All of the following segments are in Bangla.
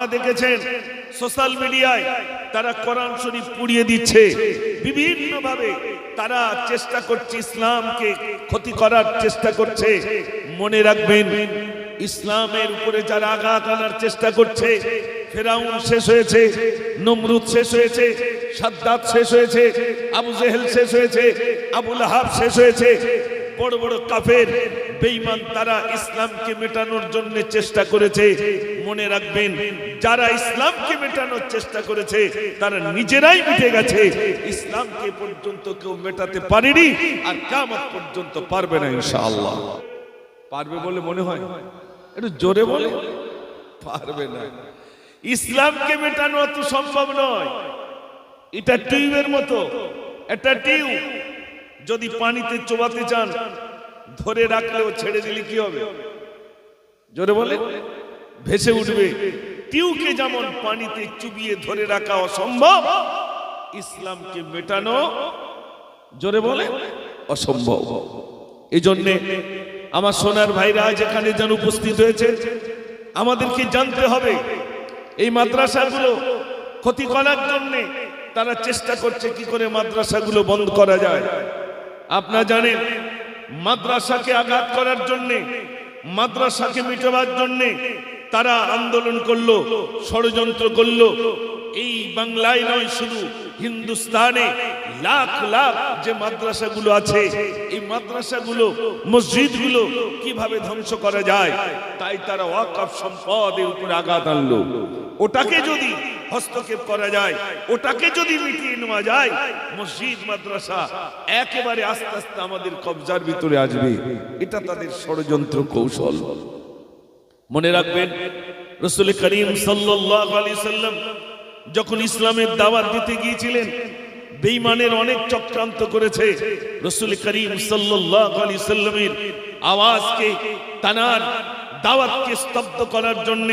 দেখেছেন সোশ্যাল মিডিয়ায় তারা কোরআন শরীফ পুড়িয়ে দিচ্ছে, বিভিন্ন ভাবে তারা চেষ্টা করছে ইসলামকে ক্ষতি করার চেষ্টা করছে। মনে রাখবেন, ইসলামের উপরে যারা আঘাত আনার চেষ্টা করছে, ফেরাউন শেষ হয়েছে, নমরুদ শেষ হয়েছে, সাদ্দাত শেষ হয়েছে, আবু জেহেল শেষ হয়েছে, আবু লাহাব শেষ হয়েছে। বড় বড় কাফের বেঈমান তারা ইসলামকে মেটানোর জন্য চেষ্টা করেছে। মনে রাখবেন, যারা ইসলামকে মেটানোর চেষ্টা করেছে তারা নিজেরাই মিটে গেছে। ইসলামকে পর্যন্ত কেউ মেটাতে পারেনি, আর কিয়ামত পর্যন্ত পারবে না ইনশাআল্লাহ। পারবে বলে মনে হয়? একটু জোরে বলে। পারবে না। ইসলামকে মেটানো অত সম্ভব নয়। এটা টিউবের মতো, এটা টিউব। যদি পানিতে চোবাতে চান, ধরে রাখলেও ছেড়ে দিলে কি হবে? জোরে বলে। ভেসে উঠবে। টিউবকে যেমন পানিতে চুবিয়ে ধরে রাখা অসম্ভব, ইসলামকে মেটানো, জোরে বলে, অসম্ভব। এই জন্যে আমার সোনার ভাইরা যেখানে যেন উপস্থিত হয়েছে, আমাদেরকে জানতে হবে এই মাদ্রাসাগুলো ক্ষতি করার জন্য তারা চেষ্টা করছে কি করে মাদ্রাসাগুলো বন্ধ করা যায়। আপনারা জানেন, মাদ্রাসাকে আঘাত করার জন্য, মাদ্রাসাকে মিটাবার জন্য তারা আন্দোলন করলো, ষড়যন্ত্র করলো। এই বাংলায় নয়, শুধু হিন্দুস্তানে লাখ লাখ যে মাদ্রাসাগুলো আছে, এই মাদ্রাসাগুলো, মসজিদগুলো কিভাবে ধ্বংস করা যায়, তাই তারা ওয়াকফ সম্পদের উপর আঘাত আনলো। ওটাকে যদি হস্তক্ষেপ করা যায়, ওটাকে যদি মিটিয়ে নেওয়া যায়, মসজিদ মাদ্রাসা একেবারে আস্তে আস্তে আমাদের কবজার ভিতরে আসবে। এটা তাদের ষড়যন্ত্র কৌশল। মনে রাখবেন, রাসূল করিম সাল্লাল্লাহু আলাইহি সাল্লাম যখন ইসলামের দাওয়াত দিতে গিয়েছিলেন, বেঈমানের অনেক চক্রান্ত করেছে। রাসূল করিম সাল্লাল্লাহু আলাইহি সাল্লামের আওয়াজকে, তানার দাওয়াতকে স্তব্ধ করার জন্য,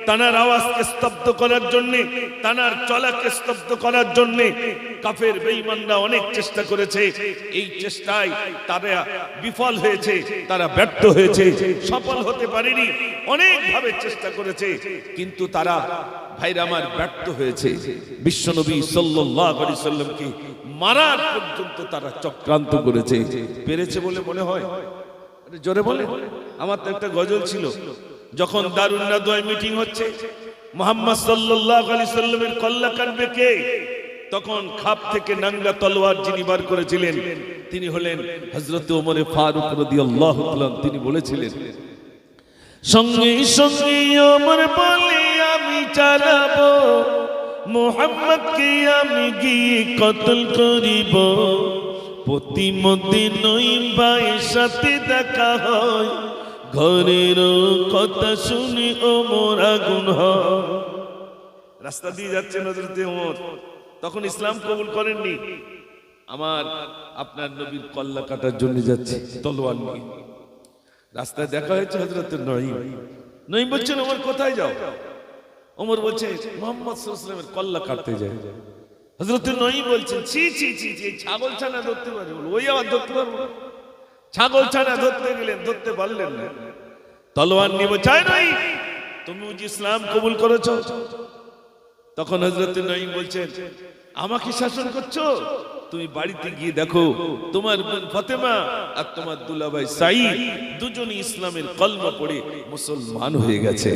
তানার আওয়াজকে স্তব্ধ করার জন্য, তানার চলাকে স্তব্ধ করার জন্য কাফের বেঈমানরা অনেক চেষ্টা করেছে। এই চেষ্টায় তারা বিফল হয়েছে, তারা ব্যর্থ হয়েছে, সফল হতে পারেনি। অনেক ভাবে চেষ্টা করেছে, কিন্তু তারা, ভাইরা আমার, ব্যর্থ হয়েছে। বিশ্বনবী সাল্লাল্লাহু আলাইহি সাল্লামকে মারার পর্যন্ত তারা চক্রান্ত করেছে। পেরেছে বলে মনে হয়? জোরে বলে। আমার তো একটা গজল ছিল, যখন দারুন নাদওয়ায় মিটিং হচ্ছে, মুহাম্মদ সাল্লাল্লাহু আলাইহি সাল্লামের কল্লা কাটবে কে, তখন খাপ থেকে নাঙ্গা তলোয়ার যিনি বার করেছিলেন তিনি হলেন হযরত ওমর ফারুক রাদিয়াল্লাহু তাআলা। তিনি বলেছিলেন, সঙ্গে সঙ্গে ওমর বলে আমি চালাবো, মুহাম্মদকে আমি গিয়ে কতল করিব। প্রতিমধ্যে নঈম ভাইয়ের সাথে দেখা হয়, ঘরের কথা শুনি ওমর আগুন হয়। রাস্তা দিয়ে যাচ্ছেন হযরত ওমর, তখন ইসলাম কবুল করেননি। আমার আপনার নবীর কল্লা কাটার জন্য যাচ্ছে তলোয়ার নিয়ে। রাস্তায় দেখা হয়েছে হযরত নঈম। নঈম বলছেন, ওমর কোথায় যাও? ওমর বলছে, মুহাম্মদ সাল্লাল্লাহু আলাইহি ওয়াসাল্লামের কল্লা কাটতে যায়। হযরত নঈম বলছেন, ছি ছি ছি ছি, ছাগল ছানা ধরতে পারবো, ওই আবার ধরতে পারবো? ছাগল ছানা ধরতে গেলেন, ধরতে পারলেন না। তলোয়ার নিব চাই নাই, তুমি বুঝি ইসলাম কবুল করেছো? তখন হযরত নঈম বলছেন, আমাকে শাসন করছো? তুমি বাড়িতে গিয়ে দেখো, তোমার বোন ফাতেমা আর তোমার দুলাভাই সাঈদ দুজনই ইসলামের কলমা পড়ে মুসলমান হয়ে গেছে।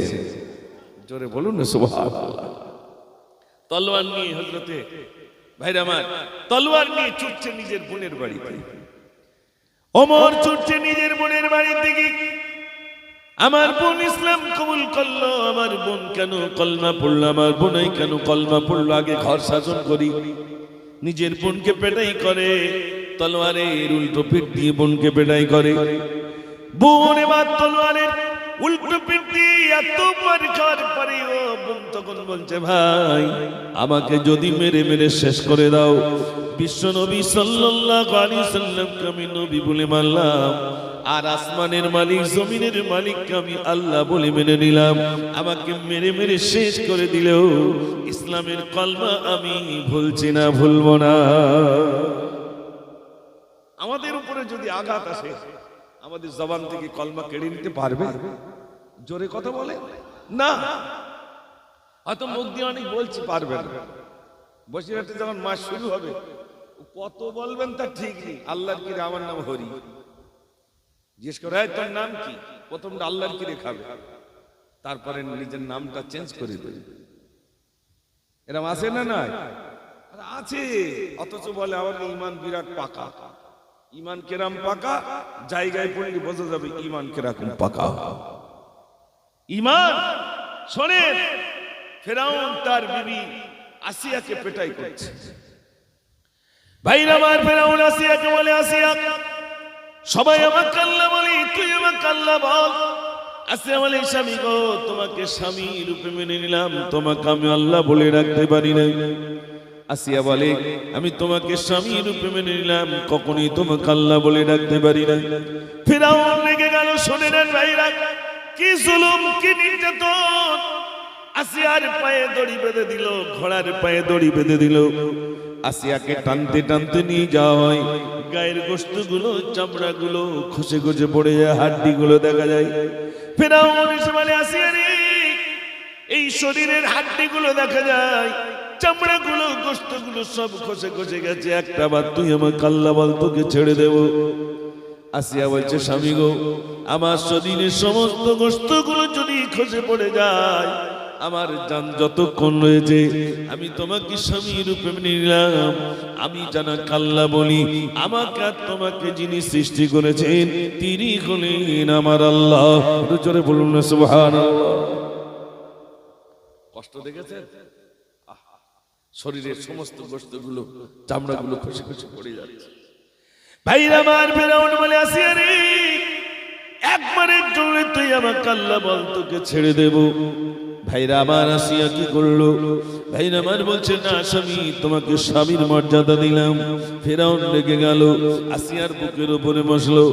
জোরে বলুন না সুবহানাল্লাহ। তলোয়ার নিয়ে হযরতে, ভাইরা আমার, তলোয়ার নিয়ে ছুটছে নিজের বোনের বাড়িতে। ওমর ছুটছে নিজের বোনের বাড়িতে গিয়ে, আমার বোন ইসলাম কবুল করলো, আমার বোন কেন কলমা পড়লো, আমার বোনই কেন কলমা পড়লো, আগে ঘর শাসন করি। নিজের বোনকে পেটাই করে, তলোয়ারের উল্টো পিঠ দিয়ে বোনকে পেটাই করে। বোন এবার তলোয়ারের উল্টো পিঠ দিয়ে এত মার খাওয়ার পরে ও বোন তখন বলছে, ভাই আমাকে যদি মেরে মেরে শেষ করে দাও, বিশ্ব নবী সাল্লাল্লাহু আলাইহি সাল্লামকে আমি নবী বলে মানলাম, আর আসমানের মালিক জমিনের মালিককে আমি আল্লাহ বলে মেনে নিলাম। আমাকে মেরে মেরে শেষ করে দিলেও ইসলামের কলমা আমি ভুলছি না, ভুলবো না। আমাদের উপরে যদি আঘাত আসে, আমাদের জবান থেকে কলমা কেড়ে নিতে পারবে? জোরে কথা বলে না। হয়তো মুখ দিয়ে অনেক বলছি পারবেন, বসিরহাটে যখন মাস শুরু হবে কত বলবেন তা ঠিক নেই। আল্লাহর কি রে, আমার নাম হরি। জিজ্ঞেস করে তোর নাম কি, প্রথমটা আল্লাহর কি রে খাবে, তারপরে নিজের নামটা চেঞ্জ করে দেবে। এরকম আছে না? নাই আছে। অথচ বলে আমার ইমান বিরাট পাকা। ইমান কেরাম পাকা, জায়গায় পড়লে বোঝা যাবে ইমান কেরকম পাকা। ইমান শোনেন, ফেরাউন তার বিবি আসিয়াকে পেটাই করছে। ভাইরা আমার, ফেরাউন আসিয়াকে বলে, আসিয়া সবাই আমাকে আল্লাহ বলি, তুই আমাকে আল্লাহ বল। আসিয়া বলে, স্বামী গো, তোমাকে স্বামী রূপে মেনে নিলাম, তোমাকে আমি আল্লাহ বলে রাখতে পারি না। আসিয়া বলে, আমি তোমাকে স্বামী রূপে মেনে নিলাম, কখনোই তোমাকে আল্লাহ বলে রাখতে পারি না। ফেরাউন রেগে গেল। শুনে নেন ভাইরা, কি জুলুম, কি নির্যাতন। আসিয়ার পায়ে দড়ি বেঁধে দিল, ঘোড়ার পায়ে দড়ি বেঁধে দিল। আসিয়াকে টানতে টানতে নিয়ে যাওয়া হয়। গায়ের গোশতগুলো, চামড়াগুলো খসে খসে পড়ে যায়, হাড্ডিগুলো দেখা যায়। ফেরাউন এসে বলে, আসিয়া রে, এই শরীরের হাড্ডিগুলো দেখা যায়, চামড়াগুলো, গোশতগুলো সব খসে খসে গেছে, একটা বার তুই আমাকে আল্লাহ বল, তোকে ছেড়ে দেব। আসিয়া বলছে, স্বামী গো, আমার শরীরের সমস্ত গোশতগুলো যদি খসে পড়ে যায়, আমার জান যতক্ষণ রয়েছে, আমি তোমাকে স্বামী রূপে মেনে নিলাম। আমি জানা কাল্লা বলি, আমাকে আর তোমাকে যিনি সৃষ্টি করেছেন তিনি হলেন আমার আল্লাহ। জোরে বলুন না সুবহানাল্লাহ। কষ্ট দেখেছেন? শরীরের সমস্ত গোশতগুলো, চামড়াগুলো খসে খসে পড়ে যাচ্ছে। ভাইরা আমার, ফেরাউন বলে, আসিয়া রে, একবারের জন্য তুই আমাকে আল্লাহ বল, তোকে ছেড়ে দেব। ভাইরা আমার, আসিয়া কি করলো? ভাইরা আমার বলছে, না স্বামী, তোমাকে স্বামীর মর্যাদা দিলাম। ফেরাউন রেগে গেল, আসিয়ার বুকের উপরে বসলো,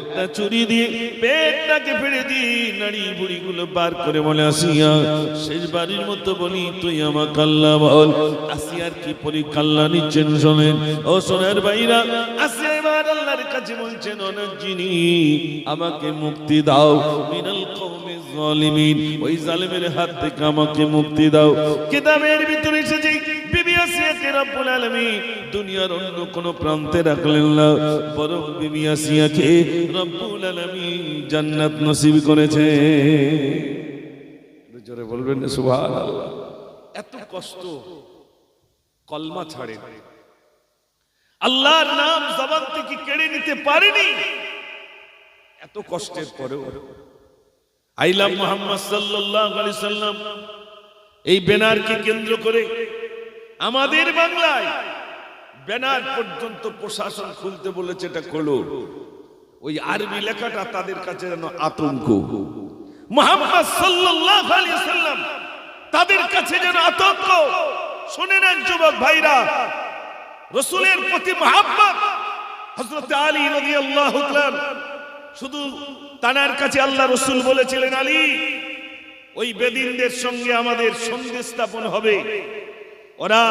একটা ছুরি দিয়ে পেটটাকে ফেড়ে দিয়ে নাড়ি বুড়িগুলো বার করে বলে, আসিয়া শেষবারের মতো বলি, তুই আমাকে আল্লাহ বল। আসিয়ার কি পরীক্ষা নিচ্ছেন শোনেন। ও সোনার ভাইরা, আসিয়া এবার আল্লাহর কাছে বলছেন, অনেক যিনি আমাকে মুক্তি দাও, মিনাল কওমিজ জালিমিন, ওই জালেমের হাত থেকে আমাকে মুক্তি দাও। কিতাবের ভিতরে এসেছে, বিবি আসিয়াকে রব্বুল আলামিন দুনিয়ার অন্য কোন প্রান্তে রাখলেন না, বরং বিবি আসিয়াকে রব্বুল আলামিন জান্নাত নসিব করেছে। জোরে বলবেন না সুবহানাল্লাহ। এত কষ্ট, কলমা ছাড়ে, আল্লাহর নাম জবান থেকে কেড়ে নিতে পারেনি। এত কষ্টের পরেও আইলাম মুহাম্মদ সাল্লাল্লাহু আলাইহি সাল্লাম এই ব্যানারকে কেন্দ্র করে আমাদের বাংলায় ব্যানার পর্যন্ত প্রশাসন খুলতে বলেছে, এটা খোলো। ওই আরবি লেখাটা তাদের কাছে যেন আতঙ্ক। মুহাম্মদ সাল্লাল্লাহু আলাইহি সাল্লাম তাদের কাছে যেন আতঙ্ক। শুনে নেন যুবক ভাইরা, রাসূলের প্রতি মহব্বত হযরত আলী রাদিয়াল্লাহু তাআলা, শুধু তানার কাছে আল্লাহ রাসূল বলেছিলেন, আলী, ওই বেদিনদের সঙ্গে আমাদের সন্ধি স্থাপন হবে, ওরা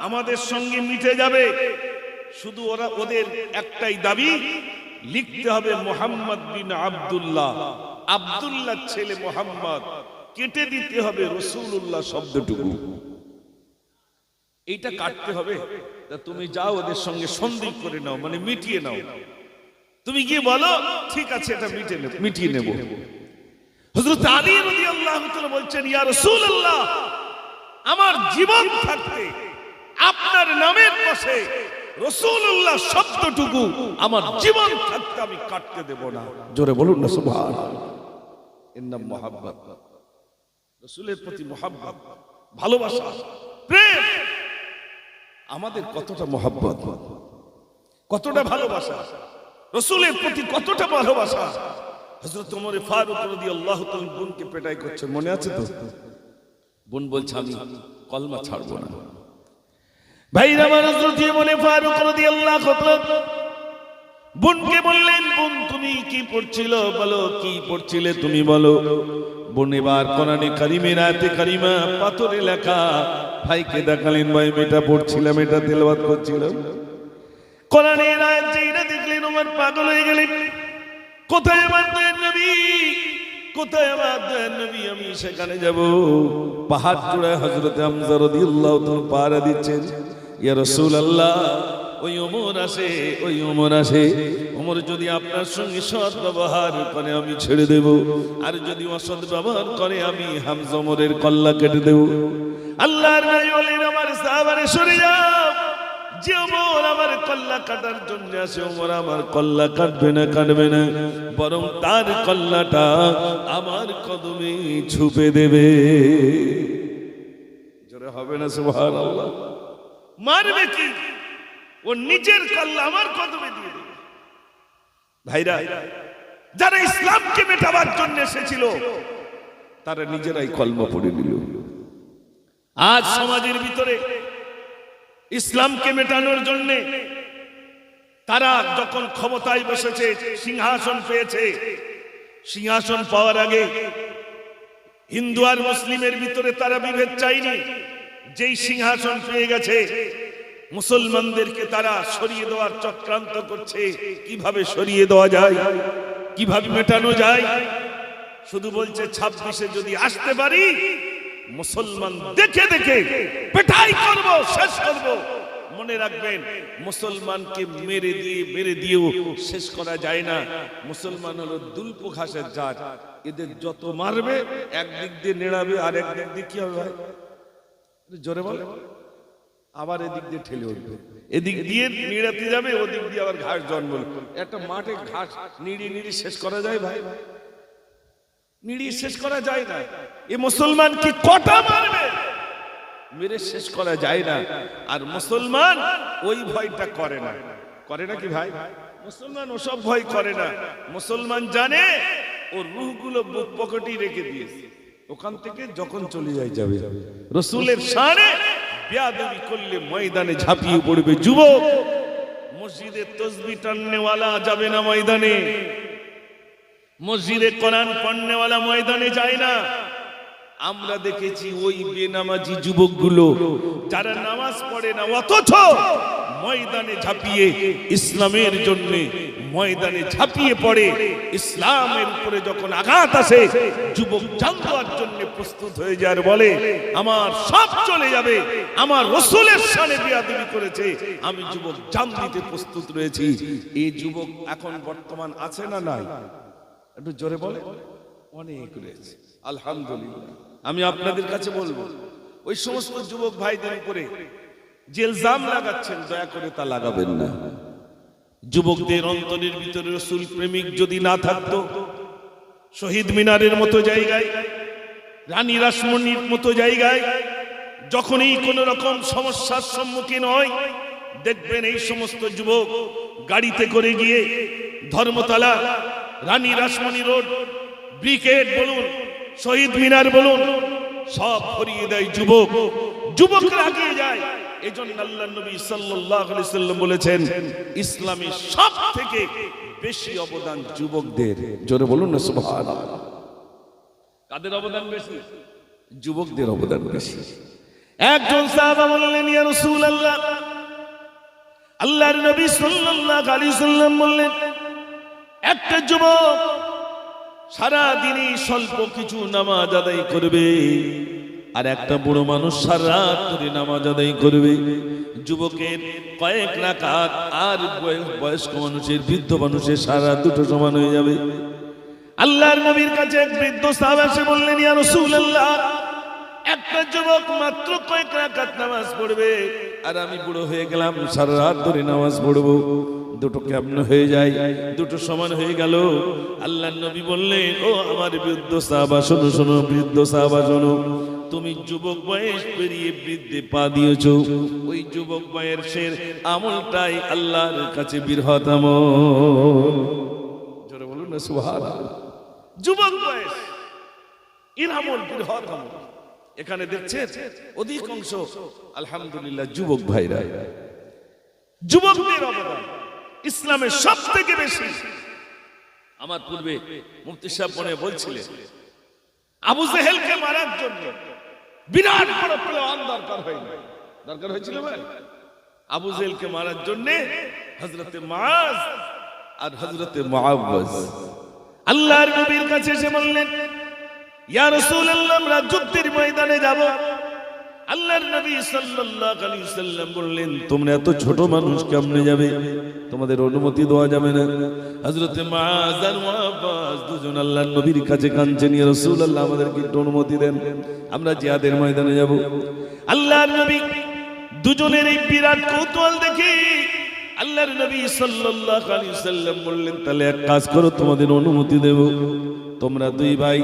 আমাদের সঙ্গে মিটে যাবে। শুধু ওদের একটাই দাবি, লিখতে হবে মুহাম্মদ বিন আব্দুল্লাহ, আব্দুল্লাহ ছেলে মুহাম্মদ, কেটে দিতে হবে রাসূলুল্লাহ শব্দটুকু। এইটা কাটতে হবে। তা তুমি যাও ওদের সঙ্গে সন্ধি করে নাও, মানে মিটিয়ে নাও। তুমি গিয়ে বলো, ঠিক আছে, এটা মিটিয়ে নেব। হযরত আলী রাদিয়াল্লাহু তাআলা বলছেন, ইয়া রাসূলুল্লাহ, আমার জীবন থাকতে আপনার নামের পাশে রাসূলুল্লাহ শব্দটুকু আমার জীবন থাকতে আমি কাটতে দেব না। জোরে বলুন না সুবহানাল্লাহ। ইন্না মুহাব্বত, রাসূলের প্রতি মুহাব্বত, ভালোবাসা, প্রেম আমাদের কতটা মুহাব্বত, কতটা ভালোবাসা, রাসূলের প্রতি কতটা ভালোবাসা। হযরত ওমর ফারুক রাদিয়াল্লাহু তাআলা বোনকে পেটাই করছে, মনে আছে তো? বোন বলছে, আমি কলমা ছাড়বো না। ভাইরা আমার, হযরত ওমর ফারুক রাদিয়াল্লাহু তাআলা বোনকে বললেন, বোন তুমি কি পড়ছিলে বলো, কি পড়ছিলে তুমি বলো। বোন এবার কোরআনে কারিমের আয়াতে কারিমা পাথরে লেখা ভাইকে দেখালেন, ভাই এটা পড়ছিলাম, এটা তেলাওয়াত করছিলাম। কোরআনের আয়াত যেটা দেখলেন ওমর পাগল হয়ে গেলেন। কোথায় আমার নবী কোথায় আমার দয়ার নবী, আমি সেখানে যাব। পাহাড় চূড়ায় হযরত হামজা রাদিয়াল্লাহু তাআলা পাহারা দিচ্ছেন। ইয়া রাসূলুল্লাহ, ওই ওমর আসে, ওই ওমর আসে। ওমর যদি আপনার সঙ্গে সৎ ব্যবহার করে আমি ছেড়ে দেব, আর যদি অসৎ ব্যবহার করে আমি হামজা ওমরের কল্লা কেটে দেব। আল্লাহর নবী বলেন, আমার সাহাবারে সরে যাও। যে ওমর আমার কল্লা কাটার জন্য আসে, ওমর আমার কল্লা কাটবে না, কাটবে না, বরং তার কল্লাটা আমার কদমে ছুপে দেবে। জোরে হবে না সুবহানাল্লাহ? মারবে কি? ও নিজের কল্লা আমার কদমে দিয়ে দেবে। ভাইরা, যারা ইসলামকে মেটাবার জন্য এসেছিল তারা নিজেরাই কলমা পড়ে নিল। আজ সমাজের ভিতরে ইসলামকে মেটানোর জন্য তারা যখন ক্ষমতায় বসেছে, সিংহাসন পেয়েছে, সিংহাসন পাওয়ার আগে হিন্দু আর মুসলিমের ভিতরে তারা বিভেদ চায়নি। যেই সিংহাসন পেয়ে গেছে, মুসলমানদেরকে তারা সরিয়ে দেওয়ার চক্রান্ত করছে। কিভাবে সরিয়ে দেওয়া যায়, কিভাবে মেটানো যায়, শুধু বলছে 26-এ যদি আসতে পারি মুসলমান দেখে দেখে পেটাই করব, শেষ করব। মনে রাখবেন, মুসলমানকে মেরে দিয়েও শেষ করা যায় না। মুসলমান হলো দুলপো ঘাসের জাত, এদের যত মারবে একদিক দিয়ে নেড়াবে, আর একদিক দিয়ে কি হবে ভাই, জোরে বলে, আবার এদিক দিয়ে ঠেলে উঠবে। এদিক দিয়ে নিড়াতে যাবে, ওদিক দিয়ে আবার ঘাস জন্মল। একটা মাঠে ঘাস নিড়ি শেষ করা যায় ভাই? নিড়ি শেষ করা যায় না। এ মুসলমান কি কটা মারবে, মেরে শেষ করা যায় না। আর মুসলমান ওই ভয়টা করে না, করে না কি ভাই? মুসলমান ওসব ভয় করে না। মুসলমান জানে ওর রূহগুলো বুক পকেটেই রেখে দিয়েছে, ওখান থেকে যখন চলে যাবে। রাসূলের শানে বেয়াদবি করলে ময়দানে ঝাঁপিয়ে পড়বে। যুবক, মসজিদে তাসবিহ টাননেওয়ালা যাবে না ময়দানে, মসজিদে কোরআন পড়নেওয়ালা ময়দানে যায় না। আমরা দেখেছি ওই বেনামাজি যুবকগুলো যারা নামাজ পড়ে না, অথচ ময়দানে ঝাঁপিয়ে ইসলামের জন্য ময়দানে ঝাঁপিয়ে পড়ে। ইসলামের উপরে যখন আঘাত আসে, যুবক জান দেওয়ার জন্য প্রস্তুত হয়ে যায়, আর বলে আমার সব চলে যাবে, আমার রাসূলের শানে বেয়াদবি করেছে, আমি যুবক জান দিতে প্রস্তুত রয়েছি। এই যুবক এখন বর্তমান আছে না নাই? একটু জোরে বলে। অনেক রয়েছে আলহামদুলিল্লাহ। আমি আপনাদের কাছে বলবো, ওই সমস্ত যুবক ভাইদের উপরে যে ইলজাম লাগাচ্ছেন, দয়া করে তা লাগাবেন না। যুবকদের অন্তরের ভিতরে রাসূল প্রেমিক যদি না থাকতো, শহীদ মিনারের মতো জায়গায়, রানী রাসমণির মতো জায়গায় যখনই কোন রকম সমস্যার সম্মুখীন হয়, দেখবেন এই সমস্ত যুবক গাড়িতে করে গিয়ে ধর্মতলা, রানী রাসমণি রোড, ব্রিগেড বলুন, শহীদ মিনার বলুন, সব ভরিয়ে দেয় যুবক। যুবকরা এগিয়ে যায়। এজন্য আল্লাহর নবী সাল্লাল্লাহু আলাইহি সাল্লাম বলেছেন, ইসলামের সবথেকে বেশি অবদান যুবকদের। জোরে বলুন না সুবহানাল্লাহ। কাদের অবদান বেশি? যুবকদের অবদান বেশি। একজন সাহাবা বললেন, ইয়া রাসূলুল্লাহ, আল্লাহর নবী সাল্লাল্লাহু আলাইহি সাল্লাম বললেন, একটা যুবক সারা দিনই স্বল্প কিছু নামাজ আদায় করবে, আর একটা বুড়ো মানুষ সারা রাত ধরে নামাজ আদায় করবে। যুবকের কয়েক রাকাত, আর বয়স্ক মানুষের, বৃদ্ধ মানুষের সারা দুটো সমান হয়ে যাবে। আল্লাহর নবীর কাছে এক বৃদ্ধ সাহাবা এসে বললেন, ইয়া রাসূলুল্লাহ, একটা যুবক মাত্র কয়েক রাকাত নামাজ পড়বে, আর আমি বুড়ো হয়ে গেলাম, সারা রাত ধরে নামাজ পড়বো, দুটো কেমন হয়ে যায়, দুটো সমান হয়ে গেল। আল্লাহর নবী বললেন, ও আমার বৃদ্ধ সাহাবা, শোনো শোনো, বৃদ্ধ সাহাবা শোনো, তুমি যুবক বয়স পেরিয়ে বৃদ্ধে পা দিয়েছো, ওই যুবক বয়সের আমলটাই আল্লাহর কাছে বৃহৎ আমল। জোরে বলুন না সুবহানাল্লাহ। যুবক বয়স এর আমল বৃহৎ আমল। এখানে দেখছেন অধিকাংশ আলহামদুলিল্লাহ যুবক ভাইরা, যুবকদের অবদান ইসলামের সব থেকে বেশি। আমার পূর্বে মুফতি সাহেব মনে বলছিলেন, আবু জেহেলকে মারার জন্য বিরাট বড় প্ল্যান দরকার হয়েছিল ভাই। আবু জেহেলকে মারার জন্য হযরতে মুআজ আর হযরতে মুআওয়াজ, আল্লাহর নবীর কাছে এসে বললেন, ইয়া রাসূলুল্লাহ, আমরা যুদ্ধের ময়দানে যাব। আল্লাহর নবী সাল্লাল্লাহু আলাইহি সাল্লাম বললেন, তোমরা এত ছোট মানুষ কেমনে যাবে? তোমাদের অনুমতি দেওয়া যাবে না। হযরতে মুআয আর মুআব্বাস দুজন আল্লাহর নবীর কাছে কাঁদছেন, ইয়া রাসূলুল্লাহ, আমাদেরকে একটু অনুমতি দেন, আমরা জিহাদের ময়দানে যাব। আল্লাহর নবী দুজনের এই বিরাট কৌতূহল দেখে আল্লাহর নবী সাল্লাল্লাহু আলাইহি সাল্লাম বললেন, তাহলে এক কাজ করো, তোমাদের অনুমতি দেব। তোমরা দুই ভাই,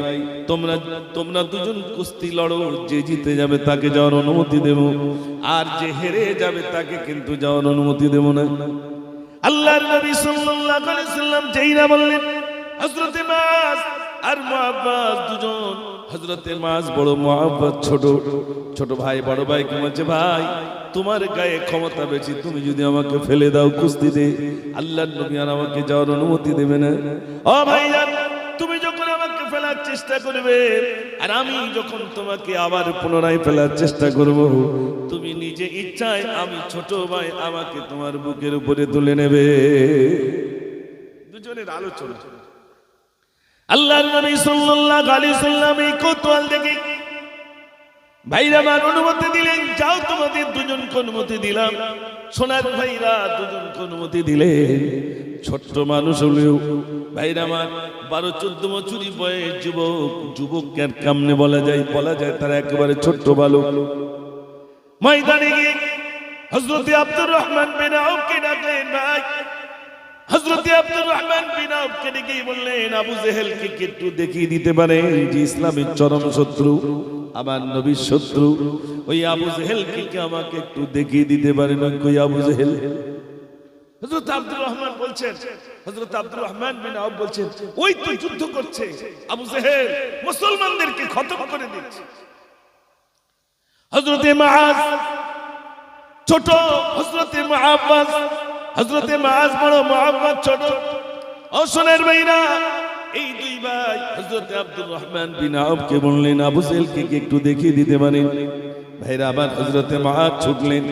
তোমরা দুজন কুস্তি লড়ো, যে জিতে যাবে তাকে যাওয়ার অনুমতি দেব, আর যে হেরে যাবে তাকে কিন্তু যাওয়ার অনুমতি দেব না। আল্লাহর নবী সাল্লাল্লাহু আলাইহি সাল্লাম যেই না বললেন, হযরতে মুআয আর মুআব্বাস দুজন, হযরতে মুআয বড়, মুআব্বাস ছোট। ছোট ভাই বড় ভাইকে বলছে, ভাই তোমার গায়ে ক্ষমতা বেশি, তুমি যদি আমাকে ফেলে দাও কুস্তিতে, আল্লাহর নবী আর আমাকে যাওয়ার অনুমতি দেবে না। ও ভাইজান, তুমি যখন আমাকে ফেলার চেষ্টা করবে আর আমি যখন তোমাকে আবার পুনরায় ফেলার চেষ্টা করব, তুমি নিজে ইচ্ছায়, আমি ছোট ভাই, আমাকে তোমার বুকের উপরে তুলে নেবে। দুজনের আলোচনা। আল্লাহর নবী সাল্লাল্লাহু আলাইহি সাল্লাম এই কৌতূহল দেখে ভাইরা আমার অনুমতি দিলেন, যাও তোমাদের দুজনকে অনুমতি দিলাম। সোনার ভাইরা দুজনকে অনুমতি দিলেন। ছোট্ট মানুষ হলেও ভাইরা আমার 12-14 বছরই বয়স, যুবক কেমনে বলা যায় তারা একেবারে ছোট্ট বালক। ময়দানে গিয়ে হযরতে আব্দুর রহমান বিন আউফকে ডাকলেন, ভাই। হযরতে আব্দুর রহমান বিন আউফকে ডেকে বললেন, আবু জেহেলকে কি একটু দেখিয়ে দিতে পারেন যে ইসলামের চরম শত্রু, আমার নবীর শত্রু, ওই আবু জেহেলকে কি আমাকে একটু দেখিয়ে দিতে পারেন? কই আবু জেহেল? হযরত আব্দুর রহমান বলছেন, হযরত আব্দুর রহমান বিন আউফ বলছেন, ওই তো যুদ্ধ করছে আবু জেহেল, মুসলমানদেরকে খতম করে দিচ্ছে। হযরতে মুআয ছোট, হযরতে মুআব্বাস, হযরতে মুআয বড়, মুআব্বাস ছোট। ও সোনার ভাইরা, এই দুই ভাই হযরতে আব্দুর রহমান বিন আউফকে বললেন, আবু জেহেলকে কি একটু দেখিয়ে দিতে পারেন? ভাইরা আবার হযরতে মুআয ছুটলেন,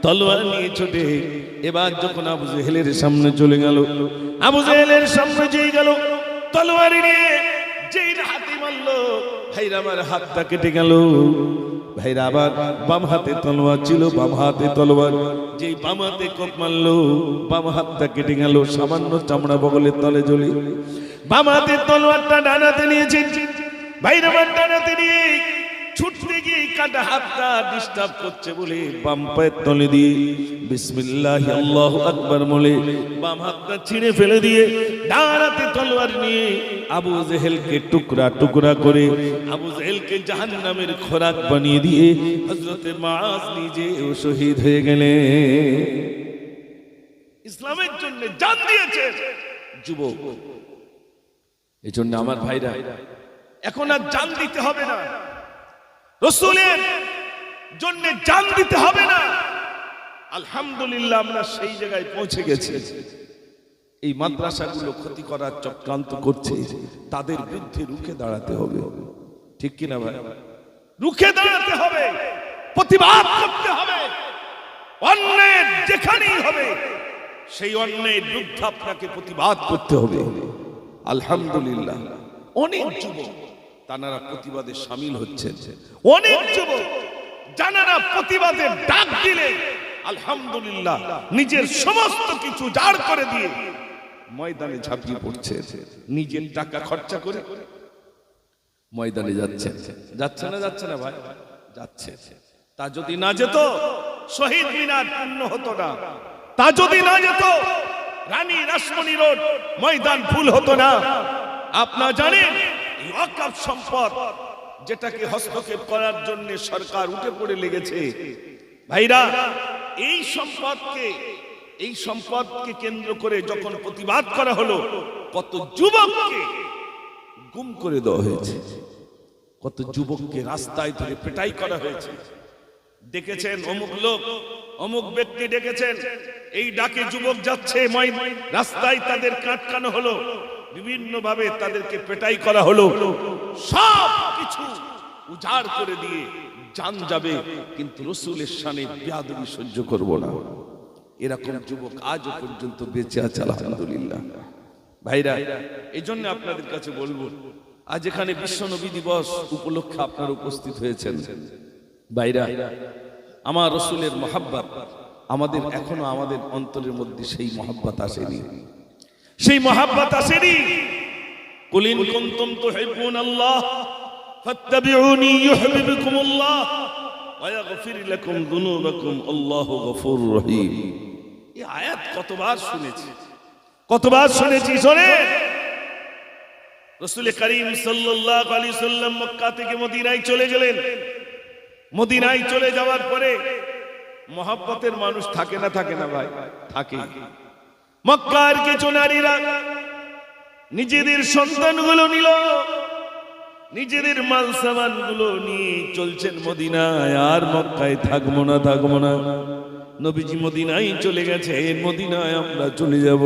তলোয়ার নিয়ে ছুটে এবার যখন আবু জেহেলের সামনে চলে গেল, আবু জেহেলের সামনে যেই গেল, তলোয়ার নিয়ে যেই হাতে মারলো, ভাইরা আমার হাতটা কেটে গেল। ভাইরা আবার বাম হাতে তলোয়ার ছিল, বাম হাতে তলোয়ার, যেই বাম হাতে কোপ মারলো, বাম হাতটা কেটে গেল, সামান্য চামড়া বগলের তলে জ্বলে। বাম হাতে তলোয়ারটা ডানাতে নিয়েছেন, ভাইরা আমার ডানাতে নিয়ে ছুটতে গিয়ে কাটা হাতটা ডিস্টার্ব করছে বলে বাম পায়ের তলে দিয়ে বিসমিল্লাহ আল্লাহু আকবার বলে বাম হাতটা ছিঁড়ে ফেলে দিয়ে ডান হাতে তলোয়ার নিয়ে আবু জেহেলকে টুকরা টুকরা করে আবু জেহেলকে জাহান্নামের খোরাক বানিয়ে দিয়ে হযরতে মুআয নিজেও শহীদ হয়ে গেলেন। ইসলামের জন্য জান দিয়েছে যুবক। এই জন্য আমার ভাইরা, এখন আর জান দিতে হবে না, রাসূলের জন্য জান দিতে হবে না। আলহামদুলিল্লাহ, আমরা সেই জায়গায় পৌঁছে গেছি। এই মাদ্রাসাগুলো ক্ষতি করার চক্রান্ত করছে, তাদের বিরুদ্ধে রুখে দাঁড়াতে হবে, ঠিক কিনা ভাই? রুখে দাঁড়াতে হবে, প্রতিবাদ করতে হবে। অন্যায় যেখানেই হবে সেই অন্যায়ের বিরুদ্ধে আপনাকে প্রতিবাদ করতে হবে। আলহামদুলিল্লাহ, অনেক যুবক তারা প্রতিবাদে শামিল হচ্ছেন, অনেক যুবক যারা প্রতিবাদে ডাক দিলে আলহামদুলিল্লাহ নিজের সমস্ত কিছু জাড় করে দিয়ে ময়দানে ঝাঁপিয়ে পড়ছে, নিজের টাকা খরচা করে ময়দানে যাচ্ছে। যাচ্ছে না? যাচ্ছে না ভাই? যাচ্ছে। তা যদি না যেত শহীদ মিনার পূর্ণ হতো না, তা যদি না যেত রানী রাসমণি রোড ময়দান ফুল হতো না। আপনারা জানেন এই ওয়াকফ সম্পদ যেটাকে হস্তক্ষেপ করার জন্য সরকার উঠে পড়ে লেগেছে। ভাইরা, এই সম্পদকে কেন্দ্র করে যখন প্রতিবাদ করা হলো, কত যুবককে গুম করে দেওয়া হয়েছে, কত যুবককে রাস্তায় ধরে পেটাই করা হয়েছে। দেখেছেন অমুক লোক অমুক ব্যক্তি ডেকেছেন, এই ডাকে যুবক যাচ্ছে, রাস্তায় তাদের কাটকানো হলো, বিভিন্ন ভাবে তাদেরকে পেটাই করা হলো। সব কিছু উজাড় করে দিয়ে জান যাবে, কিন্তু রাসূলের শানে বেয়াদবি সহ্য করব না, এরকম যুবক আজও পর্যন্ত বেঁচে আছে আলহামদুলিল্লাহ। ভাইরা, এই জন্য আপনাদের কাছে বলবো, আজ এখানে বিশ্ব নবী দিবস উপলক্ষে আপনারা উপস্থিত হয়েছেন। ভাইরা, আমার রাসূলের মহব্বত আমাদের এখনো আমাদের অন্তরের মধ্যে সেই মহব্বত আসেনি, সেই মহব্বত আসেনি। কুল ইন কুনতুম তুহিব্বুনাল্লাহ ফাত্তাবিউনি ইউহিব্বুকুমুল্লাহ ওয়া ইয়াগফির লাকুম যুনুবাকুম আল্লাহু গফুরুর রহিম। এই আয়াত কতবার শুনেছি, কতবার শুনেছি। শোনেন, রাসূল করিম সাল্লাল্লাহু আলাইহি সাল্লাম মক্কা থেকে মদিনায় চলে গেলেন। মদিনায় চলে যাওয়ার পরে মহব্বতের মানুষ থাকে না, থাকে না ভাই? থাকে। মক্কার কিছু নারীরা নিজেদের সন্তানগুলো নিল, নিজেদের মাল সামান গুলো নিয়ে চলছেন মদিনায়। আর মক্কায় থাকবো না, থাকবো না। নবীজি মদিনায় চলে গেছে, মদিনায় আমরা চলে যাব,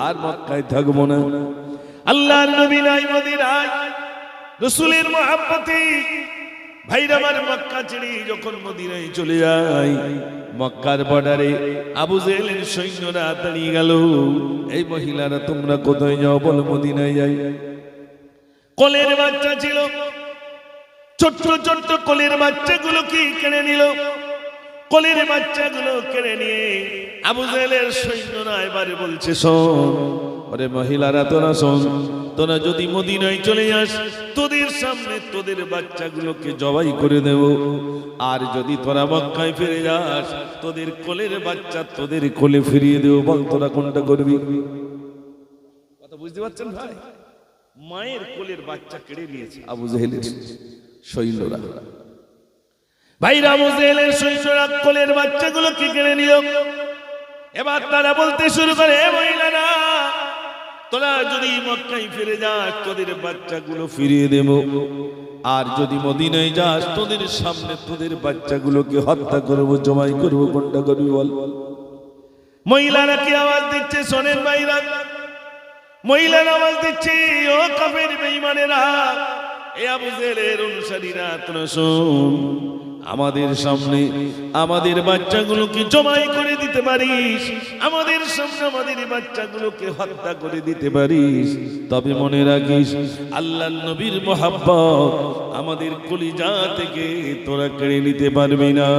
আর মক্কায় থাকবো না। আল্লাহর নবী নাই মদিনায়, রাসূলের মহব্বতে ভাইরা আমার মক্কা ছেড়ে যখন মদিনায় চলে যায়, মক্কার বর্ডারে আবু জেহেলের সৈন্যরা দাঁড়িয়ে গেল। এই মহিলারা তোমরা কোথায় যাও? বল মদিনায় যাই। কোলের বাচ্চা ছিল, ছোট্ট ছোট্ট কোলের বাচ্চাগুলোকে কেড়ে নিল। কোলের বাচ্চাগুলো কেড়ে নিয়ে আবু জেহেলের সৈন্যরা এবারে বলছে, শোন ওরে মহিলারা, তোরা শোন, তোরা যদি মদিনায় চলে যাস, তোদের সামনে তোদের বাচ্চাগুলোকে জবাই করে দেব। আর যদি তোরা মক্কায় ফিরে যাস, তোদের কোলের বাচ্চা তোদের কোলে ফিরিয়ে দেব। বল তোরা কোনটা করবি? কথা বুঝতে পারছেন ভাই? মায়ের কোলের বাচ্চা কেড়ে নিয়েছে আবু জেহেলের সৈন্যরা। ভাইরা, আবু জেহেলের সৈন্যরা কোলের বাচ্চাগুলোকে কেড়ে নিল। এবার তারা বলতে শুরু করে, হে মহিলারা, তোরা যদি মক্কায় ফিরে যাস, তোদের বাচ্চাগুলো ফিরিয়ে দেব। আর যদি মদিনায় যাস, তোদের সামনে তোদের বাচ্চাগুলোকে হত্যা করব, জবাই করব। কোনটা করবি বল? মহিলারা কি আওয়াজ দিচ্ছে? শোনেন ভাইরা, মহিলারা আওয়াজ দিচ্ছে, ও কাফের বেঈমানেরা, এ আবু জেহেলের অনুসারীরা, তোরা শোন, আমাদের সামনে আমাদের বাচ্চাগুলোকে জবাই করে দিতে পারিস, আমাদের সামনে আমাদের বাচ্চাগুলোকে হত্যা করে দিতে পারিস, তবে মনে রাখিস আল্লাহর নবীর মহব্বত আমাদের কলিজা থেকে তোরা কেড়ে নিতে পারবি না।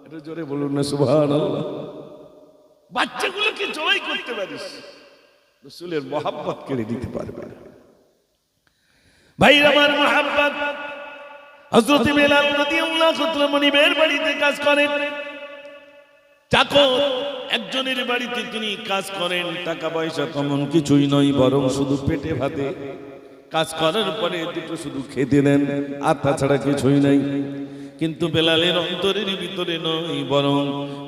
এটা জোরে বলুন না সুবহানাল্লাহ। বাচ্চাগুলোকে জবাই করতে পারিস, রাসূলের মহব্বত কেড়ে দিতে পারবে না। ভাইরা আমার, মহব্বত। হযরত বেলাল রাদিয়াল্লাহু তাআলা মনিবের বাড়িতে কাজ করেন, চাকর একজনের বাড়িতে তিনি কাজ করেন। টাকা পয়সা তেমন কিছুই নয়, বরং শুধু পেটে ভাতে কাজ করার পরে দুটো শুধু খেতে দেন, আর তাছাড়া কিছুই নাই। কিন্তু বেলালের অন্তরের ভিতরে নয়, বরং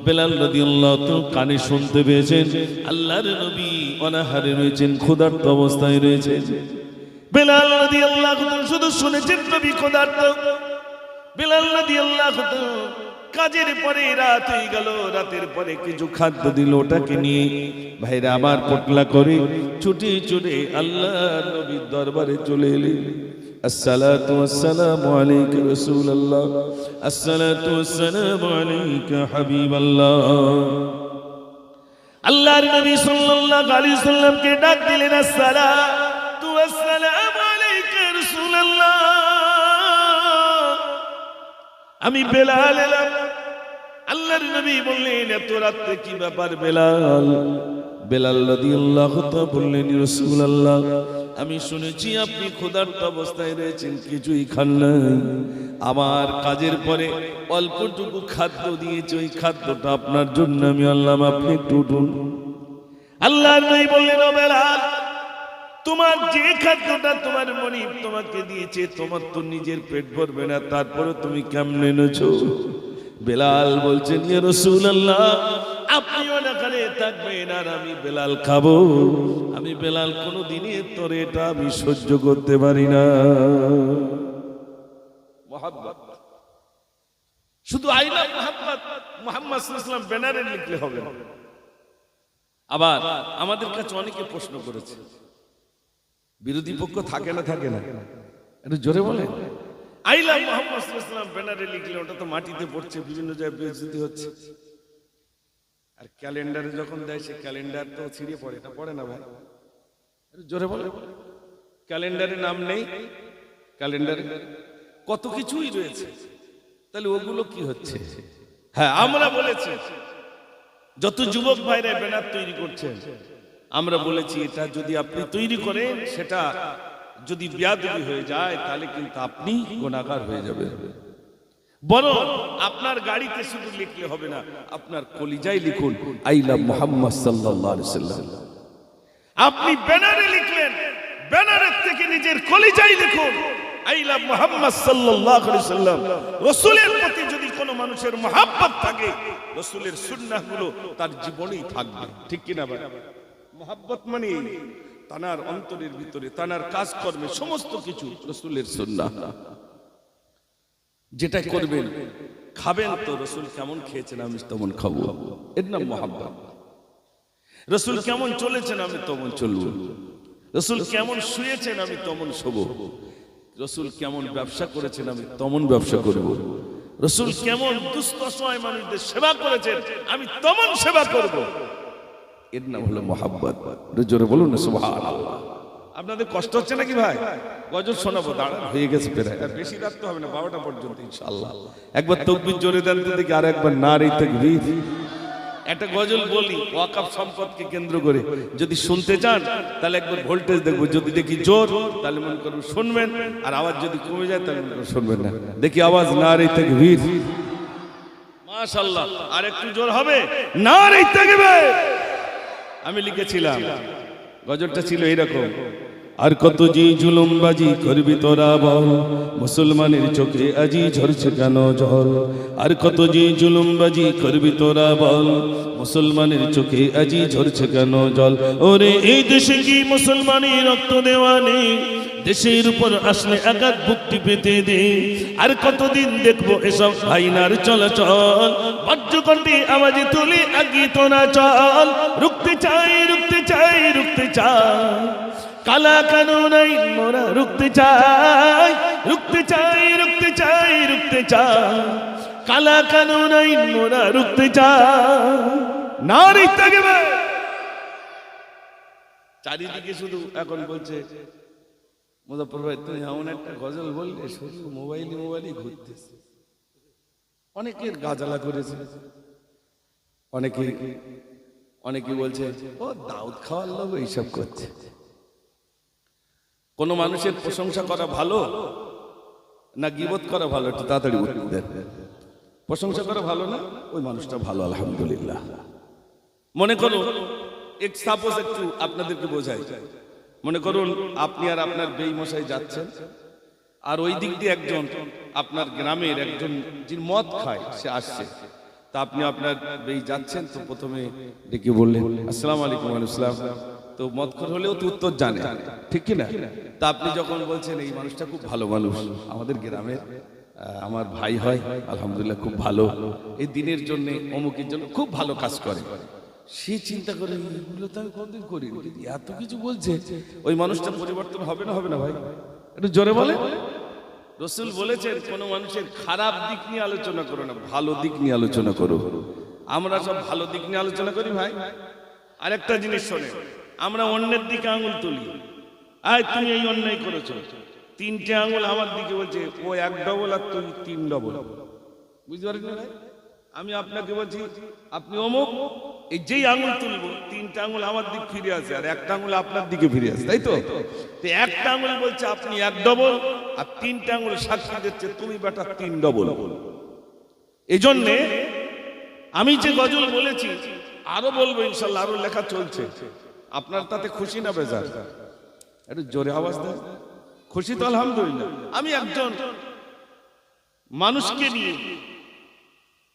বেলাল রাদিয়াল্লাহু তাআলা কানে শুনতে পেয়েছেন আল্লাহর নবী অনাহারে রয়েছেন, ক্ষুধার্ত অবস্থায় রয়েছেন। বেলাল রাদিয়াল্লাহু তাআলা শুধু শুনেছেন নবী ক্ষুধার্ত। বেলাল রাদিয়াল্লাহু তাআলা কাজের পরে রাত হয়ে গেল, রাতের পরে কিছু খাদ্য দিল, ওটাকে নিয়ে ভাইরা আমার পটলা করে ছুটে ছুটে আল্লাহর নবীর দরবারে চলে এলেন। আসসালাতু ওয়াসসালামু আলাইকা রাসূলুল্লাহ, আসসালাতু ওয়াসসালামু আলাইকা হাবিবাল্লাহ। আল্লাহর নবী সাল্লাল্লাহু আলাইহি সাল্লামকে ডাক দিলেন, আসসালাতু ওয়াসসালামু আলাইকা রাসূলুল্লাহ, আমি বেলাল এলাম। আল্লাহর নবী বললেন, এত রাতে কি ব্যাপার বেলাল? বেলাল রাদিয়াল্লাহু তাআলা বললেন, রাসূলুল্লাহ, আমি শুনেছি আপনি ক্ষুধার্ত অবস্থায় রয়েছেন, কিছুই খান নাই। আমার কাজের পরে অল্পটুকু খাদ্য দিয়েছে, ওই খাদ্যটা আপনার জন্য আমি আনলাম, আপনি একটু উঠুন। আল্লাহর নবী বললেন, ও বেলাল, তোমার যে খাদ্যটা তোমার মনিব তোমাকে দিয়েছে, তোমার তো নিজের পেট ভরবে না, তারপরে তুমি কেমনে এনেছো? বেলাল বলছেন, ইয়া রাসূলুল্লাহ, আপনি ওখানে থাকবেন আর আমি বেলাল খাবো? আমি বেলাল কোনোদিনই তোর এটা আমি সহ্য করতে পারি না। মুহাব্বত, শুধু আই লাভ মুহাব্বত মুহাম্মদ সাল্লাল্লাহু আলাইহি ওয়াসাল্লাম ব্যানারে লিখলে হবে না। আবার আমাদের কাছে অনেকে প্রশ্ন করেছে, বিরোধী পক্ষ থাকে না, থাকে না, একটু জোরে বলে, আই লাভ মুহাম্মদ সাল্লাল্লাহু আলাইহি ওয়াসাল্লাম ব্যানারে লিখলে ওটা তো মাটিতে পড়ছে, বিভিন্ন জায়গায় বেইজ্জতি হচ্ছে। আর ক্যালেন্ডারে যখন দেয়, সে ক্যালেন্ডার তো ছিঁড়ে পড়ে, এটা পড়ে না ভাই? জোরে বলে, ক্যালেন্ডারে নাম নেই, ক্যালেন্ডারে কত কিছুই রয়েছে, তাহলে ওগুলো কি হচ্ছে? হ্যাঁ, আমরা বলেছি যত যুবক ভাইরা ব্যানার তৈরি করছেন, আমরা বলেছি এটা যদি আপনি তৈরি করেন, সেটা যদি বেয়াদবি হয়ে যায় তাহলে কিন্তু আপনি গুনাহগার হয়ে যাবেন। বরং আপনার গাড়িতে শুধু লিখলে হবে না, আপনার কলিজায় লিখুন আই লাভ মুহাম্মদ সাল্লাল্লাহু আলাইহি ওয়াসাল্লাম। আপনি ব্যানারে লিখলেন, ব্যানারের থেকে নিজের কলিজায় লিখুন আই লাভ মুহাম্মদ সাল্লাল্লাহু আলাইহি ওয়াসাল্লাম। রাসূলের প্রতি যদি কোনো মানুষের মহব্বত থাকে, রাসূলের সুন্নাহগুলো তার জীবনেই থাকবে, ঠিক কি না ভাই? মহব্বত মানে তানার অন্তরের ভিতরে, তানার কাজকর্মে সমস্ত কিছু রাসূলের সুন্নাহ। যেটা করবেন, খাবেন তো রাসূল কেমন খেয়েছেন আমি তেমন খাবো, এর নাম মহব্বত। রাসূল কেমন চলেছেন আমি তেমন চলবো, রাসূল কেমন শুয়েছেন আমি তেমন শোবো, রাসূল কেমন ব্যবসা করেছেন আমি তেমন ব্যবসা করব, রাসূল কেমন দুস্থ অসহায় মানুষদের সেবা করেছেন আমি তেমন সেবা করব। এর নাম হলো মহব্বত। জোরে বলুন না সুবহানাল্লাহ। আপনাদের কষ্ট হচ্ছে নাকি ভাই? গজল শোনাবো, দাঁড়ান, হয়ে গেছে প্রায়, বেশি রাত তো হবে না, 12টা পর্যন্ত ইনশাআল্লাহ। একবার তাকবীর জোরে দেন তো দেখি, আর একবার নারে তাকবীর। একটা গজল বলি ওয়াকফ সম্পদকে কেন্দ্র করে, যদি শুনতে চান তাহলে একবার ভোল্টেজ দেখবো, যদি দেখি জোর তাহলে মনে করুন শুনবেন, আর আওয়াজ যদি কমে যায় তাহলে মনে করুন শুনবেন না। দেখি আওয়াজ, নারে তাকবীর, মাশাআল্লাহ। আর একটু জোর হবে, নারে তাকবীর। আমি লিখেছিলাম, গজলটা ছিল এইরকম, আর কত যে জুলুমবাজি করবি তোরা বল, মুসলমানের চোখে আজি ঝরছে কেন জল। আর কত যে জুলুমবাজি করবি তোরা বল, মুসলমানের চোখে আজি ঝরছে কেন জল। ওরে এই দেশে কি মুসলমানের রক্ত দেওয়া নেই, দেশের উপর আসলে আঘাত ভুক্তি পেতে দে। আর কতদিন দেখবো এসব আইনার চলাচল, বজ্রকণ্ঠে আওয়াজে তুলে আগিয়ে তোরা চল। রুখতে চাই, রুখতে চাই, রুখতে চাই, কালা কানুন আইন মোরা রুখতে চাই, রুখতে চাই, রুখতে চাই, রুখতে চাই, কালা কানুন আইন মোরা রুখতে চাই। নারে তাকবীর। চারিদিকে শুধু এখন বলছে মুজাফফর ভাই তুমি এমন একটা গজল বললে শুধু মোবাইলই ঘুরতেছে। অনেকের গাজালা করেছে, অনেকে বলছে ও দাউদ খাওয়ার লোক এইসব করছে। কোন মানুষের প্রশংসা করা ভালো না গীবত করা ভালো? একটু তাড়াতাড়ি উত্তর দেন। প্রশংসা করা ভালো না? ওই মানুষটা ভালো, আলহামদুলিল্লাহ। মনে করুন সাপোজ একটু আপনাদেরকে বোঝাই, মনে করুন আপনি আর আপনার বেঈমশাই যাচ্ছেন, আর ওই দিক দিয়ে একজন আপনার গ্রামের একজন যে মদ খায় সে আসছে, তা আপনি আপনার বেঈ যাচ্ছেন, তো প্রথমে ডেকে বললেন আসসালামু আলাইকুম। আসসালাম। তো মদখোর হলেও তো উত্তর জানে, ঠিক কি না? তা আপনি যখন বলছেন এই মানুষটা খুব ভালো মানুষ, আমাদের গ্রামের আমার ভাই হয়, আলহামদুলিল্লাহ খুব ভালো, এই দিনের জন্য অমুকের জন্য খুব ভালো কাজ করে, সে চিন্তা করে এগুলো তো আমি কোনদিন করিনি, কিন্তু এত কিছু বলছে, ওই মানুষটা পরিবর্তন হবে না? হবে না ভাই? একটু জোরে বলে। রাসূল বলেছেন কোন মানুষের খারাপ দিক নিয়ে আলোচনা করো না, ভালো দিক নিয়ে আলোচনা করো। আমরা সব ভালো দিক নিয়ে আলোচনা করি ভাই। আরেকটা জিনিস শোনে, আমরা অন্যের দিকে আঙুল তুলি, আয় তুমি এই অন্যায় করেছো, 3টে আঙুল আমার দিকে বলছে ও 1 ডবল আর তুমি 3 ডবল। বুঝতে পারেন না ভাই? আমি আপনাকে বলছি আপনি অমুক, এই যেই আঙুল তুলবো 3টা আঙুল আমার দিক ফিরে আসে আর 1টা আঙুল আপনার দিকে ফিরে আসে, তাই তো? একটা আঙুল বলছে আপনি 1 ডবল, আর 3টা আঙুল সাক্ষী দিচ্ছে তুমি বেটা 3 ডবল। এই জন্যে আমি যে গজল বলেছি আরো বলবো ইনশাল্লাহ, আরো লেখা চলছে। আপনার তাতে খুশি না বেজার? একটু জোরে আওয়াজ দেন। খুশি তো আলহামদুলিল্লাহ। আমি একজন মানুষকে নিয়ে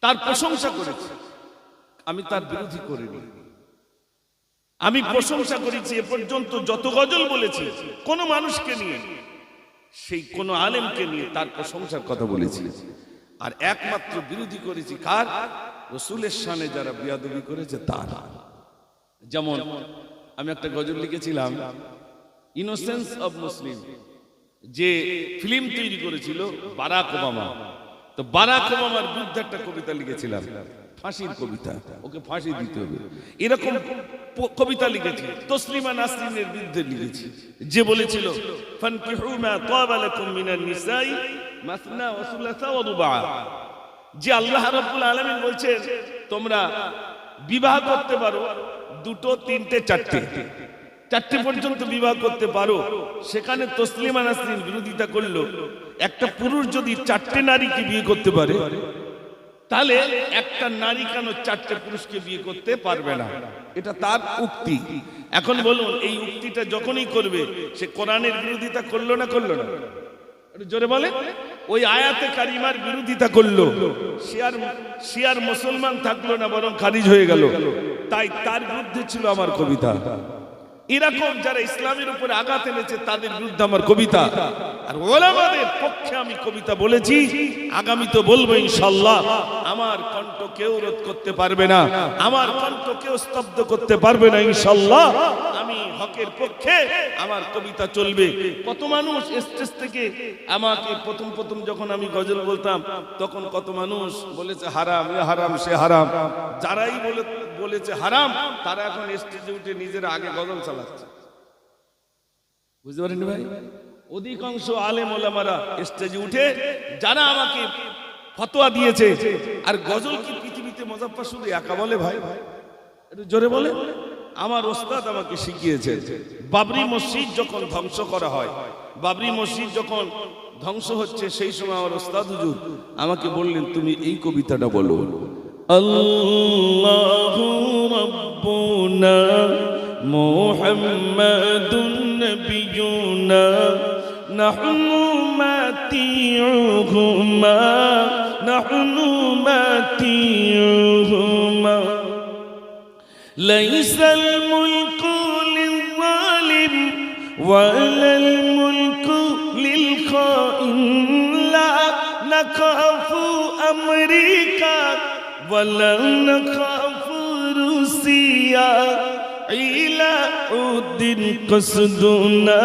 তার প্রশংসা করেছি, আমি তার বিরোধী করিনি। আমি প্রশংসা করেছি এ পর্যন্ত যত গজল বলেছি কোন মানুষকে নিয়ে, সেই কোন আলেমকে নিয়ে তার প্রশংসার কথা বলেছি, আর একমাত্র বিরোধী করেছি কার? রাসূলের শানে যারা বেয়াদবি করেছে তার। যেমন আমি একটা গজল লিখেছিলাম ইনোসেন্স অফ মুসলিম, যে ফিল্ম তৈরি করেছিল বারাক ওবামা, তো বারাক ওবামার বিরুদ্ধে একটা কবিতা লিখেছিলাম। ফাঁসির কবিতা, ওকে ফাঁসি দিতে হবে, এরকম কবিতা লিখেছি। তসলিমা নাসরিনের বিরুদ্ধে লিখেছি, যে বলেছিল ফানকিহু মা তাবা লাকুম মিনান নিসাই মাসনা ওয়া সুলাসা ওয়া রুবা, যে আল্লাহ রাব্বুল আলামিন বলছেন তোমরা বিবাহ করতে পারো, দুটো, তিনটে, চারটে পর্যন্ত বিবাহ করতে পারো। সেখানে তসলিমা নাসরিন বিরোধিতা করলো, একটা পুরুষ যদি চারটে নারীকে বিয়ে করতে পারে, তাহলে একটা নারী কেন চারটে পুরুষকে বিয়ে করতে পারবে না? এটা তার উক্তি। এখন বলুন, এই উক্তিটা যখনই করবে, সে কোরআনের বিরোধিতা করলো না করলো না? জোরে বলে। ওই আয়াতে কারিমার বিরোধিতা করলো, সে আর মুসলমান থাকলো না, বরং খারিজ হয়ে গেল। তাই তার বিরুদ্ধে ছিল আমার কবিতা। এরকম যারা ইসলামের উপরে আঘাত এনেছে তাদের বিরুদ্ধে আমার কবিতা। আর ওলামাদের পক্ষে আমি কবিতা বলেছি, আগামী তো বলবো ইনশাআল্লাহ। আমার কণ্ঠ কেউ রোধ করতে পারবে না, আমার কণ্ঠ কেউ স্তব্ধ করতে পারবে না ইনশাআল্লাহ। আমি হকের পক্ষে, আমার কবিতা চলবে। কত মানুষ স্টেজ থেকে আমাকে প্রথম যখন আমি গজল বলতাম, তখন কত মানুষ বলেছে হারাম, এ হারাম, সে হারাম। যারাই বলেছে হারাম, তারা এখন স্টেজে উঠে নিজেরা আগে গজল চালাচ্ছে। বুঝতে পারেন ভাই? অধিকাংশ আলেম ওলামারা স্টেজে উঠে যারা আমাকে ফতোয়া দিয়েছে। আর গজল কি পৃথিবীতে মুজাফফর শুধু একা বলে? ভাই একটু জোরে বলে। আমার ওস্তাদ আমাকে শিখিয়েছে, বাবরি মসজিদ যখন ধ্বংস করা হয়, বাবরি মসজিদ যখন ধ্বংস হচ্ছে, সেই সময় আমার ওস্তাদ হুজুর আমাকে বললেন, তুমি এই কবিতাটা বলো, আল্লাহু রাব্বুনা মুহাম্মাদুন নবিয়ুনা নাহনু মাতিউহুমা নাহনু মাতিউহুমা লাইসাল মুলকু লিল-যালিম ওয়ালাল মুলকু লিল-খাইন লা নাখাফু আমরিকা ওয়ালা নাখাফু রুসিয়া ইলা উদ্দিন কসদুনা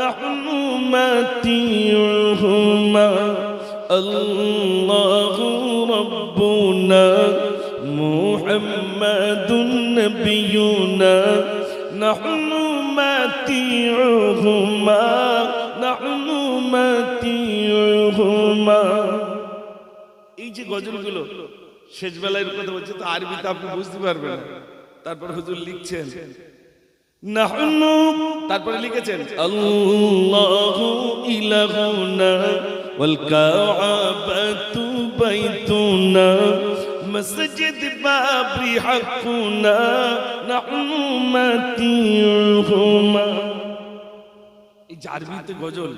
নাহনু মাতিউহুমা আল্লাহু রাব্বুনা মুহাম্মাদুন নবিয়ুনা নাহনু মাতিউহুমা নাহনু মাতিউহুমা। এই যে গজলগুলো শেষ বেলায় কথা বলছে, তো আরবিতে আপনি বুঝতে পারবেন না। তারপর হুজুর লিখছেন নাহনু, তারপরে লিখেছেন আল্লাহু ইলাহুনা ওয়াল কাআবাতু বাইতুনা মসজিদ বাবরি হাকুনা নাহনু মাতিউহুমা। এই আরবিতে গজল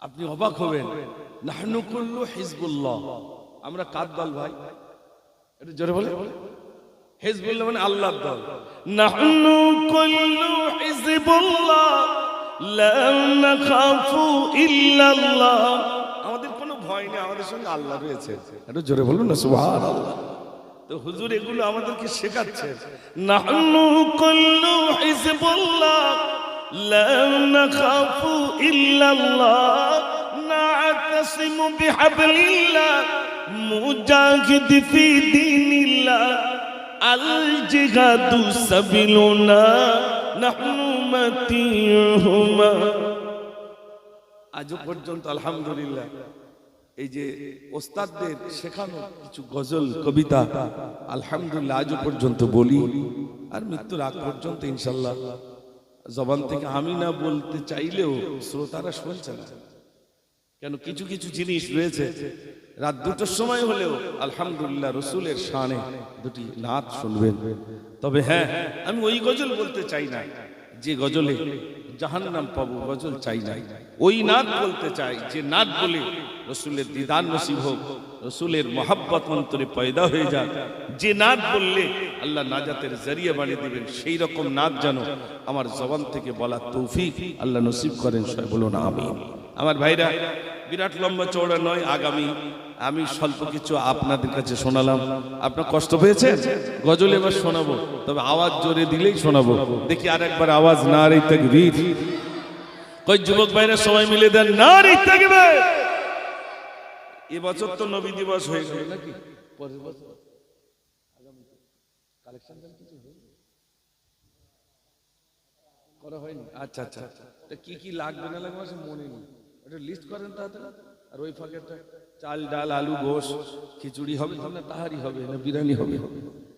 আপনি অবাক হবেন। নাহনু কুল্লু হিজবুল্লাহ, আমরা কার দল ভাই? এটা জোরে বলে। হিজবুল্লাহ মানে আল্লাহর দল। নাহনু কুল্লু হিজবুল্লাহ লা নাখাফু ইল্লাল্লাহ, আমাদের কোনো ভয় নেই, আমাদের সঙ্গে আল্লাহ রয়েছে। একটু জোরে বলুন না সুবহানাল্লাহ। তো হুজুর এগুলো আমাদেরকে শেখাচ্ছে। নাহনু কুল্লু হিজবুল্লাহ লা নাখাফু ইল্লাল্লাহ না'তাসিমু বিহাবলিল্লাহ মুজাহিদ ফি দীনিল্লাহ আল জিহাদু সাবিলুনা নাহনু মাতিউহুমা। আজও পর্যন্ত আলহামদুলিল্লাহ এই যে ওস্তাদদের শেখানো কিছু গজল কবিতা আলহামদুলিল্লাহ আজও পর্যন্ত বলি, আর মৃত্যুর আগ পর্যন্ত ইনশাআল্লাহ জবান থেকে আমি না বলতে চাইলেও শ্রোতারা শুনছে না। কেন কিছু কিছু জিনিস রয়েছে রাত 2টোর সময় হলেও আলহামদুলিল্লাহ রসুলের শানে দুটি নাত শুনবেন। তবে হ্যাঁ, আমি ওই গজল বলতে চাই না যে গজলে জাহান্নাম পাবো, গজল চাই না। ওই নাত বলতে চাই যে নাত বলে রসুলের দিদার নসিব হোক, রসুলের মহাব্বত অন্তরে পয়দা হয়ে যাক, যে নাত বললে আল্লাহ নাজাতের জরিয়া বানিয়ে দিবেন, সেই রকম নাত যেন আমার জবান থেকে বলার তৌফিক আল্লাহ নসিব করেন। সবাই বলুন আমিন। আমার ভাইরা, বিরাট লম্বা চওড়া নয়, আগামী আমি স্বল্প কিছু আপনাদের কাছে শোনালাম। আপনার কষ্ট পেয়েছেন? গজল এবার শোনাবো, তবে আওয়াজ জোরে দিলেই শোনাবো। দেখি আরেকবার আওয়াজ, নারে তাকবীর। কই যুবক ভাইরা সবাই মিলে দেন নারে তাকবীর। এবছর তো নবী দিবস হয়ে গেল নাকি? পরের বছর কালেকশন কিছু করা হয়নি? আচ্ছা আচ্ছা, তা কি কি লাগবে না লাগবে সে মনে নেই, একটা লিস্ট করেন তাড়াতাড়ি। আর ওই ফাঁকে একটা চাল ডাল আলু গোশ খিচুড়ি হবে না, তাহারি হবে না বিরিয়ানি হবে?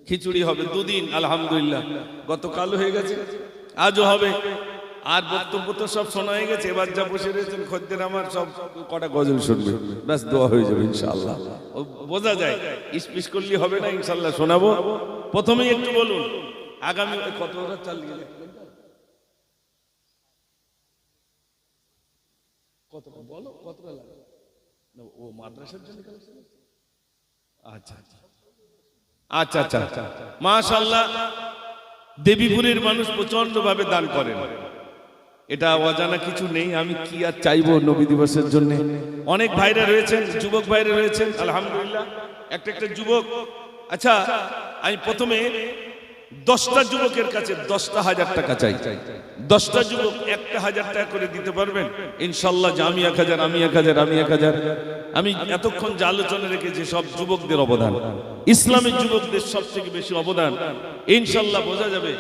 খিচুড়ি হবে দুদিন আলহামদুলিল্লাহ, গতকাল হয়ে গেছে, আজও হবে। আর বক্তব্য তো সব শোনা হয়ে গেছে, এবার যা বসে রয়েছেন খদ্দের আমার সব কটা গজল শুনবে, ব্যাস দোয়া হয়ে যাবে ইনশাআল্লাহ। বোঝা যায় স্পিচ করলে হবে না, ইনশাআল্লাহ শোনাবো। প্রথমেই একটু বলুন আগামী কতটা চালিয়ে কতটা বলো, কতটা লাগে ও মাদ্রাসার জন্য? আচ্ছা আচ্ছা আচ্ছা আচ্ছা, মাশাআল্লাহ। দেবীপুরের মানুষ প্রচন্ড ভাবে দান করেন, এটা অজানা কিছু নেই। আমি কি আর চাইবো নবী দিবসের জন্য। অনেক ভাইরা রয়েছেন, যুবক ভাইরা রয়েছেন আলহামদুলিল্লাহ, একটা একটা যুবক। আচ্ছা আমি প্রথমে 10টা যুবকের কাছে 10,000 টাকা চাই। 10টা যুবক 1,000 টাকা করে দিতে পারবেন ইনশাআল্লাহ? যে আমি 1000, আমি 1000, আমি 1000। আমি এতক্ষণ যে আলোচনা রেখেছি সব যুবকদের অবদান, ইসলামের যুবকদের সবথেকে বেশি অবদান। ইনশাআল্লাহ বোঝা যাবে।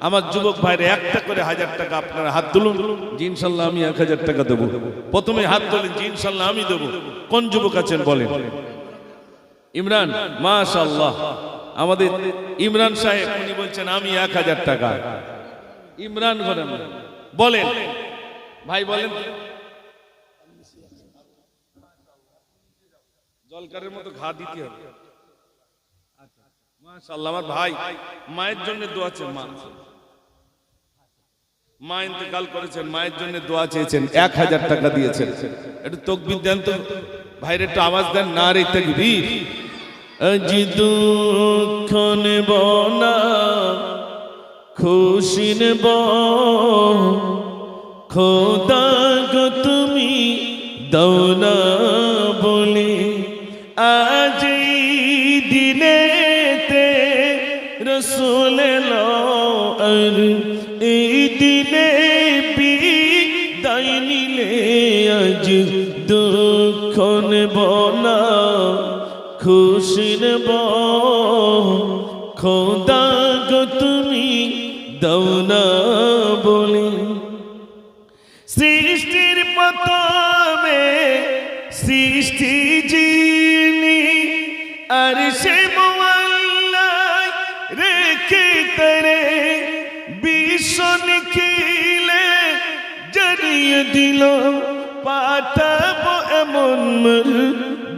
আমার যুবক ভাইরা একটা করে 1000 টাকা, আপনারা হাত তুলুন যে ইনশাআল্লাহ আমি 1000 টাকা দেবো। প্রথমে হাত তোলেন যে ইনশাআল্লাহ আমি দেবো। কোন যুবক আছেন বলেন? ইমরান, মাশাআল্লাহ। আমাদের ইমরান সাহেব উনি বলছেন আমি 1000 টাকা। ইমরান ঘরেন বলেন ভাই, বলেন। জলকারের মতো ঘা দিতে হবে। মাশাআল্লাহ। আমার ভাই মায়ের জন্য দোয়া চেয়েছেন, মা ইন্তেকাল করেছেন, মায়ের জন্য দোয়া চেয়েছেন, 1000 টাকা দিয়েছেন। একটু তাকবীর দেন তো ভাইরে, একটু আওয়াজ দেন, নারে তাকবীর। আজ দুঃখ নেব না খুশি নেব, খোদা গো তুমি দাও না বলে, আজ দিনেতে রসূল এলো, আর এই দিনে বিদায় নিলে, আজ দুঃখ নেব না খুশি নেব, খোদা গো তুমি দাও না বলে। সৃষ্টির প্রথমে সৃষ্টি যিনি, আর সে মোয়াল্লায় রেখে তারে বিশ্ব নিখিলে জানিয়ে দিল, পাঠাবো এমন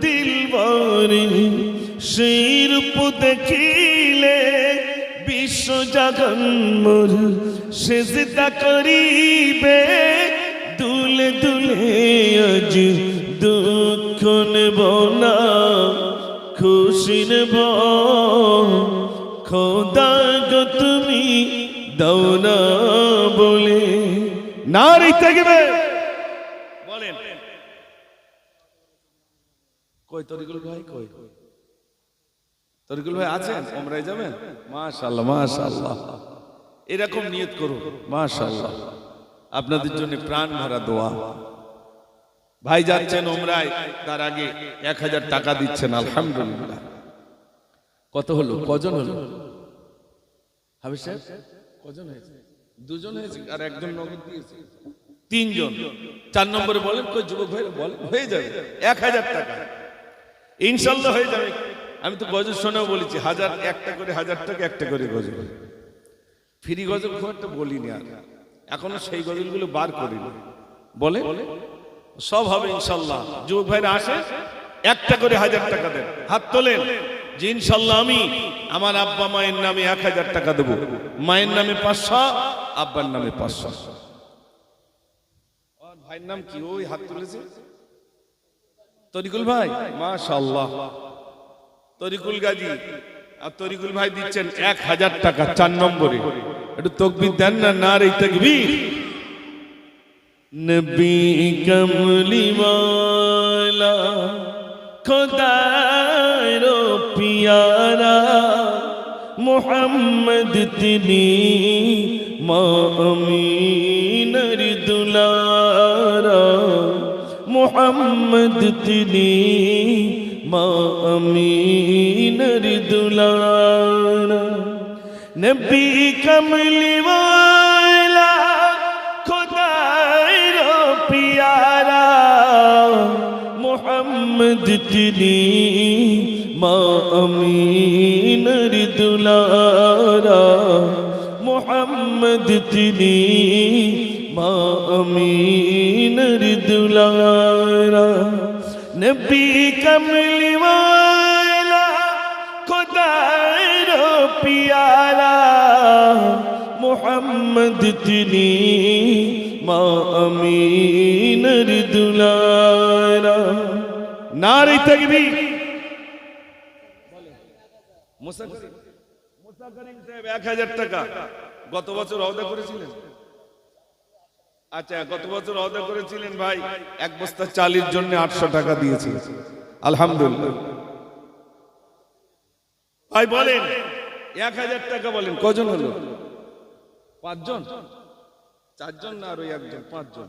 দিলবরে, সেই রূপ দেখিলে বিশ্ব জাগন মোর সেজদা করিবে দুলে দুলে। আজ দুঃখ নেব না খুশি নেব, খোদা গো তুমি দাও না বলে। নারী থাকবে বলেন। কই তরিকুল ভাই, কই তরিকুল ভাই আছেন? ওমরায় যাবেন? মাশাআল্লাহ মাশাআল্লাহ, এরকম নিয়ত করুন। মাশাআল্লাহ, আপনাদের জন্য প্রাণ ভরা দোয়া। ভাই যাচ্ছেন ওমরায়, তার আগে 1000 টাকা দিচ্ছেন আলহামদুলিল্লাহ। কত হলো? কজন হলো হাবিব সাহেব? কজন হয়েছে? 2 জন হয়েছে, আর একজন নগদ দিয়েছে 3 জন। 4 নম্বরে বলেন কই যুবক ভাই? বলেন হয়ে যাবে 1000 টাকা ইনশাআল্লাহ হয়ে যাবে। আমি তো গজল শোনাও বলেছি, 1000 একটা করে 1000 টাকা একটা করে গজল। ফ্রি গজল খুব একটা বলিনি, আর এখনো সেই গজলগুলো বার করিনি। বলে সব হবে ইনশাআল্লাহ। যুবক ভাইরা আসে, একটা করে 1000 টাকা দেন, হাত তোলেন যে ইনশাআল্লাহ আমি আমার আব্বা মায়ের নামে 1000 টাকা দেবো। মায়ের নামে 500, আব্বার নামে 500। আর ভাইয়ের নাম কি? ওই হাত তুলেছে তরিকুল ভাই, মাশাআল্লাহ। তরিকুল গাজী আর তরিকুল ভাই দিচ্ছেন 1000 টাকা 4 নম্বরে। একটু তাকবীর দেন না, নারে তাকবীর। নবী কমলি ওয়ালা খোদার পিয়ারা, মুহাম্মদ তিনি মা আমিনার দুলারা, মোহাম্মদ তিনি মা আমিনার দুলারা নবী কমলি ওয়ালা খোদার পিয়ারা মোহাম্মদ তিনি মা আমিনার দুলারা মোহাম্মদ তিনি মা আমিনার দুলারা নবী কমলি ওয়ালা খোদার পিয়ারা মোহাম্মদ তিনি মা আমিনার দুলারা নারে তাকবীর মুসা করিম সাহেব 1000 টাকা গত বছর ওয়াদা করেছিলেন আচ্ছা গত বছর ওয়াদা করেছিলেন ভাই এক বস্তা চালের জন্য 800 টাকা দিয়েছি আলহামদুলিল্লাহ ভাই বলেন 1000 টাকা বলেন কজন হলো 5 জন 4 জন না আর ওই একজন 5 জন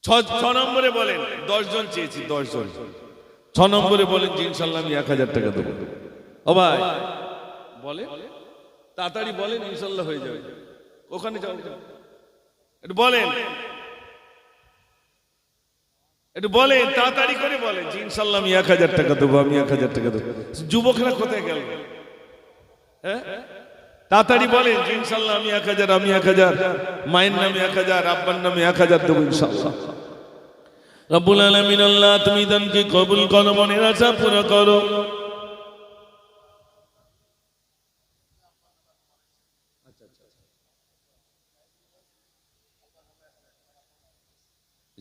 6 নম্বরে বলেন 10 জন চেয়েছি 10 জন 6 নম্বরে বলেন যে ইনশাআল্লাহ আমি 1000 টাকা দেব ও ভাই বলে তাড়াতাড়ি বলেন ইনশাআল্লাহ হয়ে যাবে ওখানে যাও একটু বলেন তাড়াতাড়ি করে বলেন যে ইনশাআল্লাহ আমি 1000 টাকা দেবো আমি 1000 টাকা দেবো যুবকরা কোথায় গেল হ্যাঁ তাড়াতাড়ি বলেন যে ইনশাআল্লাহ আমি 1000 মায়ের নামে 1000 আব্বার নামে 1000 দেবো ইনশাআল্লাহ রব্বুল আলামিন আল্লাহ তুমি দানকে কবুল করো মনের আশা পুরো করো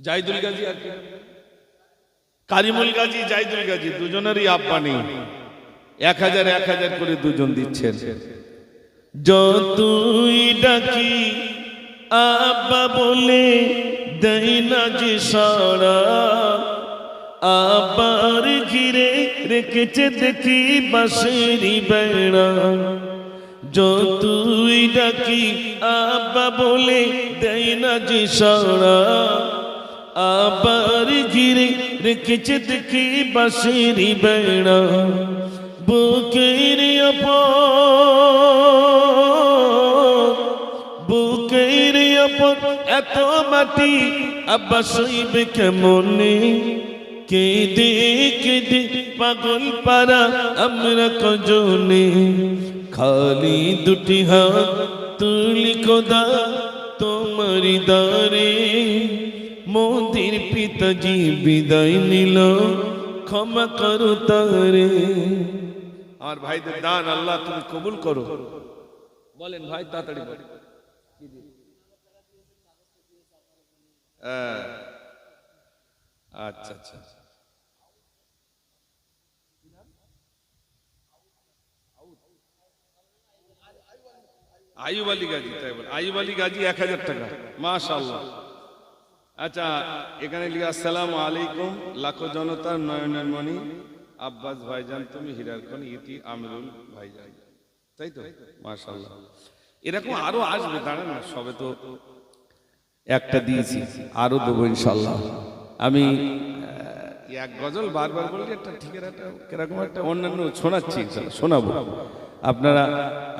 জাইদুল গাজী আর কারিমুল গাজী জাইদুল গাজী দুজনেরই আব্বা নেই 1000 করে দুজন দিচ্ছেন যতই ডাকি আব্বা বলে দেই না যে সারা আব্বার ঘিরে রেখেছে দেখি বাঁশেরই বেড়া যতই ডাকি আব্বা বলে দেই না যে সারা আবার ঘিরে রেখেছে দেখি বাঁশেরই বেড়া বুকের ওপর এত মাটি আব্বা সইবে কেমনে কেঁদে কেঁদে পাগল পারা আমরা কজনে খালি দুটি হাত তুলি খোদা তোমারি দারে মোদের পিতাজি বিদায় নিল ক্ষমা করো তারে আর ভাইদের দান আল্লাহ তুমি কবুল করো বলেন ভাই তাড়াতাড়ি বলেন আচ্ছা আচ্ছা আইয়ুব আলী গাজী তাই বল আইয়ুব আলী গাজী 1000 টাকা মাশাআল্লাহ আচ্ছা এখানে লিখা আসসালামু আলাইকুম লাখো জনতার নয়নের মণি আব্বাস ভাইজান তুমি হীরার খনি ইতি আমিরুল ভাইজান তাই তো মাশাআল্লাহ এরকম আরো আসবে দাঁড়ান না সবে তো একটা দিয়েছি আরো দেবো ইনশাআল্লাহ আমি এক গজল বারবার বললে একটা ঠিকের একটা কিরকম একটা অন্যান্য শোনাচ্ছি ইনশাআল্লাহ শোনাবো আপনারা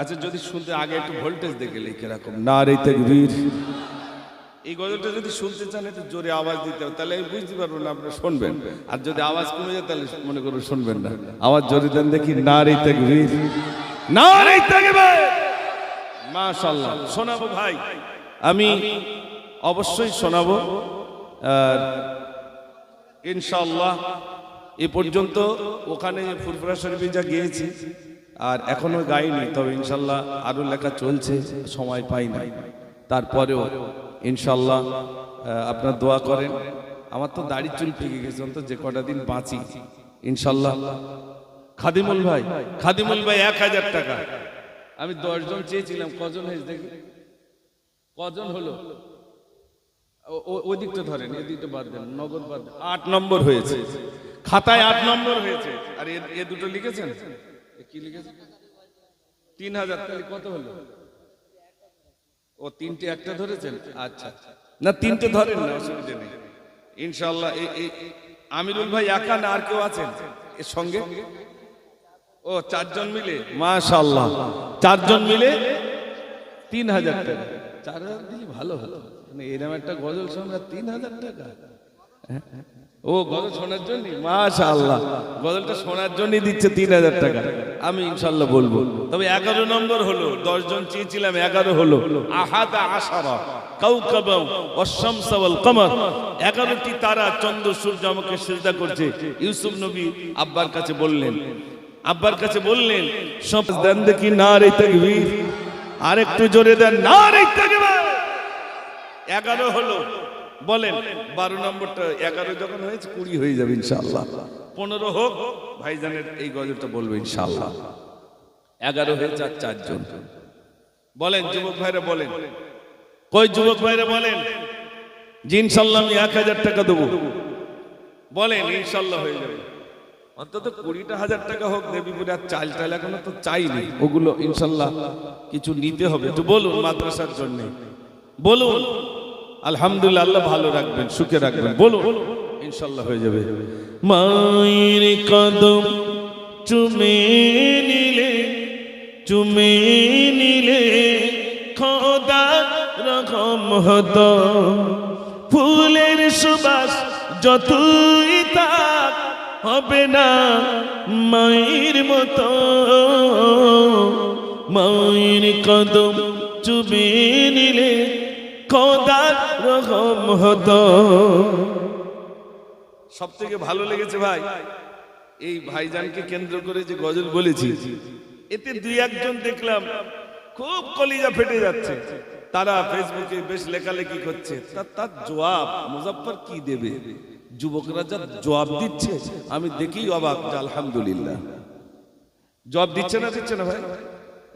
আচ্ছা যদি শুনতে আগে একটু ভোল্টেজ দেখে কিরকম নারে তাকবীর এই গজলটা যদি শুনতে চান একটু জোরে আওয়াজ দিতে হবে তাহলে আমি বুঝতে পারবো না আপনারা শুনবেন আর যদি আওয়াজ কমে যায় তাহলে মনে করুন শুনবেন না আওয়াজ জোরে দেন দেখি নারে তাকবীর নারে তাকবীর মাশাআল্লাহ শোনাবো ভাই আমি অবশ্যই শোনাবো আর ইনশাআল্লাহ এ পর্যন্ত ওখানে ফুরফুরা শরীফে যা গিয়েছি আর এখনো গাইনি তবে ইনশাআল্লাহ আরো লেখা চলছে সময় পাই না তারপরেও ইনশাআল্লাহ আপনারা দোয়া করেন আমার তো দাড়ি চুল পেকে গেছে অন্তত যে কটা দিন বাঁচি ইনশাআল্লাহ খাদিমুল ভাই 1000 টাকা আমি 10 জন চেয়েছিলাম কজন হয়েছে দেখি কজন হলো ওই দিকটা ধরেন এই দিকটা বাদ দেন নগদ বাদ 8 নম্বর হয়েছে খাতায় 8 নম্বর হয়েছে আর এ দুটো লিখেছেন কি লিখেছেন 3000 তাহলে কত হলো ও তিনটে একটা ধরেছেন আচ্ছা না তিনটে ধরেন না অসুবিধা নেই ইনশাআল্লাহ। আমিরুল ভাই একা না আর কেউ আছেন এর সঙ্গে? ও, চারজন মিলে, মাশাআল্লাহ, চারজন মিলে 3000 টাকা। 4000 দিলে ভালো হতো, মানে এরকম একটা গজল সম্রাট 3000 টাকা। ও গজল শোনার জন্য, মাশাআল্লাহ, গজলটা শোনার জন্য দিচ্ছে 3000 টাকা। আমি ইনশাআল্লাহ বলবো। তবে 11 নম্বর হলো, 10 জন চেয়েছিলাম, 11 হলো। আহাদা আশারা কাওকাবাও ওয়াশ-শামস ওয়াল কমর, 11টি তারা, চন্দ্র সূর্য আমাকে সিজদা করছে। ইউসুফ নবী আব্বার কাছে বললেন, সব দেন দেখি নারে তাকবীর, আর একটু জোরে দেন নারে তাকবীর। 11 হলো। বলেন 12 নম্বরটা, 11 যখন হয়েছে 20 হয়ে যাবে ইনশাআল্লাহ। 15 হোক, ভাইজানের এই গজলটা বলবো ইনশাআল্লাহ। 11 হয়েছে আর 4 জন। বলেন যুবক ভাইরা, বলেন কই যুবক ভাইরা বলেন যে ইনশাআল্লাহ আমি 1000 টাকা দেবো। বলেন ইনশাআল্লাহ হয়ে যাবে। অন্তত 20,000 টাকা হোক দেবীপুরে। আর চাল টাল এখনো তো চাইনি, ওগুলো ইনশাআল্লাহ কিছু নিতে হবে। একটু বলুন মাদ্রাসার জন্য, বলুন আলহামদুলিল্লাহ, আল্লাহ ভালো রাখবেন, সুখে রাখবেন, বলুন ইনশাআল্লাহ হয়ে যাবে। মায়ের কদম চুমে নিলে খোদা রকম হতো, ফুলের সুবাস যতই তাক হবে না মায়ের মতো। মায়ের কদম চুমে নিলে খোদার রকম হতো। সব থেকে ভালো লেগেছে ভাই এই ভাইজানকে কেন্দ্র করে যে গজল বলেছি, এতে 2-1 দেখলাম খুব কলিজা ফেটে যাচ্ছে। তারা ফেসবুকে বেশ লেখালেখি করছে, তার জবাব মুজাফফর কি দেবে? যুবকরা যা জবাব দিচ্ছে আমি দেখেই অবাক। আলহামদুলিল্লাহ, জবাব দিচ্ছে না ভাই?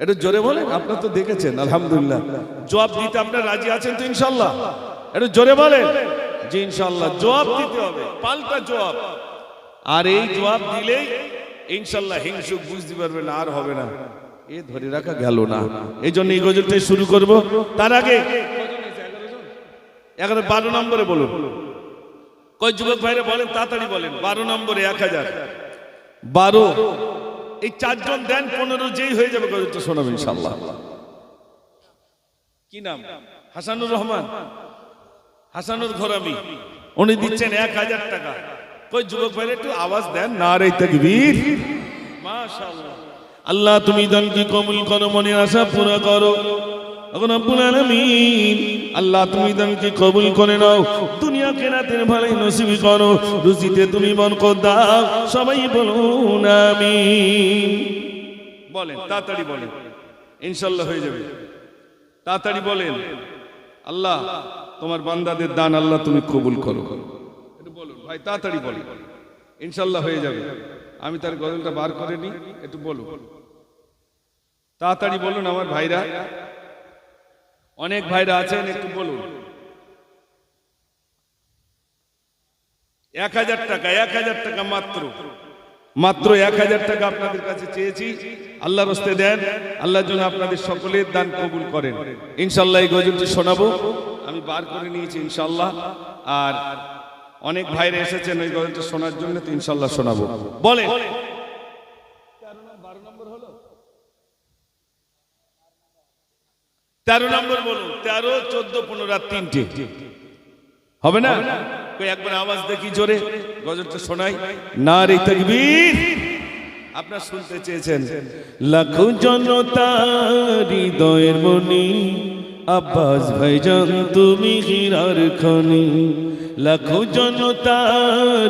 একটু জোরে বলেন, আপনারা তো দেখেছেন আলহামদুলিল্লাহ। জবাব দিতে আপনারা রাজি আছেন তো ইনশাআল্লাহ? একটু জোরে বলেন যে ইনশাআল্লাহ জবাব দিতে হবে, পাল্টা জবাব। আর এই জবাব দিলেই ইনশাআল্লাহ হিংসুক বুঝতে পারবে না, আর হবে না, এ ধরে রাখা গেল না। এই জন্য এই গজলটাই শুরু করব। তার আগে 12 নম্বরে বলুন, কই যুবক ভাইরা বলেন, তাড়াতাড়ি বলেন। 12 নম্বরে 1000, 12, এই 4 জন দেন, 15 যেই হয়ে যাবে গজলটা শোনাবেন ইনশাআল্লাহ। কি নাম? হাসানুর রহমান, হাসানুর ঘরামি, উনি দিচ্ছেন 1000 টাকা। কই যুবক ভাইরা একটু আওয়াজ দেন নারে তাকবীর। মাশাআল্লাহ। আল্লাহ তুমি দানকে কবুল করো, মনের আশা পুরা করো রব্বুল আলামিন। আল্লাহ তুমি দানকে কবুল করে নাও, দুনিয়া কেরাতের ভালোই নসিব করো, রুজিতে তুমি বরকত দাও, সবাই বলুন আমিন। বলেন তাড়াতাড়ি বলেন, ইনশাআল্লাহ হয়ে যাবে। তাড়াতাড়ি বলেন, আল্লাহ তোমার বান্দাদের দান আল্লাহ তুমি কবুল করো। একটু বলুন ভাই, তাড়াতাড়ি বলেন, ইনশাআল্লাহ হয়ে যাবে। আমি তার গজলটা বার করে নিই, একটু বলুন, তাড়াতাড়ি বলুন আমার ভাইরা, অনেক ভাইরা আছেন, একটু বলুন। 1000 টাকা, 1000 টাকা মাত্র 1000 টাকা আপনাদের কাছে চেয়েছি। আল্লাহর রাস্তে দেন, আল্লাহর জন্য আপনাদের সকলের দান কবুল করেন ইনশাআল্লাহ। এই গজলটি শোনাবো, আমি বার করে নিয়েছি ইনশাআল্লাহ। আর অনেক ভাইরা এসেছেন ওই গজলটা শোনার জন্য, তো ইনশাআল্লাহ শোনাবো। বলেন 12 নম্বর হলো, 13 নম্বর বলুন। 13, 14, 15 আর 3টে হবে না? কই একবার আওয়াজ দেখি জোরে, গজলটা শোনাই নারে তাকবীর। আপনারা শুনতে চেয়েছেন। লাখো জনতা হৃদয়ের মনি, আব্বাস ভাইজান তুমি হীরার খনি। লাখো জনতা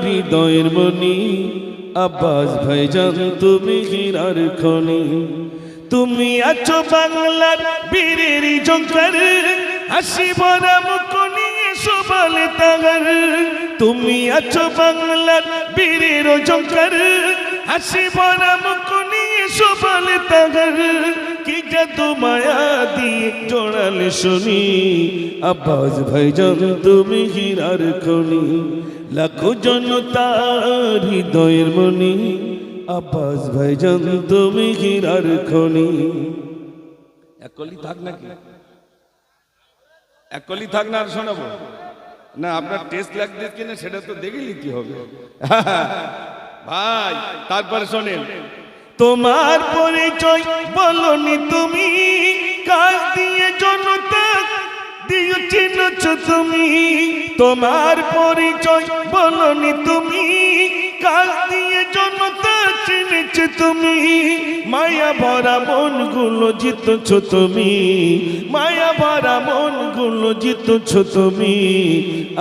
হৃদয়ের মনি, আব্বাস ভাইজান তুমি হীরার খনি। তুমি আছো বাংলার বীরের জঙ্কার, হাসি ভরা মুখ নিয়ে শোভালে তাগার। তুমি আছো বাংলার বীরের জঙ্কার, হাসি ভরা মুখ নিয়ে শোভালে তাগার। কি জাদু মায়া দিয়ে জোড়ালে শুনি, আব্বাস ভাইজান তুমি হীরার খনি। লাখো জনতা হৃদয়ের মনি, আব্বাস ভাইজান তুমি হীরার খনি। একলি থাক নাকি? একলি থাক না আর শোনাবো? না আপনার টেস্ট লাগছে কিনা সেটা তো দেখে নিতে হবে ভাই। তারপরে শোনেন, তোমার পরিচয় বলনি তুমি, কাজ দিয়ে জনতা দিয়ে চিনেছ তুমি। তোমার পরিচয় বলনি তুমি, কাজ দিয়ে জনতা চিনেছ তুমি। মায়া ভরা মন গুলো জিতছ তুমি, মায়া ভরা মন গুলো জিতছ তুমি।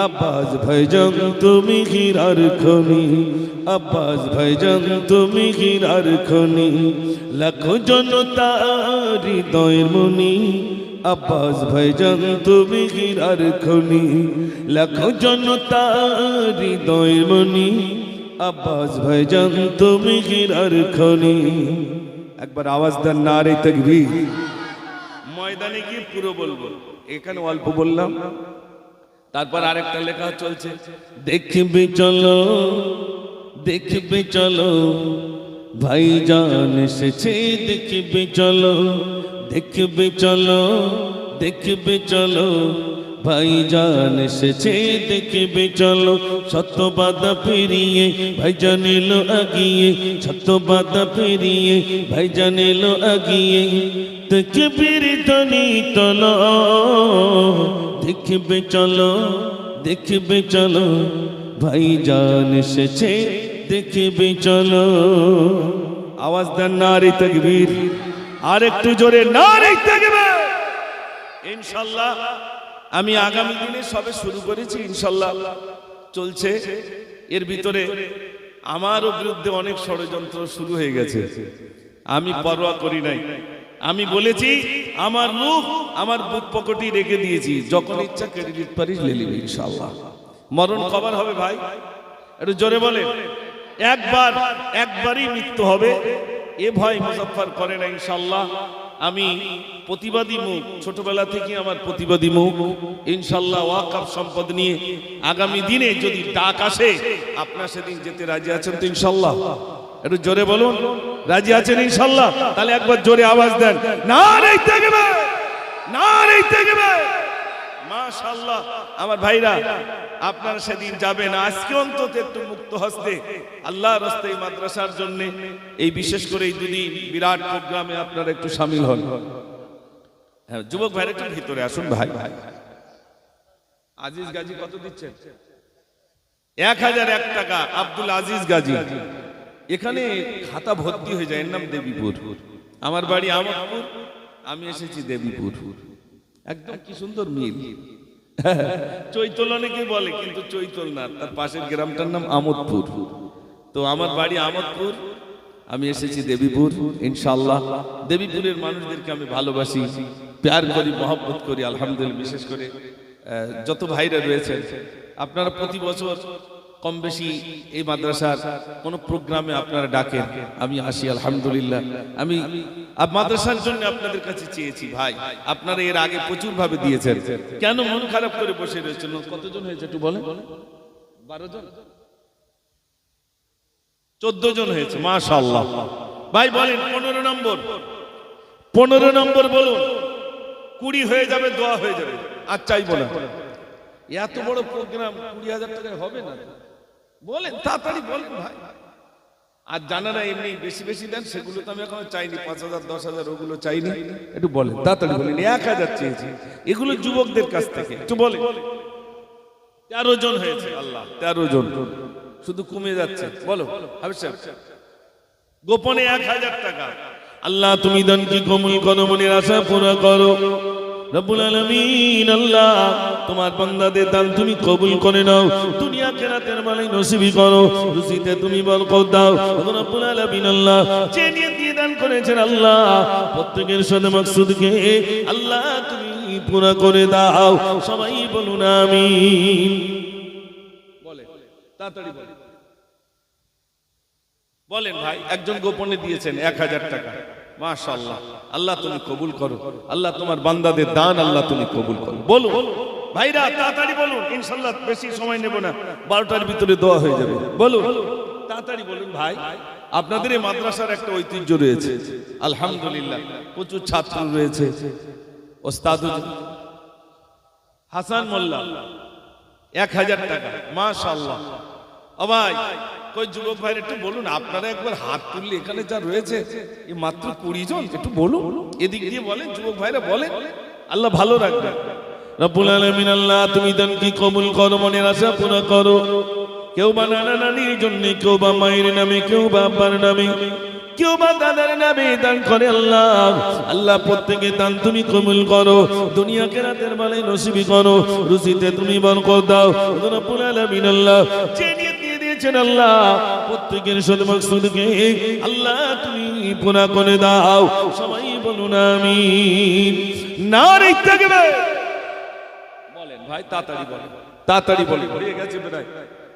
আব্বাস ভাইজান তুমি হীরার খনি, আব্বাস ভাইজান তুমি হীরার খনি। লাখো জনতা হৃদয়ের মনি, আব্বাস ভাইজান তুমি হীরার খনি। লাখো জনতা হৃদয়ের মনি, আব্বাস ভাইজান তুমি হীরার খনি। একবার আওয়াজ দেন নারে তাকবীর। ময়দানে গিয়ে পুরো বলবো, এখানে অল্প বললাম। তারপর আরেকটা লেখা চলছে, দেখবে চলো, দেখবে চলো, ভাইজান এসেছে দেখবে চলো। দেখবে চলো, দেখবে চলো, ভাইজান এসেছে দেখবে চলো। শত বাধা পেরিয়ে ভাইজান এলো আগিয়ে, শত বাধা পেরিয়ে ভাইজান এলো আগিয়ে। দেখবির ধ্বনি তোলো, দেখবে চলো, দেখবে চলো, ভাইজান এসেছে দেখবে চলো। আওয়াজ দেন নারে তাকবীর। আর একটু জোরে নারে তাকবীর। ইনশাআল্লাহ আমি আগামী দিনে সবে শুরু করেছি, ইনশাআল্লাহ চলছে। এর ভিতরে আমারও বিরুদ্ধে অনেক ষড়যন্ত্র শুরু হয়ে গেছে, আমি পরোয়া করি নাই। আমি বলেছি আমার মুখ আমার বুক পকেটে রেখে দিয়েছি, যখন ইচ্ছা ক্রেডিট পারিস লে নিবি ইনশাআল্লাহ। মরণ কবার হবে ভাই একটু জোরে বলেন। একবারই মৃত্যু হবে, এ ভয় মুজাফফর করে না ইনশাআল্লাহ। আমি প্রতিবাদী মুখ, ছোটবেলা থেকে আমার প্রতিবাদী মুখ। ইনশাআল্লাহ ওয়াকফ সম্পদ নিয়ে আগামী দিনে যদি ডাক আসে, আপনার সেদিন যেতে রাজি আছেন তো ইনশাআল্লাহ? একটু জোরে বলুন, রাজি আছেন ইনশাআল্লাহ? তাহলে একবার জোরে আওয়াজ দেন, নারে তাকবীর, নারে তাকবীর। মাশাআল্লাহ আমার ভাইরা, আপনারা সেদিন যাবেন। আজকে অন্তত একটু মুক্ত হস্তে আল্লাহর রাস্তায় মাদ্রাসার জন্য, এই বিশেষ করে এই দুদিন বিরাট প্রোগ্রামে আপনারা একটু শামিল হন। হ্যাঁ যুবক ভাইরা একটু ভিতরে আসুন। ভাই আজিজ গাজী কত দিচ্ছেন? 1001 টাকা। আব্দুল আজিজ গাজী, এখানে খাতা ভর্তি হয়ে যায়। এর নাম দেবীপুর, আমার বাড়ি আমোদপুর, আমি এসেছি দেবীপুর। একদম কি সুন্দর মিল। চৈতল অনেকে বলে, কিন্তু চৈতল না, তার পাশের গ্রামটার নাম আমোদপুর। তো আমার বাড়ি আমোদপুর, আমি এসেছি দেবীপুর। ইনশাআল্লাহ দেবীপুরের মানুষদেরকে আমি ভালোবাসি, প্যার করি, মহব্বত করি। আলহামদুলিল্লাহ বিশেষ করে যত ভাইরা রয়েছেন, আপনারা প্রতি বছর কম বেশি এই মাদ্রাসার কোন প্রোগ্রামে আপনারা ডাকেন, আমি আসি আলহামদুলিল্লাহ। আমি মাদ্রাসার জন্য আপনাদের কাছে চেয়েছি ভাই, আপনারা এর আগে প্রচুর ভাবে দিয়েছেন, কেন মন খারাপ করে বসে রয়েছেন? কতজন হয়েছে একটু বলেন? 12 জন, 14 জন হয়েছে, মাশাআল্লাহ। ভাই বলেন 15 নম্বর, 15 নম্বর বলুন। 20 হয়ে যাবে, দোয়া হয়ে যাবে। আর চাইবো না। এত বড় প্রোগ্রাম 20,000 টাকায় হবে না, বলেন তাড়াতাড়ি বলেন ভাই। আর জানারা এমনি বেশি বেশি দেন, সেগুলো তো আমি এখনো চাইনি। 5,000 10,000 ওগুলো চাইনি, একটু বলেন তাড়াতাড়ি বলেন। 1000 চেয়েছি, এগুলো যুবকদের কাছ থেকে একটু বলেন। 13 জন হয়েছে, আল্লাহ 13 জন, শুধু কমে যাচ্ছে। বলো হাবিব সাহেব, গোপনে 1000 টাকা। আল্লাহ তুমি দানকে কবুল করো, মনের আশা পুরা করো রব্বুল আলামিন। আল্লাহ তোমার বান্দাদের দান তুমি কবুল করে নাও, দুনিয়া আখিরাতের মালাই নসিবি করো, রুজিতে তুমি বরকত দাও রব্বুল আলামিন। আল্লাহ যে নিয়ত দিয়ে দান করেছেন, আল্লাহ প্রত্যেকের সাথে মাকসুদকে আল্লাহ তুমি পুরা করে দাও। সবাই বলুন আমিন। বলে তাড়াতাড়ি বলেন, বলেন ভাই। একজন গোপনে দিয়েছেন 1000 টাকা, মাশাআল্লাহ। আল্লাহ তুমি কবুল করো, আল্লাহ তোমার বান্দাদের দান আল্লাহ তুমি কবুল করো। বলুন ভাইরা তাড়াতাড়ি বলুন, ইনশাআল্লাহ বেশি সময় নেব না, 12টার ভিতরে দোয়া হয়ে যাবে। বলুন তাড়াতাড়ি বলুন ভাই। আপনাদের এই মাদ্রাসার একটা ঐতিহ্য রয়েছে আলহামদুলিল্লাহ, প্রচুর ছাত্র রয়েছে। ওস্তাদ হাসান মোল্লা 1000 টাকা, মাশাআল্লাহ। ও ভাই, কই যুবক ভাইরা একটু বলুন, আপনারা একবার হাত তুললে এখানে যা রয়েছে এই মাত্র 20 জন, একটু বলুন, এদিক দিয়ে বলেন যুবক ভাইরা, বলেন, আল্লাহ ভালো রাখবেন। রব্বুল আলামিন, আল্লাহ তুমি দান কি কবুল করো, মনের আশা পুরো করো। কেউ বা নানা নানির জন্য, কেউ বা মায়ের নামে, কেউ বা আব্বার নামে, কেউ বা দাদার নামে দান করে আল্লাহ। আল্লাহ প্রত্যেকে দান তুমি কবুল করো, দুনিয়া কেরাতের বেলায় নসিবি করো, রুজিতে তুমি বরকত দাও। রব্বুল আলামিন, আল্লাহ যে নিয়ত দিয়ে দিয়েছেন আল্লাহ প্রত্যেকের সাথে মাকসুদকে আল্লাহ তুমি পুরা করে দাও। সবাই বলুন আমিন। নারে তাকবীর। বলেন ভাই, তাড়াতাড়ি বলেন, তাড়াতাড়ি বলেন, হয়ে গেছে প্রায়,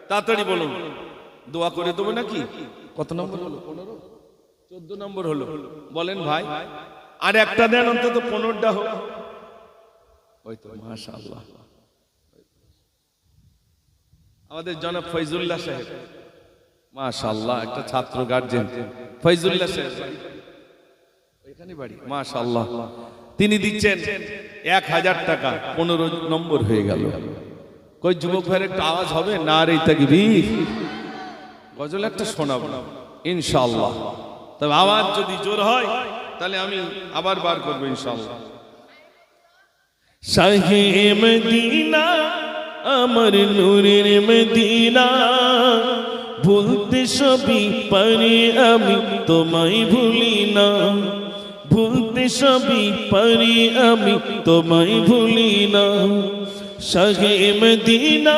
তাড়াতাড়ি বলুন। দোয়া করে দেবো নাকি? কত নম্বর হলো? 15, 14 নম্বর হলো। বলেন ভাই, আর একটা দেন অন্তত 15টা হোক। ওই তো, মাশাআল্লাহ। আমাদের জনাব ফয়জুল্লাহ সাহেব, মাশাআল্লাহ, একটা ছাত্র গার্জেন ফয়জুল্লাহ সাহেব, এখানে বাড়ি, মাশাআল্লাহ। তিনি দিচ্ছেন 1000 টাকা, 15 নম্বর হয়ে গেল। কই যুবক ভাইয়ের একটা আওয়াজ হবে? নারে তাকবীর। গজল একটা শোনাবো ইনশাআল্লাহ, তবে আওয়াজ যদি জোর হয় তাহলে আমি আবার বার করবো ইনশাআল্লাহ। শাহে মদিনা আমার নূরের মদিনা, ভুলতে সবই পারি আমি তোমায় ভুলি না, ভুলতে সবই পারি আমি তোমায় ভুলি না। শাহে মদিনা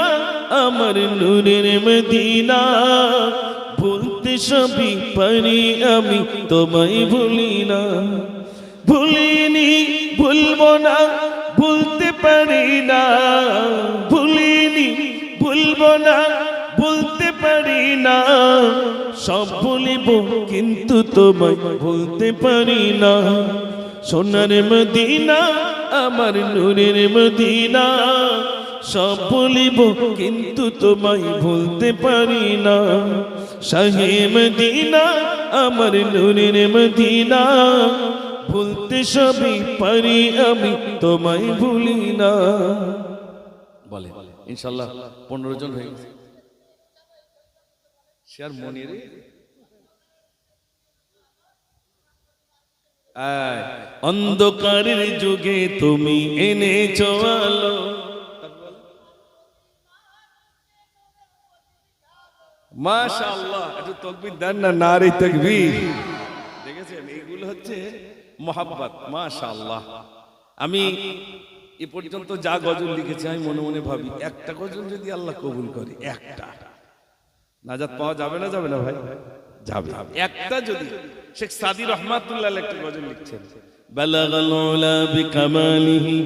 আমার নূরের মদিনা, ভুলতে সবই পারি আমি তোমায় ভুলি না। ভুলিনি, ভুলবো না, ভুলতে পারি না, ভুলিনি, ভুলবো না, ভুলতে পারি না। সব ভুলিব কিন্তু তোমায় ভুলতে পারি না। সোনার মদিনা আমার নূরের মদিনা, সব ভুলিব কিন্তু তোমায় ভুলতে পারি না। শাহে মদিনা আমার নূরের মদিনা, ভুলতে সবই পারি আমি তোমায় ভুলি না। বলে ইনশাআল্লাহ 15 জন হয়ে গেছে। শেয়ার মনির অন্ধকারের যুগে তুমি এনেছো আলো, মাশাআল্লাহ। একটু তাকবীর দেন না, নারে তাকবীর। দেখেছেন, এইগুলো হচ্ছে মোহাব্বত, মাশাআল্লাহ। আমি এ পর্যন্ত যা গজল লিখেছি আমি মনে মনে ভাবি, একটা গজল যদি আল্লাহ কবুল করে, একটা নাজাত পাওয়া যাবে না, যাবে না ভাই? যাবে। একটা যদি শেখ সাদি রহমাতুল্লাহ একটা গজল লিখছেন, বালাগাল উলা বিকামালিহি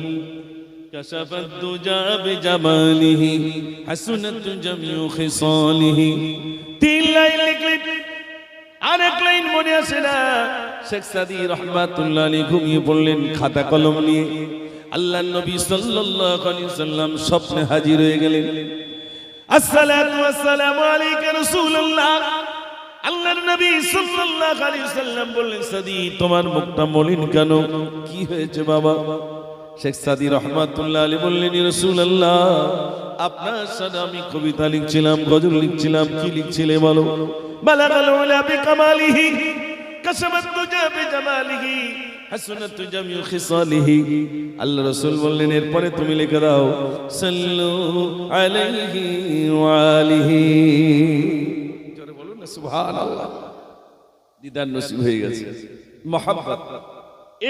কাশাফাত দুজা বিজামালিহি হাসনাত জামিউ খিসালিহি। 3 লাইন লিখলেন, আরেক লাইন মনে আসে না। শেখ সাদি রহমাতুল্লাহ আলাইহি ঘুমিয়ে পড়লেন খাতা কলম নিয়ে। আল্লাহর নবী সাল্লাল্লাহু আলাইহি সাল্লাম স্বপ্নে হাজির হয়ে গেলেন। আসসালাতু ওয়াসসালামু আলাইকা রাসূলুল্লাহ। আল্লাহর নবী সাল্লাল্লাহু আলাইহি সাল্লাম বললেন, সাদি তোমার মুখটা মলিন কেন, কি হয়েছে বাবা? শেখ সাদি রহমাতুল্লাহ আলাইহি বললেন, ইয়া রাসূলুল্লাহ, আপনার সাথে আমি কবিতা লিখছিলাম, গজল লিখছিলাম। কি লিখছিলে বলো? বালাগাল উলা বিকামালিহি কাশাফাত দুজা বিজামালিহি হাসনাত জামিউ খিসালিহি। আল্লাহ রাসূল বললেন, এরপরে তুমি লিখে দাও, সাল্লু আলাইহি ওয়া আলিহি। জোরে বলুন না সুবহানাল্লাহ। দিদার নসিব হয়ে গেছে। মোহাব্বত,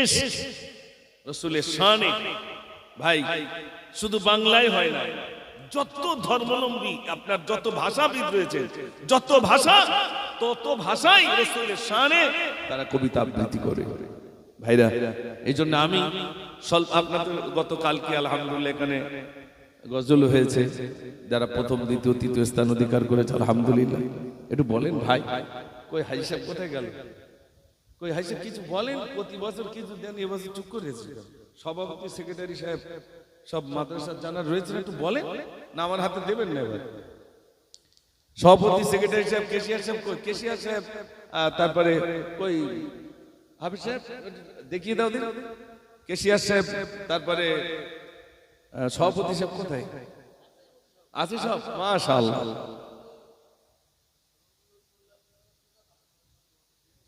ইশক রাসূলের শানে। ভাই শুধু বাংলায় হয় না, যত ধর্মাবলম্বী আপনার যত ভাষাবিদ রয়েছে, যত ভাষা, তত ভাষাই রাসূলের শানে তারা কবিতা আবৃত্তি করে। ভাইরা, এই জন্য আমি আপনাদের গতকালকে আলহামদুলিল্লাহ এখানে গজল হয়েছে, যারা প্রথম দ্বিতীয় তৃতীয় স্থান অধিকার করেছে আলহামদুলিল্লাহ। একটু বলেন ভাই, কই হাজি সাহেব কোথায় গেল? কই হাজি সাহেব কিছু বলেন, প্রতি বছর কিছু দেন, এবছর চুপ করেছে। সভাপতি সেক্রেটারি সাহেব সব মাদ্রাসা জানার রয়েছে, একটু বলেন না, আমার হাতে দেবেন না এবার। সভাপতি সেক্রেটারি সাহেব, কেশিয়ার সাহেব কই? কেশিয়ার সাহেব, তারপরে কই হাফিজ সাহেব, দেখিয়ে দাও দিন। কেশিয়ার সাহেব, তারপরে সভাপতি সাহেব কোথায়? আছে সব মাশাআল্লাহ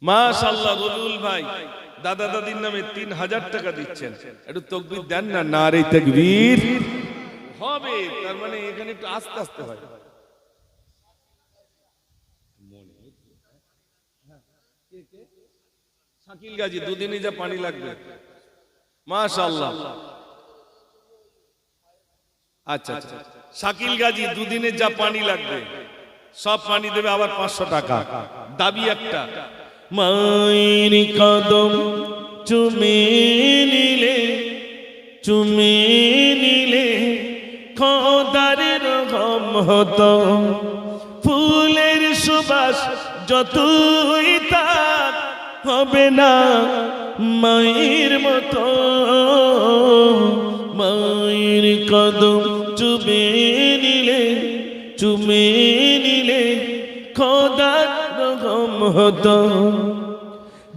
মাশাআল্লাহ। রবিউল ভাই দাদা দাদির নামে 3000 টাকা দিচ্ছেন, একটু তাকবীর দেন না। নারে তাকবীর হবে, তার মানে এখানে একটু আস্তে আস্তে হয়। শাকিল গাজী দুদিনই যা পানি লাগবে মাশাআল্লাহ। আচ্ছা আচ্ছা, শাকিল গাজী দুদিনে যা পানি লাগবে সব পানি দেবে, আবার 500 টাকা। দাবি একটা, মায়ের কদম চুমে নিলে চুমে নিলে খোদার রহমত, ফুলের সুবাস যতই তাক হবে না মায়ের মতো। মায়ের কদম চুমে নিলে চুমে নিলে খোদার রহমত।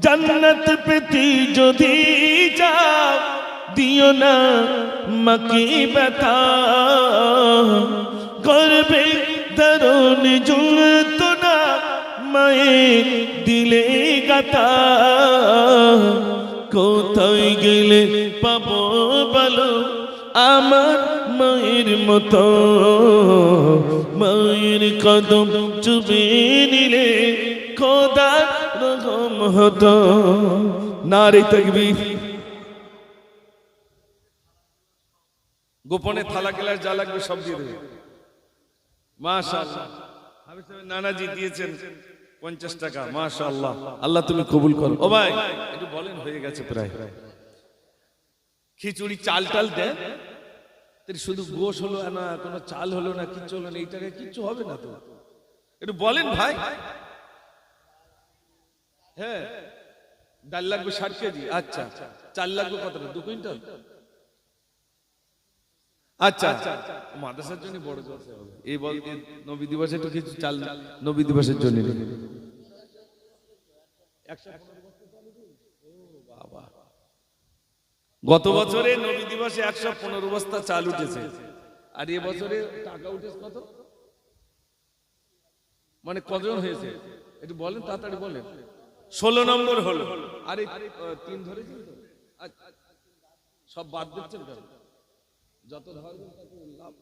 জান্নাত পেতে যদি চাও দিও না মাকে ব্যথা, গর্বে দারুণ জুড়ত না মায়ের দিলে গাথা। কোথায় গেলে পাবো বলো আমার মায়ের মতো, মায়ের কদম চুমে নিলে খোদার রহমত। নারে তাকবীর। গোপনে থালা গেলার যা লাগবে সব দিয়ে দেবে মাশাআল্লাহ। নানাজি দিয়েছেন 50 টাকা মাশাআল্লাহ, আল্লাহ তুমি কবুল করো। ও ভাই একটু বলেন, হয়ে গেছে প্রায়। খিচুড়ি চাল টাল দেন, শুধু গোশ হলো না, কোনো চাল হলো না, কিচ্ছু হলো না, এই টাকায় কিচ্ছু হবে না তো, একটু বলেন ভাই। হ্যাঁ, ডাল লাগবে 60 কেজি। আচ্ছা, চাল লাগবে কতটা? 2 কুইন্টাল। আচ্ছা, মাদ্রাসার জন্য বড় জলসা হবে এই বলতে নবী দিবসে একটু কিছু চাল, নবী দিবসের জন্য। গত বছরে নবী দিবসে 115 বস্তা চাল উঠেছে, আর এ বছরে টাকা উঠেছে কত? মানে কজন হয়েছে একটু বলেন, তাড়াতাড়ি বলেন। 16 নম্বর হলো। আরে 3 ধরেছেন তো, সব বাদ দিচ্ছেন কেন? যত ধরবেন তত লাভ।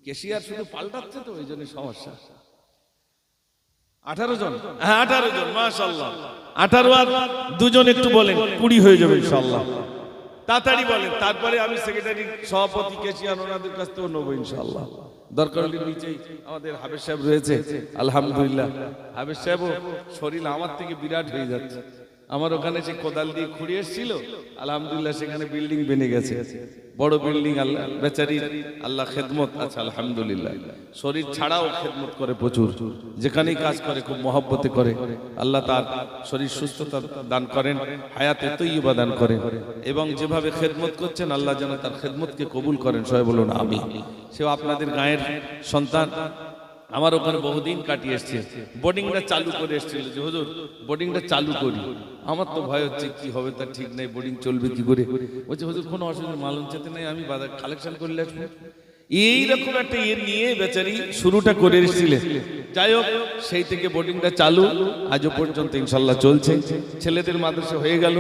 কেশিয়ার শুধু পাল্টাচ্ছে তো, ওই জন্য সমস্যা। 18 জন, হ্যাঁ 18 জন মাশাআল্লাহ। 18 আর 2 জন একটু বলেন, 20 হয়ে যাবে ইনশাআল্লাহ। তাড়াতাড়ি বলেন, তারপরে আমি সেক্রেটারি সভাপতি কেশিয়ার ওনাদের কাছ থেকে নেবো ইনশাআল্লাহ। দরকার হলে নিচেই আমাদের হাবেজ সাহেব রয়েছে, আলহামদুলিল্লাহ। হাবেজ সাহেবও শরীর আমার থেকে বিরাট হয়ে যাচ্ছে। আমার ওখানে যে কোদাল দিয়ে খুঁড়ে এসেছিল, আলহামদুলিল্লাহ সেখানে বিল্ডিং বেনে গেছে, বড় বিল্ডিং। আল্লাহ বেচারি, আল্লাহ খেদমত আছে আলহামদুলিল্লাহ। শরীর ছাড়াও খেদমত করে প্রচুর, যেখানেই কাজ করে খুব মহব্বতে করে। আল্লাহ তার শরীর সুস্থতা দান করেন, হায়াতে তৈয়বা দান করেন, এবং যেভাবে খেদমত করছেন আল্লাহ যেন তার খেদমতকে কবুল করেন। সবাই বলুন আমিন। সেও আপনাদের গায়ের সন্তান, আমার ওখানে বহুদিন কাটিয়ে এসছে। বোর্ডিংটা চালু করে এসেছিল যে হুজুর বোর্ডিংটা চালু করি। আমার তো ভয় হচ্ছে কি হবে তার ঠিক নেই, বোর্ডিং চলবে কি করে। বলছে হুজুর কোনো অসুবিধা, মালুম চেতে নেই, আমি বাজার কালেকশন করলে আসবো। এইরকম একটা ইয়ে নিয়ে বেচারি শুরুটা করে এসেছিলেন। যাই হোক, সেই থেকে বোর্ডিংটা চালু আজও পর্যন্ত ইনশাল্লাহ চলছে। ছেলেদের মাদ্রাসা হয়ে গেল,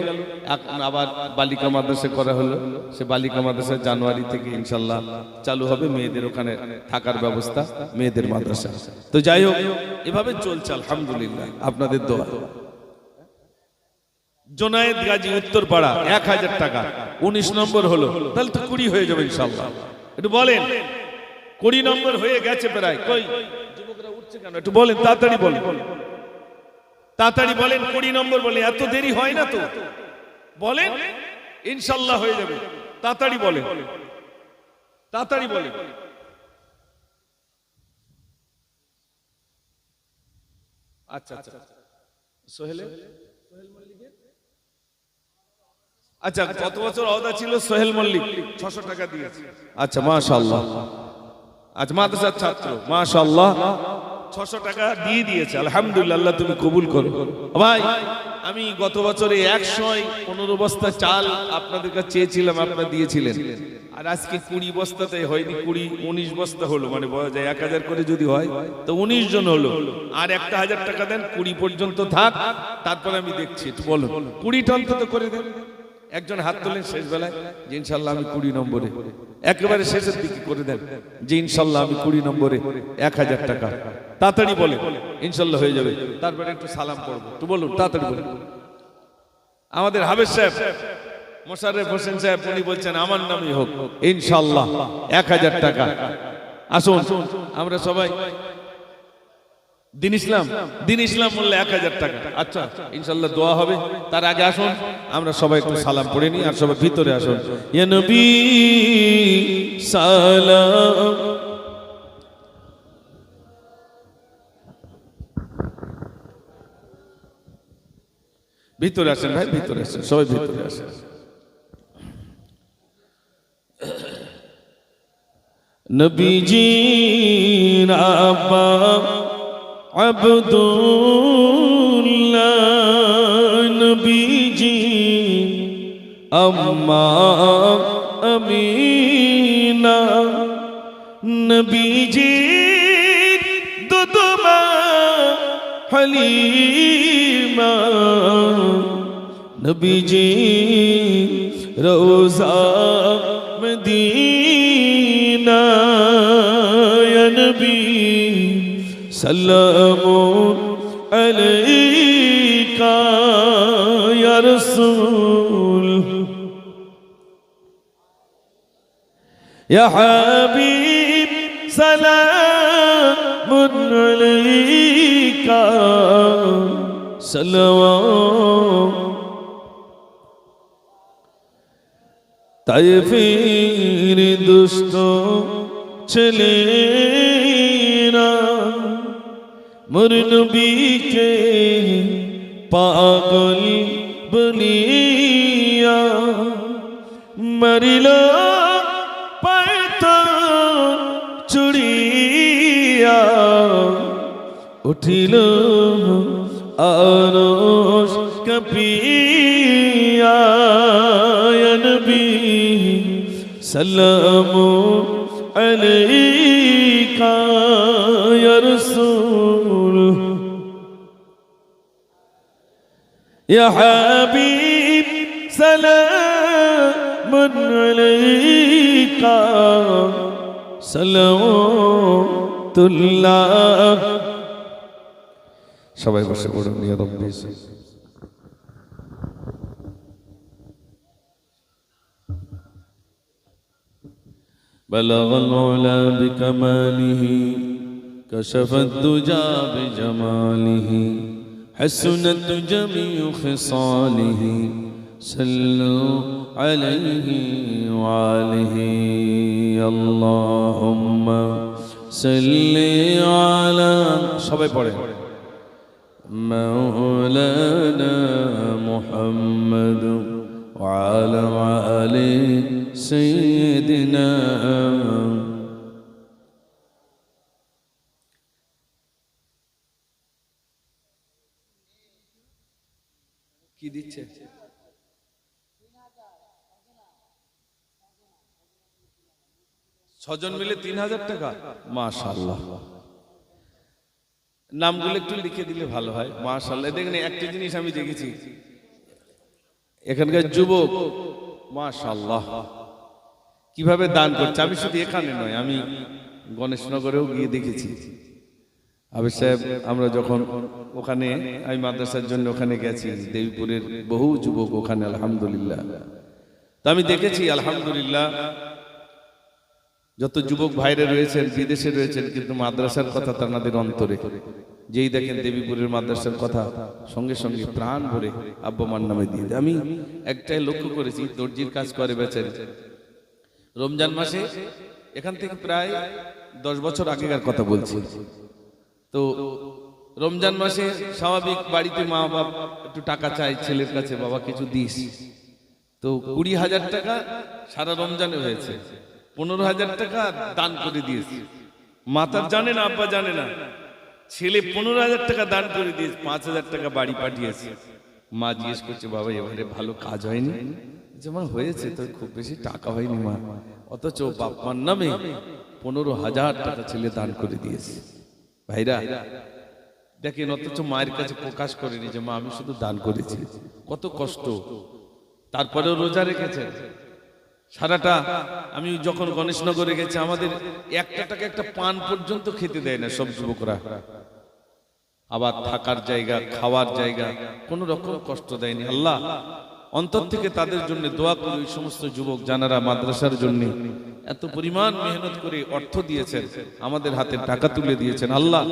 এখন আবার বালিকা মাদ্রাসা করা হলো। সে বালিকা মাদ্রাসা জানুয়ারি থেকে ইনশাল্লাহ চালু হবে, মেয়েদের ওখানে থাকার ব্যবস্থা, মেয়েদের মাদ্রাসা। তো যাই হোক, এভাবে চলছে আলহামদুলিল্লাহ আপনাদের দোয়া। জোনায়েদ গাজী উত্তরপাড়া 1000 টাকা, 19 নম্বর হলো, তাহলে তো 20 হয়ে যাবে ইনশাল্লাহ। একটু বলেন, 20 নম্বর হয়ে গেছে প্রায়। কই যুবকরা উঠছে কেন? একটু বলেন, তাড়াতাড়ি বলেন, তাড়াতাড়ি বলেন। 20 নম্বর বলে, এত দেরি হয় না তো, বলেন ইনশাল্লাহ হয়ে যাবে। তাড়াতাড়ি বলেন, তাড়াতাড়ি বলেন। আচ্ছা আচ্ছা, সোহেল মল্লিকের, আচ্ছা কত বছর ওয়াদা ছিল? সোহেল মল্লিক 600 টাকা দিয়েছে। আচ্ছা মাশাআল্লাহ, আচ্ছা মাদ্রাসার ছাত্র মাশাআল্লাহ 600 টাকা দিয়ে দিয়েছে আলহামদুলিল্লাহ। আল্লাহ তুমি কবুল করো। ভাই আমি গত বছরে 115 বস্তা চাল আপনাদের কাছে চেয়েছিলাম, আপনারা দিয়েছিলেন। আর আর আজকে 20 বস্তাতে হয়নি, 19 বস্তা হলো, মানে বলা যায় 1000 করে যদি হয় তো 19 জন হলো। আর 1000 টাকা দেন, 20 পর্যন্ত থাক, তারপরে আমি দেখছি। একটু বলুন 20 টন তো করে দেন। একজন হাত তোলেন শেষ বেলায় যে ইনশাল্লাহ আমি 20 নম্বরে, একেবারে শেষের দিকে করে দেন যে ইনশাল্লাহ আমি 20 নম্বরে 1000 টাকা। তাড়াতাড়ি বলে ইনশাল্লাহ হয়ে যাবে। তারপরে একটু সালাম পড়বো। একটু বলুন তাড়াতাড়ি বলুন। আমাদের হাফেজ সাহেব মোশাররফ হোসেন সাহেব উনি বলছেন আমার নামই হোক ইনশাআল্লাহ 1000 টাকা। আসুন আমরা সবাই দিন ইসলাম বললে 1000 টাকা। আচ্ছা ইনশাআল্লাহ দোয়া হবে, তার আগে আসুন আমরা সবাই একটু সালাম পড়ে নিই আর সবাই ভিতরে আসুন। ইয়া নবী সালাম। ভিতরে আসেন ভাই, ভিতরে আসেন সবাই, ভিতরে আসেন। নবীজির আব্বা আব্দুল্লাহ, নবীজি আম্মা আমিনা, নবীজির দুদমা হালিমা, নবীজি রোজা মদিনা, ইয়া নবী সাল্লামু আলাইকা ইয়া রাসূল, ইয়া হাবিব সালামুন আলাইকা সালাওয়াত। তায়েফের দুষ্ট ছেলেরা মোর নবীকে পাগল বলিয়া মরিল পাথর চুড়িয়া, উঠিল আরশ কাঁপিয়া, ইয়া নবী সাল্লামু আলাইকা ইয়া রাসূল, ইয়া হাবিব সালামুন আলাইকা সালাওয়াতুল্লাহ। সবাই বসে পড়ুন। ইয়া রাব্বি بلغ العلا بكماله كشف الدجى بجماله حسنت جميع خصاله صلوا عليه وآله اللهم صل على সবাই পড়ে مولانا محمد وعلى آل سيدنا। কি দিচ্ছে? ছজন মিলে 3000 টাকা। মাশাআল্লাহ, নামগুলো একটু লিখে দিলে ভালো হয়। মাশাআল্লাহ। দেখেন একটা জিনিস আমি দেখেছি, এখানকার যুবক মাশাআল্লাহ কিভাবে দান করছে। আমি শুধু এখানে নয়, আমি গণেশনগরেও গিয়ে দেখেছি। আবির সাহেব আমরা যখন ওখানে, আমি মাদ্রাসার জন্য ওখানে গেছি, দেবীপুরের বহু যুবক ওখানে আলহামদুলিল্লাহ। তো আমি দেখেছি আলহামদুলিল্লাহ যত যুবক ভাইরা রয়েছেন বিদেশে রয়েছেন, কিন্তু মাদ্রাসার কথা তাদের অন্তরে। যেই দেখেন দেবীপুরের মাদ্রাসার কথা, সঙ্গে সঙ্গে প্রাণ ভরে আব্বা মার নামে দিয়ে দেয়। আমি একটাই লক্ষ্য করেছি, দর্জির কাজ করে বেচেন, রমজান মাসে এখান থেকে প্রায় 10 বছর আগেকার কথা বলছি। তো রমজান মাসে স্বাভাবিক বাড়িতে মা বাবা একটু টাকা চাই ছেলের কাছে, বাবা কিছু দিস। তো 20,000 টাকা সারা রমজানে হয়েছে, 15,000 টাকা দান করে দিয়েছে। মাতার জানে না, আব্বা জানে না, ছেলে 15,000 টাকা দান করে দিয়েছে, 5,000 টাকা বাড়ি পাঠিয়েছে। মা জিজ্ঞেস করছে বাবা এবারে ভালো কাজ হয়নি? যেমন হয়েছে তো খুব বেশি টাকা হয়নি মা, অথচ বাপ মার নামে 15,000 টাকা ছেলে দান করে দিয়েছে। ভাইরা দেখেন, অথচ মায়ের কাছে প্রকাশ করেনি যে মা আমি শুধু দান করেছি। কত কষ্ট, তারপরেও রোজা রেখেছেন সারাটা। আমি যখন গণেশনগরে গেছি, আমাদের একটা টাকা একটা পান পর্যন্ত খেতে দেয় না সব যুবকরা। আবার থাকার জায়গা, খাওয়ার জায়গা, কোনো রকম কষ্ট দেয়নি। আল্লাহ অন্তর থেকে তাদের জন্য দোয়া করি। ওই সমস্ত যুবক যারা মাদ্রাসার জন্য এত পরিমাণ মেহনত করে অর্থ দিয়েছেন, আমাদের হাতে টাকা তুলে দিয়েছেন, আল্লাহ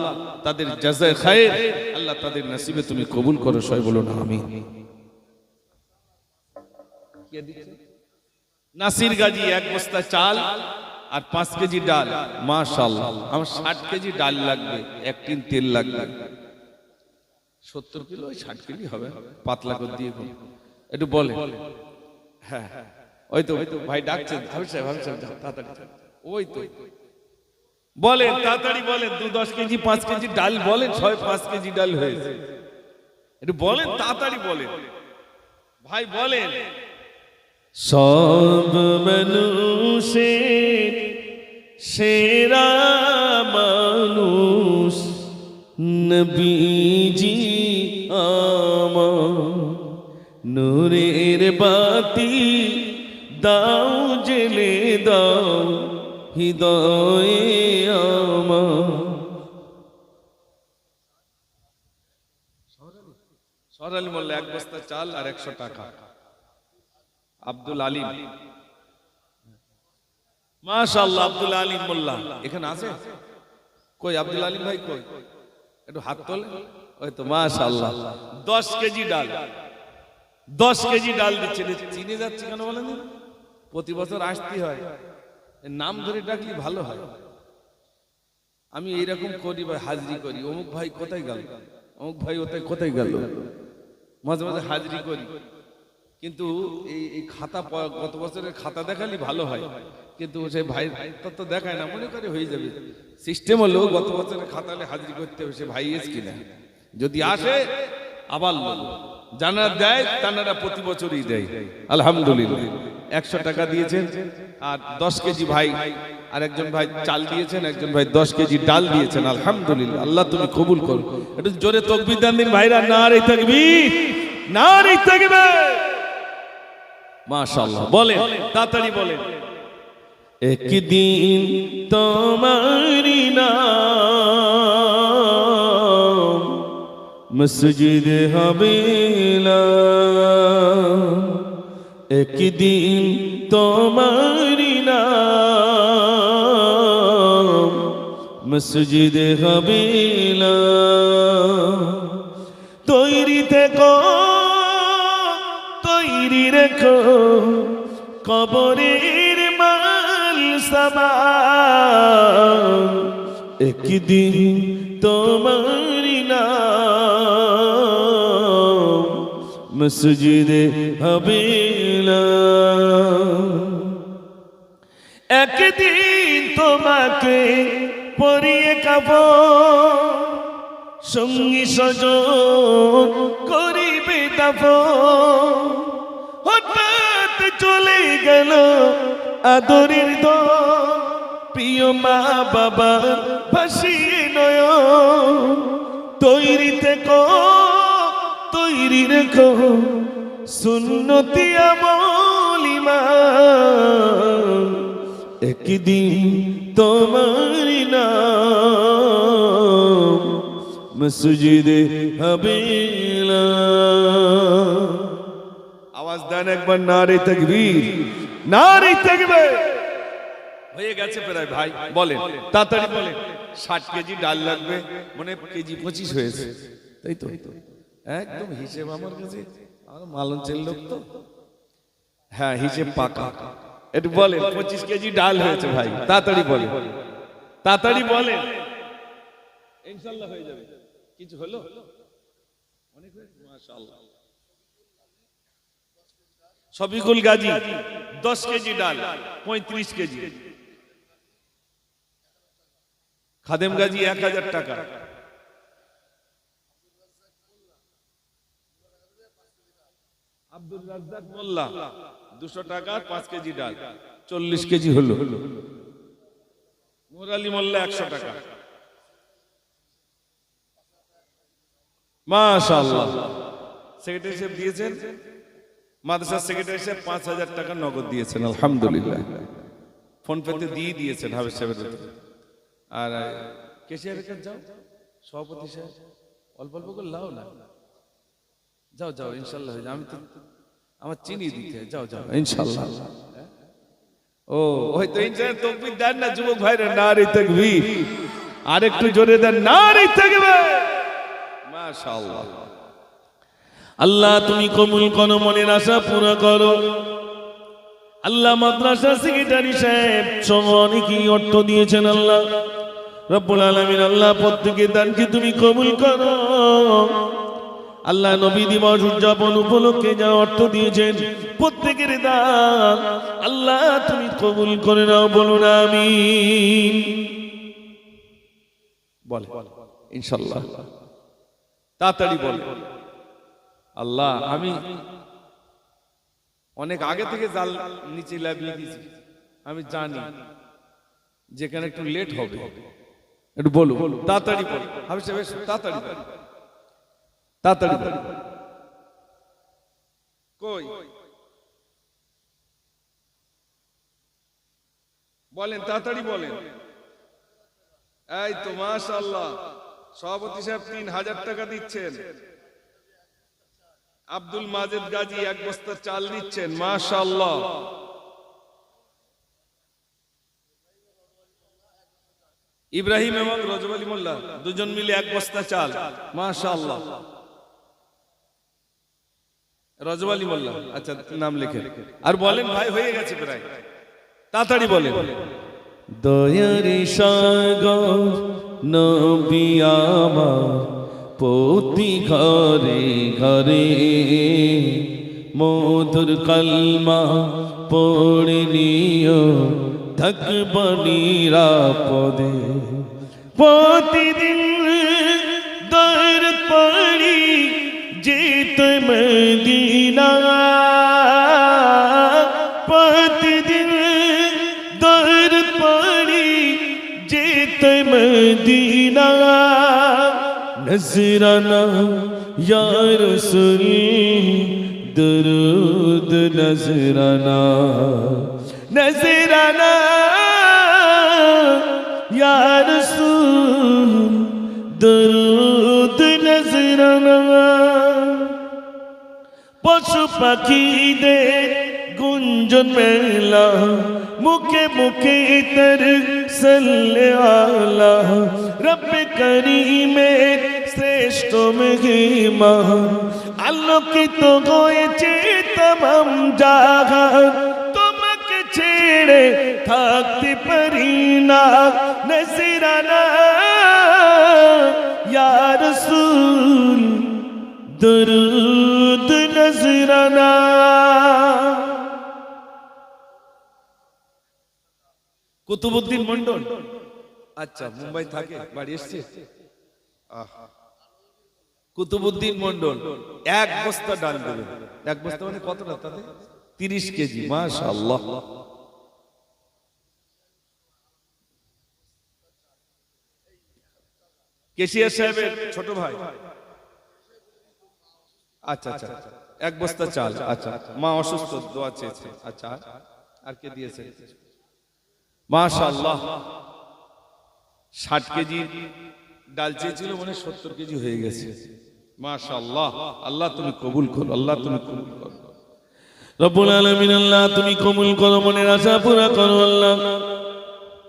তাদের জাযায়ে খায়ের, আল্লাহ তাদের নসিবে তুমি কবুল করো। সবাই বলুন আমিন। নাসির গাজী 1 বস্তা চাল আর 5 কেজি ডাল। মাশাআল্লাহ, আমার 60 কেজি ডাল লাগবে, 1 টিন তেল লাগবে। 70 কিলো 60 কেজি হবে, পাতলা করে দিয়ে একটু বলে। হ্যাঁ ওই তো ভাই ডাকছেন, তাড়াতাড়ি ওই তো বলেন, তাড়াতাড়ি বলেন। 10 কেজি 5 কেজি ডাল বলেন, 5 কেজি ডাল হয়েছে। একটু বলেন, তাড়াতাড়ি বলেন ভাই, বলেন। সব মানুষের সেরা মানুষ নবীজি আমার, নূরের বাতি দাও জেলে দাও হৃদয়ে আমার। সরালি মোল্লা 1 বস্তা চাল আর 100 টাকা। আব্দুল আলিম, মাশাআল্লাহ, আব্দুল আলিম মোল্লা এখানে আছে? কই আব্দুল আলিম ভাই কই? একটু হাত তোলে। ওই তো মাশাআল্লাহ, 10 কেজি ডাল, 10 কেজি ডাল দিচ্ছে। চিনে যাচ্ছে কেন বলেন? প্রতি বছর আসতে হয়, নাম ধরে ডাকলে ভালো হয়। আমি এইরকম করি ভাই, হাজরি করি। অমুক ভাই কোথায় গেল, অমুক ভাই ওটাই কোথায় গেল, মাঝে মাঝে হাজরি করি। কিন্তু এই খাতা, গত বছরের খাতা দেখালি ভালো হয়, কিন্তু সেই ভাই তো দেখায় না, মনে করে হয়ে যাবে। সিস্টেম হলো গত বছরের খাতালে হাজরি করতে হবে, সে ভাই এস কিনা। যদি আসে আবার জানা দেয়, তানারা প্রতি বছরই দেয়। আলহামদুলিল্লাহ 100 টাকা দিয়েছেন, আর 10 কেজি ভাই, আর একজন ভাই চাল দিয়েছেন, একজন ভাই 10 কেজি ডাল দিয়েছেন। আলহামদুলিল্লাহ, আল্লাহ তুমি কবুল করো। একটু জোরে তাকবীর দেন দিন ভাইরা, নারে তাকবীর, নারে তাকবীর। মাশাআল্লাহ, বলেন, তাড়াতাড়ি বলেন। একদিন তোমারি নাম মসজিদ হবে না, একদিন তোমারি নাম মসজিদ হবে না। তৈরি থেকো, তৈরি রেখো, কবরের মাল সামান একদিন তোমারি নাম মসজিদে হবে না। একদিন তোমাকে পরিয়ে কাফন, সঙ্গী স্বজন করিবে দাফন। হঠাৎ চলে গেল আদরের দল, প্রিয় মা বাবা ভাসিয়ে নয়ন। তৈরি থেকো, তৈরি রেখো, সুন্নতি আমল ঈমান একদিন তোমারি নাম মসজিদে হবে না। আওয়াজ দেন একবার, নারে তাকবীর, নারে তাকবীর। হয়ে গেছে প্রায় ভাই, বলেন তাড়াতাড়ি বলেন। 60 কেজি ডাল লাগবে, মনে কেজি 25 হয়েছে, তাই তো? একদম হিসেব আমার কাছে, আমার মালঞ্চের লোক তো। হ্যাঁ, হিসেব পাকা। একটু বলেন, 25 কেজি ডাল হয়েছে ভাই, তাড়াতাড়ি বলেন, তাড়াতাড়ি বলেন। ইনশাআল্লাহ হয়ে যাবে। কিছু হলো? অনেক হয়েছে, মাশাআল্লাহ। শফিকুল গাজী 10 কেজি ডাল, 35 কেজি। খাদেম গাজী 1000 টাকা। আব্দুল রাজ্জাক মোল্লা 200 টাকা, 5 কেজি ডাল। 40 কেজি হলো। মুরালি মোল্লা 100 টাকা। মাশাআল্লাহ। সেক্রেটারি সাহেব দিয়েছেন, মাদ্রাসার সেক্রেটারি সাহেব 5000 টাকা নগদ দিয়েছেন, আলহামদুলিল্লাহ। ফোন পেতে দিয়ে দিয়েছেন হাফেজ সাহেবের। আর কেশিয়ারের কাছে যাও, সভাপতি সাহেব অল্প অল্প করে লাও না, যাও যাও ইনশাল্লাহ। আমি তো আমার চিনি দিতে, যাও যাও ইনশাল্লাহ। ও হয়তো ইনশাল্লাহ তাকবীর দেন না যুবক ভাইরা, নারে তাকবীর। আর একটু জোরে দেন, নারে তাকবীর। মাশাআল্লাহ। আল্লাহ তুমি কবুল করো, মনের আশা পুরো করো। আল্লাহ মাদ্রাসা সেক্রেটারি সাহেব অনেকই অর্থ দিয়েছেন, আল্লাহ রব্বুল আলামিন আল্লাহ প্রত্যেকের দানকে তুমি কবুল করো। আল্লাহ নবী দিবস উদযাপন উপলক্ষে যা অর্থ দিয়েছেন প্রত্যেকের দান আল্লাহ তুমি কবুল করে নাও, বলুন আমিন। বলে ইনশাআল্লাহ, তাড়াতাড়ি বলে। আল্লাহ আমি অনেক আগে থেকে জাল নিচে লাগিয়ে দিয়েছি, আমি জানি যেখানে একটু লেট হবে, একটু বলো তাড়াতাড়ি বলো। হাফেজ সাহেব তাড়াতাড়ি বলো, তাড়াতাড়ি বলো। কই বলেন, তাড়াতাড়ি বলেন। এই তো মাশাআল্লাহ, সভাপতি সাহেব 3000 টাকা দিচ্ছেন। আব্দুল মাজেদ গাজী 1 বস্তা চাল দিচ্ছেন, মাশাআল্লাহ। ইব্রাহিম এবং রজব আলী মোল্লা দুজন মিলে 1 বস্তা চাল, মাশাআল্লাহ। রজব আলী মোল্লা, আচ্ছা নাম লিখে। আর বলেন ভাই, হয়ে গেছে প্রায়, তাড়াতাড়ি বলেন। দয়ার সাগর নবী আমার প্রতি ঘরে ঘরে মধুর কলমা পড়ে নিও, থাকব নিরাপদে। প্রতিদিন দর পড়ি যেতে মদিনা, প্রতিদিন দর পড়ি যেতে মদিনা। নজরানা ইয়া রাসূল দরুদ নজরানা, নজরানা ইয়া রাসূল দরুদ নজরানা। পশু পাখিদের গুঞ্জন মেলা, মুখে মুখে তর সাল্লে আলা। রব্বে করিমের শ্রেষ্ঠ মহিমা, আলোকিত হয়েছে তমাম জাহান। তোমাকে ছেড়ে থাকতে পারি না, নজরানা ইয়া রাসূল দরুদ নজরানা। কুতুবউদ্দিন মন্ডল, আচ্ছা মুম্বাই থাকে, বাড়ি এসছে। কুতুবউদ্দিন মন্ডল 1 বস্তা ডাল দেবে। 1 বস্তা মানে কতটা? তাতে 30 কেজি, মাশাআল্লাহ। কেশিয়ার সাহেবের ছোট ভাই, আচ্ছা আচ্ছা 1 বস্তা চাল, আচ্ছা মা অসুস্থ, দোয়া চেয়েছে। আচ্ছা আর কে দিয়েছে? মাশাআল্লাহ 60 কেজি ডাল চেয়েছিল, মানে 70 কেজি হয়ে গেছে, মাশাআল্লাহ। আল্লাহ তুমি কবুল করো, আল্লাহ তুমি কবুল করো রব্বুল আলামিন। আল্লাহ তুমি কবুল করো, মনের আশা পুরা করো। আল্লাহ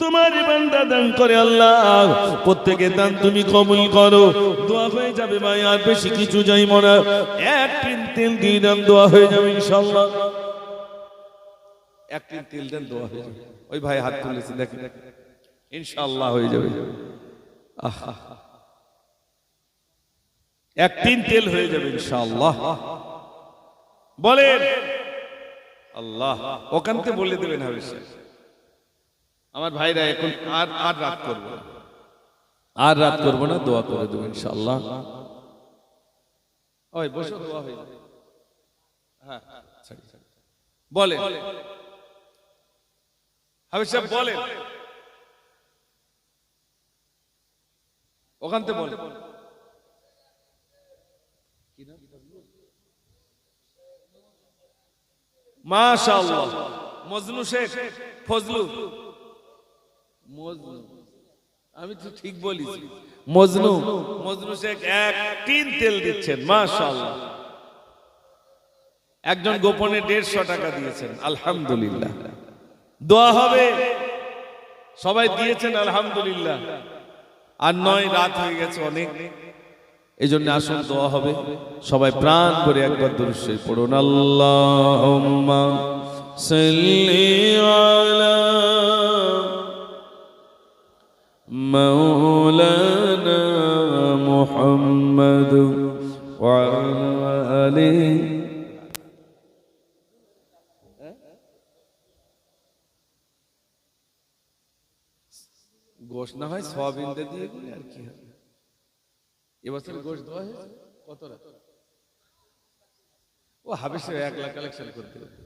তোমার বান্দা দান করে, আল্লাহ প্রত্যেকের দান তুমি কবুল করো। দোয়া হয়ে যাবে ভাই, আর বেশি কিছু চাই মনে। 1 টিন তেল দিয়ে দান, দোয়া হয়ে যাবে ইনশাআল্লাহ। 1 টিন তেল দেন, দোয়া হয়ে যাবে। ওই ভাই হাত তুলেছে, দেখেন, ইনশাআল্লাহ হয়ে যাবে। 1 টিন তেল হয়ে যাবে ইনশাআল্লাহ। বলেন আল্লাহ, ওখান থেকে বলে দেবেন হাবিব সাহেব। আমার ভাইরা এখন আর রাত করব না, আর রাত করব না, দোয়া করে দেব ইনশাআল্লাহ। ওই বসো, দোয়া হয়ে যাবে। হ্যাঁ বলে হাফেজ সাহেব বলেন, ওখান থেকে বলেন। মাশাআল্লাহ, মজনু শেখ ফজলু, মজনু, আমি তো ঠিক বলিছি, মজনু, মজনু শেখ এক টিন তেল দিচ্ছেন, মাশাআল্লাহ। একজন গোপনে 150 টাকা দিয়েছেন, আলহামদুলিল্লাহ। দোয়া হবে, সবাই দিয়েছেন আলহামদুলিল্লাহ। আর নয়, রাত হয়ে গেছে অনেক, এই জন্য আসুন দোয়া হবে। সবাই প্রাণ করে একবার দুরূদ শরীফ পড়ুন। আল্লাহুম্মা সাল্লি আলা মাওলানা মুহাম্মদ ওয়া আলা আলিহি। গোশ না হয় সওয়াবিন দিয়ে দিলে আর কি হবে। এবছর গোশ দেওয়া হয়েছে কত রাত? ও হাবেশে 1 লাখ কালেকশন করতে হবে।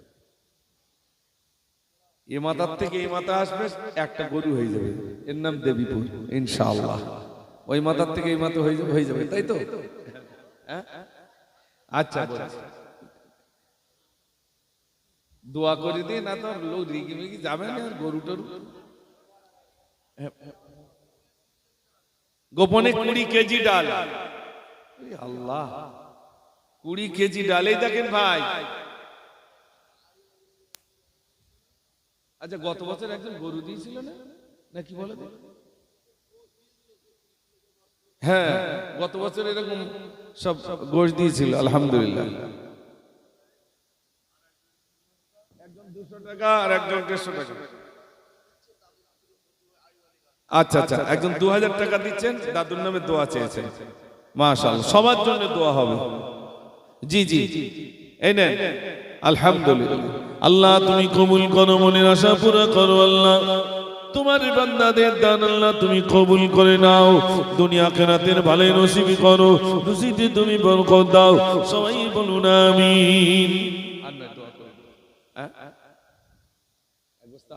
এ মাথার থেকে এই মাথা আসবে, একটা গরু হয়ে যাবে, এর নাম দেবীপুর ইনশাআল্লাহ। ওই মাথার থেকে এই মাথা হয়ে যাবে, তাই তো? আচ্ছা, দোয়া করে দিই না তো লোক রিগি মিগি যাবে না, আর গরু টরু। গোপনে 20 কেজি ডাল, আল্লাহ, 20 কেজি ডালেই দেখেন ভাই। আচ্ছা, গত বছর একজন গরু দিয়েছিল না, নাকি বলে? হ্যাঁ, গত বছর এরকম সব গোশ দিয়েছিল, আলহামদুলিল্লাহ। একজন 200 টাকা আর একজন 150 টাকা। আচ্ছা আচ্ছা, একজন 2000 টাকা দিচ্ছেন, দাদুর নামে দোয়া চেয়েছেন, মাশাআল্লাহ। সবার জন্য দোয়া হবে। জি জি, এই নেন, আলহামদুলিল্লাহ। আল্লাহ তুমি কবুল করো, মনের আশা পুরো করো। আল্লাহ তোমার বান্দাদের দান আল্লাহ তুমি কবুল করে নাও, দুনিয়া আখিরাতের ভালো নসিব করো, রুজিতে তুমি বরকত দাও। সবাই বলুন আমিন।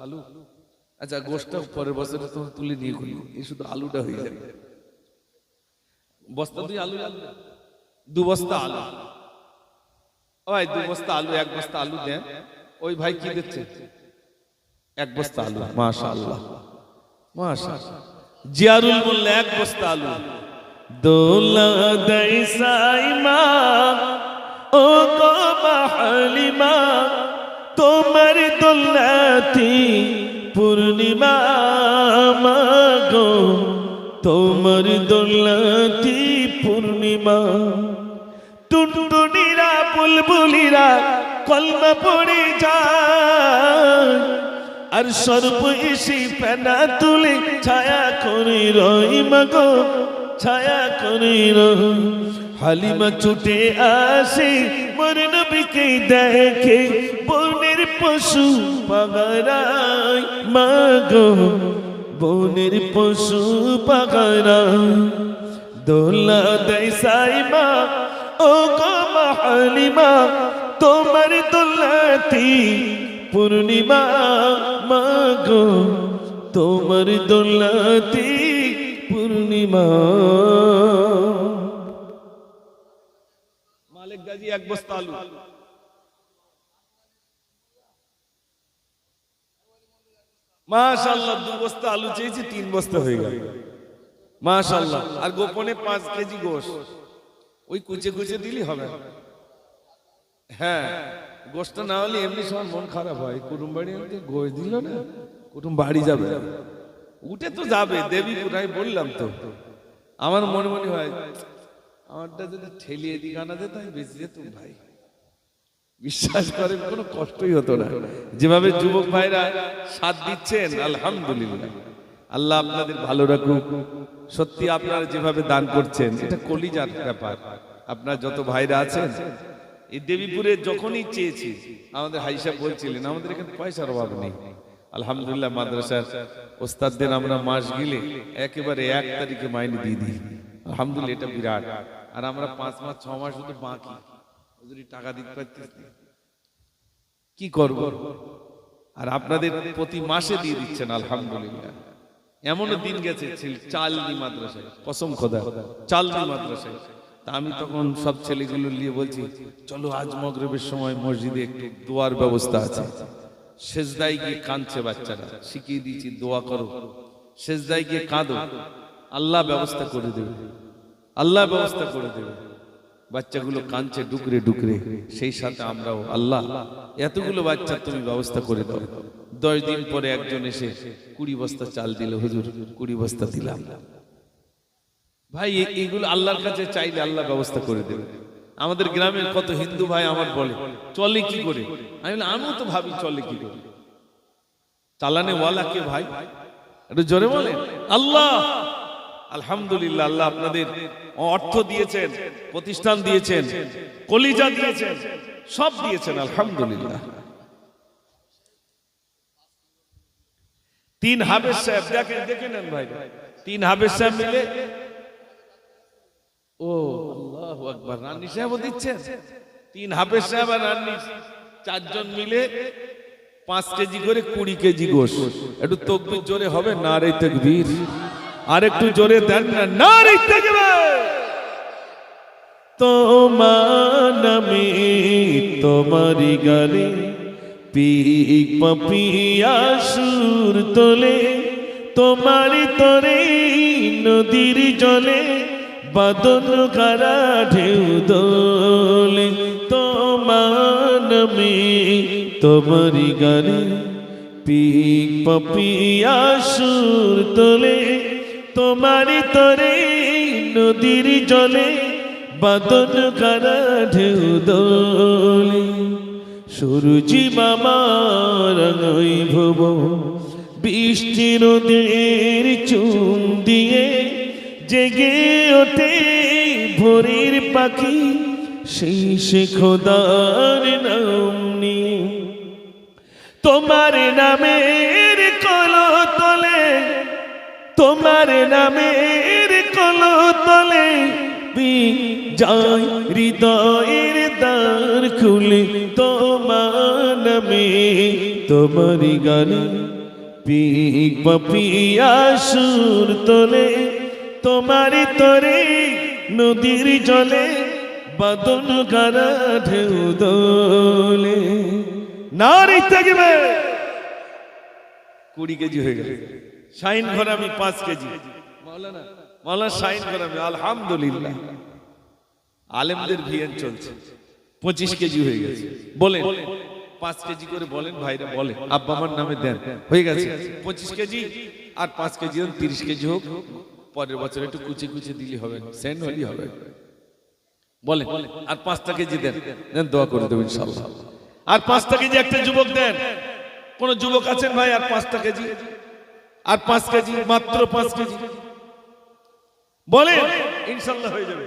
আলু, আচ্ছা, গোশটা পরের বছর তুলে নিয়ে করি, এই শুধু আলুটা হয়ে যাবে। বস্তা 2 আলু, 2 বস্তা আলু, ওই 2 বস্তা আলু, 1 বস্তা আলু দেন। ওই ভাই কি দিচ্ছে? 1 বস্তা আলু, মাশাআল্লাহ মাশাআল্লাহ। জিয়ারুল মোল্লা 1 বস্তা আলু। দোলা দেই সাইমা ও গো হালিমা, তোমার দোলাতি পূর্ণিমা মাগো, তোমার দোলাতি পূর্ণিমা। টুনটুনিরা বুলবুলিরা কলমা পড়ে যায়, আর সর্প এসে ফেনা তুলে ছায়া করে রই মাগো, ছায়া করে রই। হালিমা ছুটে আসে মোর নবীকে দেখে, বনের পশু পাগলায় মাগো, বনের পশু পাগলায়। দোলা দেয় সাইমা ও গো হালিমা, তোমার দোলাতি পূর্ণিমা মাগো, তোমার দোলাতি পূর্ণিমা। মালিক গাজী 1 বস্তা আলু। মাশাআল্লাহ, 2 বস্তা আলু চেয়েছি, 3 বস্তা হয়ে গেল, মাশাআল্লাহ। আর গোপনে 5 কেজি গোশ, ওই কুচে কুচে দিলি হবে। হ্যাঁ, গোশটা না হলে এমনি সময় মন খারাপ হয়। কুটুম বাড়ি গোশ দিল না, কুটুম বাড়ি যাবে, উঠে তো যাবে দেবীপুর। আমি বললাম তো, আমার মনে মনে হয় আমারটা যদি ঠেলিয়ে দিক আনা যেত, আমি বেঁচে যেতাম ভাই। বিশ্বাস করেন, কোনো কষ্টই হতো না। যেভাবে যুবক ভাইরা সাথ দিচ্ছেন, আলহামদুলিল্লাহ, আল্লাহ আপনাদের ভালো রাখুক। সত্যি আপনারা যেভাবে দান করছেন, এটা কলিজার ব্যাপার। আপনার যত ভাইরা আছেন, এই দেবীপুরে যখনই চেয়েছি, আমাদের হাইসা বলছিলেন আমাদের এখানে পয়সার অভাব নেই, আলহামদুলিল্লাহ। মাদ্রাসার ওস্তাদদের আমরা মাস গেলে একেবারে 1 তারিখে মাইনে দিয়ে দিই, আলহামদুলিল্লাহ। এটা বিরাট। আর আমরা 5 মাস 6 মাস শুধু বাকি, যদি টাকা দিতে পারতেছি কি করব? আর আপনাদের প্রতি মাসে দিয়ে দিচ্ছেন আলহামদুলিল্লাহ। এমনও দিন গেছে চালনি মাদ্রাসায়, কসম খোদা চালনি মাদ্রাসায়, তা আমি তখন সব ছেলেগুলো নিয়ে বলছি চলো আজ মাগরিবের সময় মসজিদে একটু দোয়ার ব্যবস্থা আছে। সেজদায় গিয়ে কাঁদছে বাচ্চারা, শিখিয়ে দিয়েছি দোয়া করো, সেজদায় গিয়ে কাঁদো, আল্লাহ ব্যবস্থা করে দেবে, আল্লাহ ব্যবস্থা করে দেবে। বাচ্চাগুলো কাঁদছে ডুকরে ডুকরে, সেই সাথে আমরাও আল্লাহ এতগুলো বাচ্চা তুমি ব্যবস্থা করে দাও। 10 দিন পরে একজন এসে 20 বস্তা চাল দিল, হুজুর 20 বস্তা দিলাম। ভাই এইগুলো আল্লাহর কাছে চাইলে আল্লাহ ব্যবস্থা করে দেবে। আমাদের গ্রামের কত হিন্দু ভাই আমার বলে চলে কি করে, আমিও তো ভাবি চলে কি করে। চালানে ওয়ালা কে ভাই, একটু জোরে বলেন আল্লাহ। আলহামদুলিল্লাহ, আল্লাহ আপনাদের অর্থ দিয়েছেন, প্রতিষ্ঠান দিয়েছেন, কলিজা দিয়েছেন, সব দিয়েছেন আলহামদুলিল্লাহ। 3 হাফেজ সাহেব দেখে নেন ভাই, 3 হাফেজ সাহেব মিলে, ও আল্লাহু আকবার, রানী সাহেবও দিচ্ছেন। 3 হাফেজ সাহেব আর রানী 4 জন মিলে 5 কেজি করে 20 কেজি গোশ। একটু তাকবীর জোরে হবে, নারে তাকবীর, আর একটু জোরে দেন না, নারে তাকবীর। তোমার নামে তোমারি গানে পিক পাপিয়া সুর তোলে, তোমারি তরে নদীর জলে বাদল কারা ঢেউ দোলে। তোমার নামে তোমারি গানে পিক পাপিয়া সুর তোলে, তোমারি তরে নদীর জলে বাদল কারা ঢেউ দোলে। সূরজি মামা রঙই ভব বৃষ্টি রোদের চুম দিয়ে, জেগে ওঠে ভোরের পাখি সেই সে খোদার নাম নিয়ে। তোমার নামের কলতলে, তোমার নামের কলতলে যায় হৃদয়ের দ্বার খুলে। তোমার নামে তোমারি গানে পিক পাপিয়া সুর তোলে, তোমারি তরে নদীর জলে বাদল কারা ঢেউ দোলে। নারে তাকবীর। 20 কেজি হয়ে গেল। শাইন ঘরামি 5 কেজি, মাওলানা শাইন ঘরামি আলহামদুলিল্লাহ। আলেমদের ভিএন চলছে, 25 কেজি হয়ে গেছে। বলেন 5 কেজি করে বলেন ভাইরা, বলেন আব্বা আমার নামে দেন, হয়ে গেছে 25 কেজি। আর 5 কেজি 30 কেজি হোক, পরের বছর একটু কুচি কুচি দিলি হবে, সেন্ড হলি হবে। বলেন আর 5টা কেজি দেন, দোয়া করে দেব ইনশাআল্লাহ। আর 5টা কেজি একটা যুবক দেন, কোন যুবক আছেন ভাই? আর 5টা কেজি, আর 5 কেজি, মাত্র 5 কেজি বলেন, ইনশাআল্লাহ হয়ে যাবে।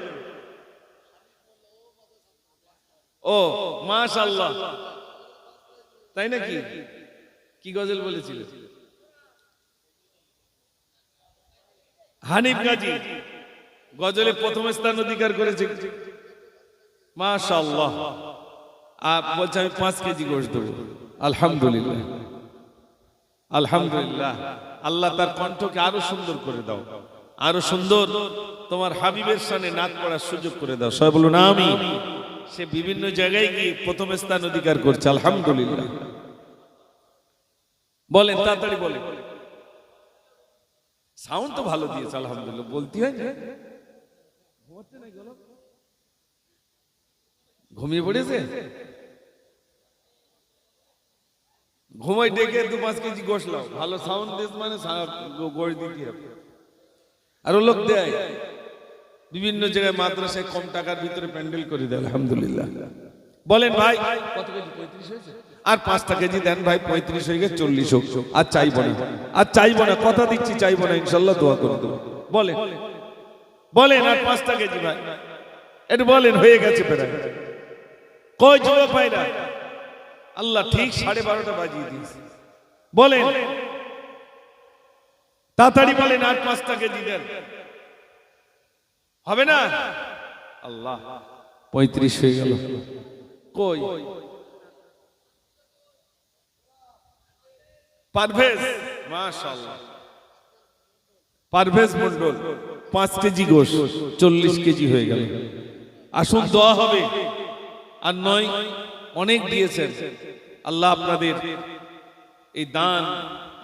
ও মাশাআল্লাহ, তাই নাকি? কি গজল বলেছিল? হানিফ গাজী গজলে প্রথম স্থান অধিকার করেছে, মাশাআল্লাহ। বলছে আমি 5 কেজি গোশত দেবো। আলহামদুলিল্লাহ, আলহামদুলিল্লাহ। আল্লাহ তার কণ্ঠকে আরো সুন্দর করে দাও, আরো সুন্দর তোমার হাবিবের শানে নাত পড়ার সুযোগ করে দাও। সবাই বলুন আমিন। সে বিভিন্ন জায়গায় গিয়ে প্রথম স্থান অধিকার করছে, আলহামদুলিল্লাহ। বলেন তাড়াতাড়ি বলেন। সাউন্ড তো ভালো দিয়েছে আলহামদুলিল্লাহ, বলতে হয় না। ঘুমিয়ে পড়েছে, ঘুমাই ডেকে 2-5 কেজি গোশ লাও, ভালো সাউন্ড দিস মানে গোশ দিতে হবে। আরো লোক দেয় বিভিন্ন জায়গায়, মাদ্রাসায় কম টাকার ভিতরে প্যান্ডেল করে দেয়, আলহামদুলিল্লাহ। বলেন ভাই কত কেজি? 35 হয়েছে। আর 5টা কেজি দেন ভাই, 35 হয়ে গেছে, 40 হোক। আর চাইবো না, আর চাইবো না, কথা দিচ্ছি চাইবো না, ইনশাআল্লাহ দোয়া করে দেবো। বলেন বলেন আর 5টা কেজি ভাই, একটু বলেন। হয়ে গেছে প্রায়। কই যুবক ভাইরা? আল্লাহ ঠিক 12:30 বাজিয়ে দিয়েছে। বলেন তাড়াতাড়ি বলেন, আর 5টা কেজি দেন, হবে না? আল্লাহ 35 হয়ে গেল। কই পারভেজ, মাশাআল্লাহ, পারভেজ মন্ডল 5 কেজি গোশ 40 কেজি হয়ে গেল। আসুন দোয়া হবে। আর নয়, অনেক দিয়েছেন, আল্লাহ আপনাদের এই দান,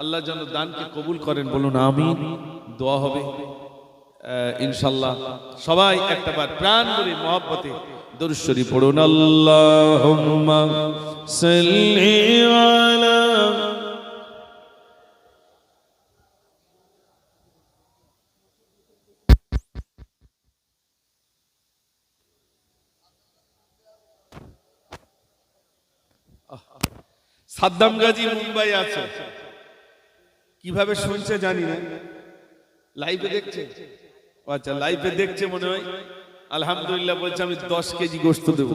আল্লাহ যেন দানকে কবুল করেন, বলুন আমিন। দোয়া হবে ইনশাআল্লাহ। সবাই একটাবার প্রাণ ভরে মহব্বতে দরুদ শরীফ পড়ুন। আল্লাহুম্মা সাল্লি আলা সাদ্দাম গাজী মুম্বাই আছে, কিভাবে শুনছে জানি না, লাইভে দেখছে। আচ্ছা, লাইভে দেখছে মনে হয়। আলহামদুলিল্লাহ বলছে আমি 10 কেজি গোশত দেব।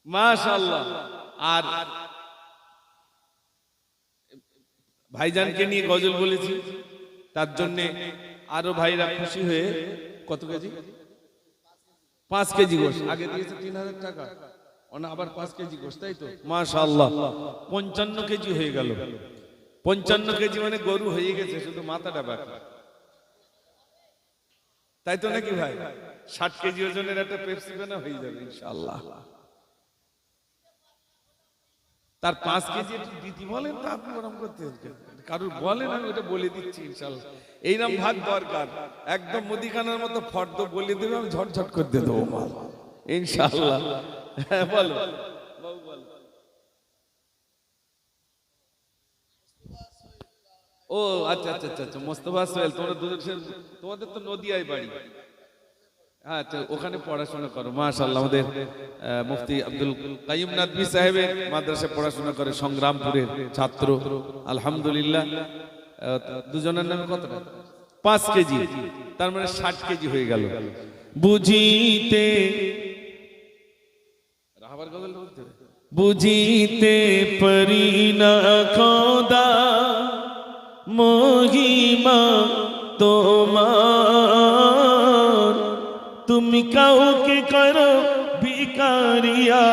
মাশাআল্লাহ। আর ভাইজানকে নিয়ে গজল বলেছি, তার জন্য আরো ভাইরা খুশি হয়ে কত কেজি? 5 কেজি গোশত। আগে দিয়েছে 3000 টাকা, আবার 5 কেজি গোশত, তাই তো? মাশাআল্লাহ, 55 কেজি হয়ে গেল। 55 কেজি মানে গরু হয়ে গেছে, শুধু মাথাটা বাকি, তাই তো নাকি ভাই? 60 কেজি ওজনের একটা পেপসি বানা হয়ে যাবে ইনশাআল্লাহ। তার 5 কেজি একটু দিতে বলেন, তা আপনি ওরকম করতে কারুর বলেন, আমি ওটা বলে দিচ্ছি ইনশাআল্লাহ। এই নাম ভাগ দরকার, একদম মুদিখানার মতো ফর্দ বলে দেবে, আমি ঝটঝট করে দিয়ে দেবো মাল ইনশাআল্লাহ। হ্যাঁ বলো। ও আচ্ছা আচ্ছা আচ্ছা, মোস্তফা সোহেল, তোমাদের তো নদিয়ায় বাড়ি। আচ্ছা, ওখানে পড়াশোনা করো, মাশাআল্লাহ। আমাদের মুফতি আব্দুল কাইয়ুম নাদভী সাহেবের মাদ্রাসায় পড়াশোনা করে, সংগ্রামপুরের ছাত্র। আলহামদুলিল্লাহ। দুজনের নামে কতটা? 5 কেজি, তার মানে 60 কেজি হয়ে গেল। বুঝিতে রাহাবার গজল বলতে, বুঝিতে পারি না খোদা মহিমা তোমার, তুমি কাউকে করো ভিখারিয়া,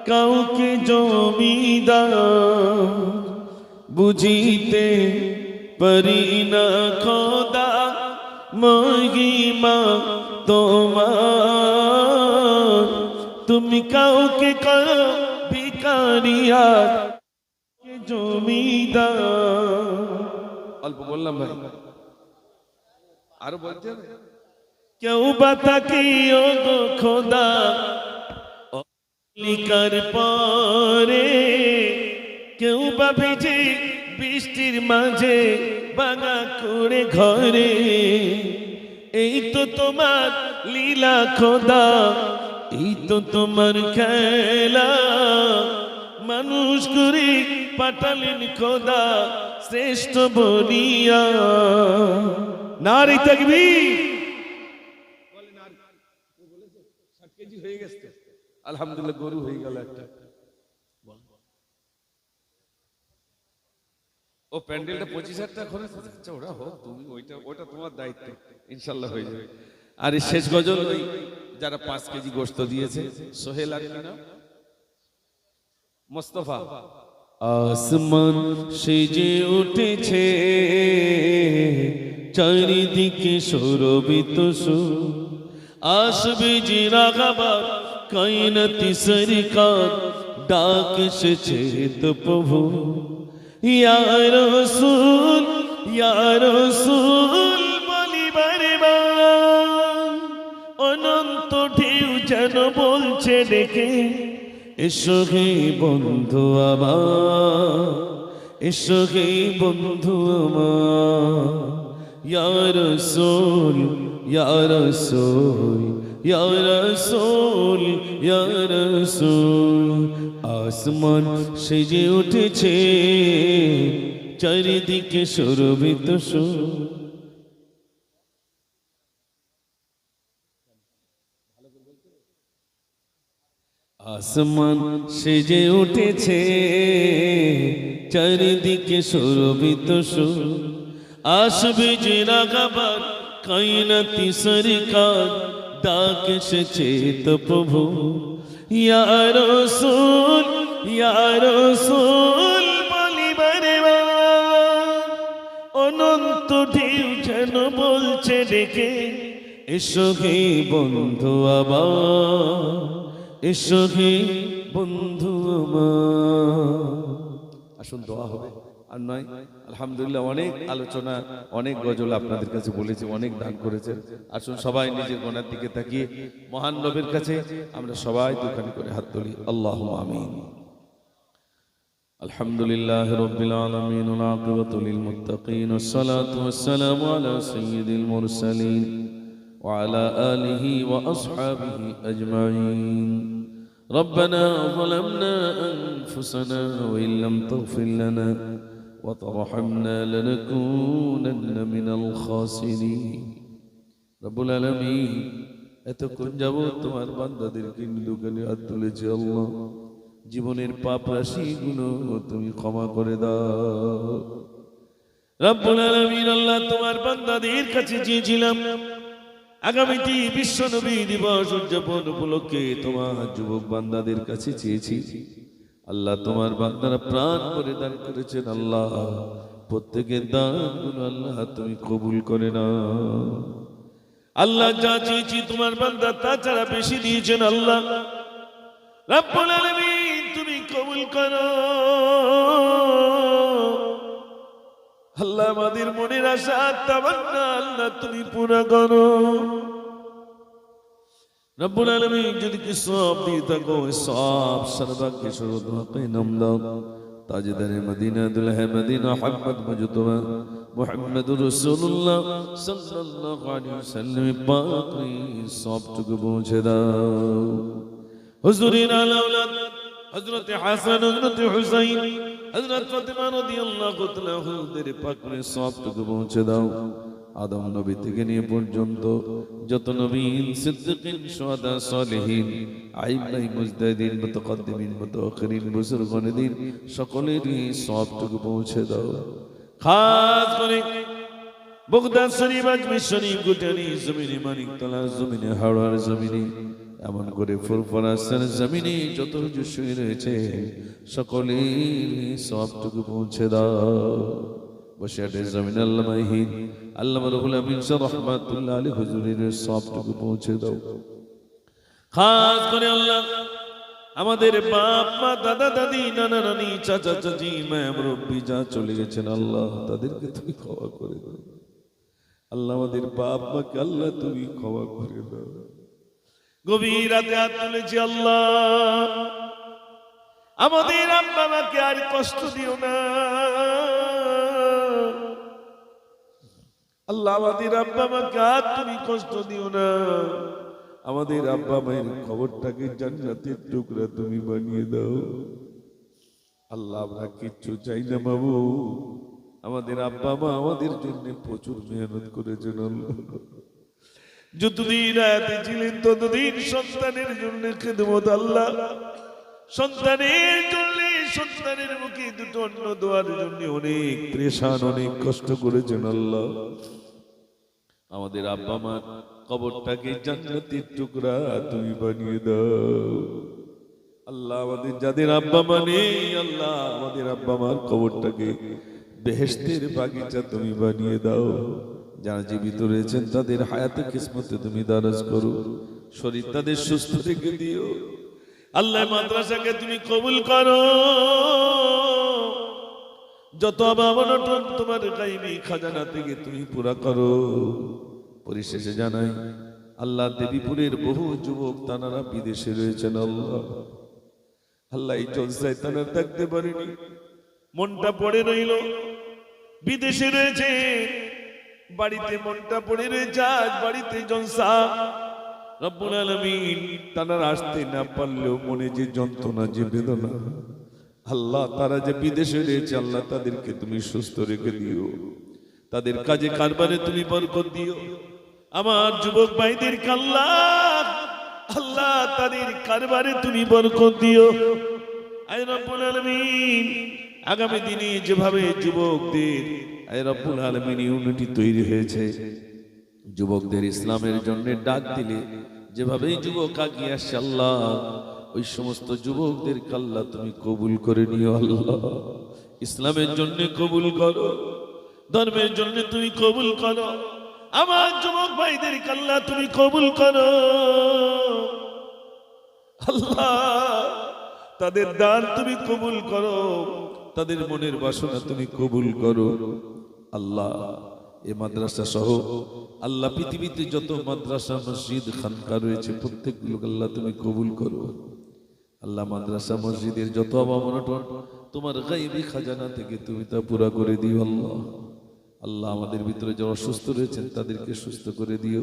কাউকে জমিদার। বুঝিতে পারি না খোদা মহিমা তোমার, তুমি কাউকে করো ভিখারিয়া, জমিদার। অল্প বললাম ভাই, আরো বলতে হবে। কেউ বা তাকে ও গো খোদা লিকার পরে, কেউ বা ভিজে বৃষ্টির মাঝে বাঙা করে ঘরে। এই তো তোমার লীলা খোদা, এই তো তোমার খেলা, মানুষ করে পাঠালেন খোদা শ্রেষ্ঠ বলিয়া। নারী তাকবীর। হয়ে গেছে আলহামদুলিল্লাহ, গরু হয়ে গেল একটা। ও প্যান্ডেলটা 25,000 টাকা খরচ। আচ্ছা, ওটা হোক, তুমি ওটা তোমার দায়িত্ব, ইনশাল্লাহ হয়ে যাবে। আর এই শেষ গজল ওই যারা 5 কেজি গোশত দিয়েছে, সোহেল আর কি নাম? মোস্তফা। আসমান সেজে উঠেছে, চারিদিকে সুরভিত সুর, আসবে যে রাগাবার কায়নাতি সরকার, ডাক এসেছে তো প্রভু। ইয়া রাসূল বলিবার বার, অনন্ত ঢেউ যেন বলছে ডেকে, এসো হে বন্ধু আমার, এসো হে বন্ধু আমার। ইয়া রাসূল ইয়া রাসূল ইয়া রাসূল ইয়া রাসূল। আসমান সেজে উঠেছে, চারিদিকে সুরভিত সুর। আসমান সেজে উঠেছে, চারিদিকে সুরভিত সুর, আসবে যে রাগাবার কায়নাতি সরকার, ডাক এসেছে তো প্রভু। ইয়া রাসূল ইয়া রাসূল বলিবারে অনন্ত ঢেউ যেন বলছে ডেকে, এসো হে বন্ধু আমার, এসো হে বন্ধু আমার। আসুন দোয়া হবে আর নয়। আলহামদুলিল্লাহ অনেক আলোচনা, অনেক গজল আপনাদের কাছে বলেছি, অনেক দান করেছেন। আসুন সবাই নিজের গোনার দিকে তাকিয়ে মহান নবীর কাছে আমরা সবাই দুখানি করে হাত তুলি। আল্লাহুম্মা আমিন। আলহামদুলিল্লাহি রাব্বিল আলামিন ওয়াল আকিবাতু লিল মুত্তাকিন ওয়াসসালাতু ওয়াসসালামু আলা সাইয়্যিদিল মুরসালিন ওয়া আলা আলিহি ওয়া আসহাবিহি আজমাইন। ربنا ظلمنا أنفسنا وإن لم تغفر لنا وترحمنا لنكونن من الخاسرين। رب العالمين এতক্ষণ যাবত তোমার বান্দাদেরকে দুখানি হাত তুলেছে আল্লাহ, জীবনের পাপ রাশিগুলো তুমি ক্ষমা করে দাও। রব্বুল আলামিন আল্লাহ তোমার বান্দাদের কাছে চেয়েছিলাম আগামীটি বিশ্ব নবী দিবস উদযাপন উপলক্ষে তোমার যুবক বান্দাদের কাছে চেয়েছি আল্লাহ, তোমার বান্দারা প্রাণ করে দান করেছেন আল্লাহ, প্রত্যেকের দানগুলো আল্লাহ তুমি কবুল করে নাও। আল্লাহ যা চেয়েছি তোমার বান্দা তা ছাড়া বেশি দিয়েছেন আল্লাহ, রব্বুল আলামিন তুমি কবুল করো আল্লাহ। আমাদের মনের আশা তামান্না আল্লাহ তুমি পুরা করো রব্বুল আলামিন। যদি কি সব দিয়ে থাকো সব সর্বাগ্যে সর্বদাকে নাম দাও। তাজদারে মদিনা দুলহে মদিনা মুহাম্মদ মুজতবা মুহাম্মদুর রাসূলুল্লাহ সাল্লাল্লাহু আলাইহি ওয়াসাল্লাম পাক সবটুকু পৌঁছে দাও। হুজুরিন আলা আওলাদ হযরত হাসান, হযরত হুসাইন, হযরত ফাতিমা রাদিয়াল্লাহু তাআলা হুদের পাকরে সবটুকু পৌঁছে দাও। আদম নবী থেকে নিয়ে পর্যন্ত যত নবী, সিদ্দিকিন, শুহাদা, সালেহিন, আইম্মাই, মুজতাহিদিন, মুতাকাদ্দিমিন, মুতাআখিরিন, বুজুর্গানে সকলেরই সবটুকু পৌঁছে দাও। খাস করে বগদাদ শরীফ, আজমির শরীফ, গুটানি জমিনে, মানিকতলা জমিনে, হাওড়ার জমিনে, এমন করে ফুরফুরার জমিনে যত হুজুর শুয়ে রয়েছে সকলের সবটুকু পৌঁছে দাও। বসিরহাটের জমিনে আল্লামা হিন্দ, আল্লামা রুহুল আমিন রাহমাতুল্লাহ আলাইহি হুজুরের সবটুকু পৌঁছে দাও। খাস করে আল্লাহ আমাদের বাপ মা, দাদা দাদি, নানা নানি, চাচা চাচি, মায়া মুরব্বি যা চলে গেছেন আল্লাহ তাদেরকে তুমি ক্ষমা করে দাও আল্লাহ। আমাদের বাপ মাকে আল্লাহ তুমি ক্ষমা করে দাও। গভীর রাতে হাত তুলেছি আল্লাহ, আমাদের আব্বা মাকে আর কষ্ট দিও না আল্লাহ। আমাদের আব্বা মাকে আর তুমি কষ্ট দিও না। আমাদের আব্বা মায়ের খবরটাকে জান্নাতের টুকরা তুমি বানিয়ে দাও আল্লাহ। আমরা কিচ্ছু চাই না বাবু, আমাদের আব্বা মা আমাদের জন্য প্রচুর মেহনত করেছেন আল্লাহ। যতদিন আয়াতে ছিলেন ততদিন সন্তানের জন্য খেদমত আল্লাহ, সন্তানের জন্য, সন্তানের মুখে দুটো অন্ন দেওয়ার জন্য অনেক প্রেশান, অনেক কষ্ট করেছেন আল্লাহ। আমাদের আব্বা মার কবরটাকে জান্নাতের টুকরা তুমি বানিয়ে দাও আল্লাহ। আমাদের যাদের আব্বা মা নেই আল্লাহ, আমাদের আব্বা মার কবরটাকে বেহেশতের বাগিচা তুমি বানিয়ে দাও। যারা জীবিত রয়েছেন তাদের হায়াতে কিসমতে তুমি দারাজ করো, শরীর তাদের সুস্থ রেখে দিও আল্লাহ। মাদ্রাসাকে তুমি কবুল করো, যত অভাব-অনটন তোমার গায়বী খাজানা থেকে তুমি পুরা করো। পরিশেষে জানাই আল্লাহ, দেবীপুরের বহু যুবক তানারা বিদেশে রয়েছেন আল্লাহ। আল্লাহ এই জলসায় তারা থাকতে পারেনি, মনটা পড়ে রইল, বিদেশে রয়েছে, বাড়িতে মনটা পড়ে রয়েছে, আজ বাড়িতে জলসা। রব্বুল আলামিন তারা আসতে না পারলেও মনে যে যন্ত্রণা, যে বেদনা আল্লাহ, তারা যে বিদেশে রয়েছে আল্লাহ তাদেরকে তুমি সুস্থ রেখে দিও, তাদের কাজে কারবারে তুমি বরকত দিও। আমার যুবক ভাইদেরকে আল্লাহ আল্লাহ তাদের কারবারে তুমি বরকত দিও। আয় রব্বুল আলামিন আগামী দিনে যেভাবে যুবকদের আয় রব্বুল আলামিন ইউনিটি তৈরি হয়েছে, যুবকদের ইসলামের জন্য ডাক দিলে যেভাবে যুবক আগিয়ে আসছে আল্লাহ, ওই সমস্ত যুবকদের আল্লাহ তুমি কবুল করে নিও আল্লাহ। ইসলামের জন্য কবুল করো, ধর্মের জন্য তুমি কবুল করো। আমার যুবক ভাইদের আল্লাহ তুমি কবুল করো আল্লাহ। তাদের দান তুমি কবুল করো, তাদের মনের বাসনা তুমি কবুল করো আল্লাহ। এ মাদ্রাসা সহ আল্লাহ পৃথিবীতে যত মাদ্রাসা মসজিদ খানকা রয়েছে প্রত্যেকগুলো আল্লাহ তুমি কবুল করো আল্লাহ। মাদ্রাসা মসজিদের যত অভাব অনটন তোমার গায়বী খাজানা থেকে তুমি তা পুরা করে দিও আল্লাহ। আল্লাহ আমাদের ভিতরে যারা অসুস্থ রয়েছেন তাদেরকে সুস্থ করে দিও।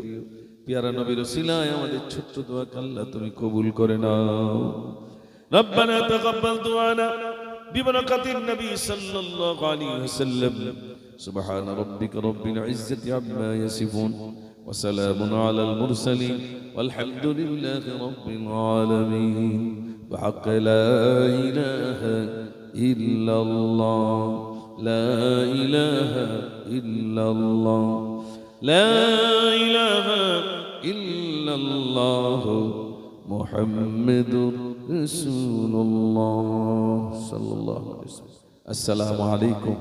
পিয়ারা নবীর ওসিলায় আমাদের ছোট্ট দোয়া আল্লাহ তুমি কবুল করে নাও। রব্বানা তাকাব্বাল দুআনা বিবরাকাতিন নবী সাল্লাল্লাহু আলাইহি ওয়াসাল্লাম। সুবহান রাব্বিকা রাব্বিল ইজ্জাতি আম্মা ইয়াসিফুন ওয়া সালামুন আলাল মুরসালিন ওয়ালহামদুলিল্লাহি রাব্বিল আলামিন। بحق لا إله إلا الله لا إله إلا الله لا إله إلا الله محمد رسول الله صلى الله عليه وسلم. السلام عليكم.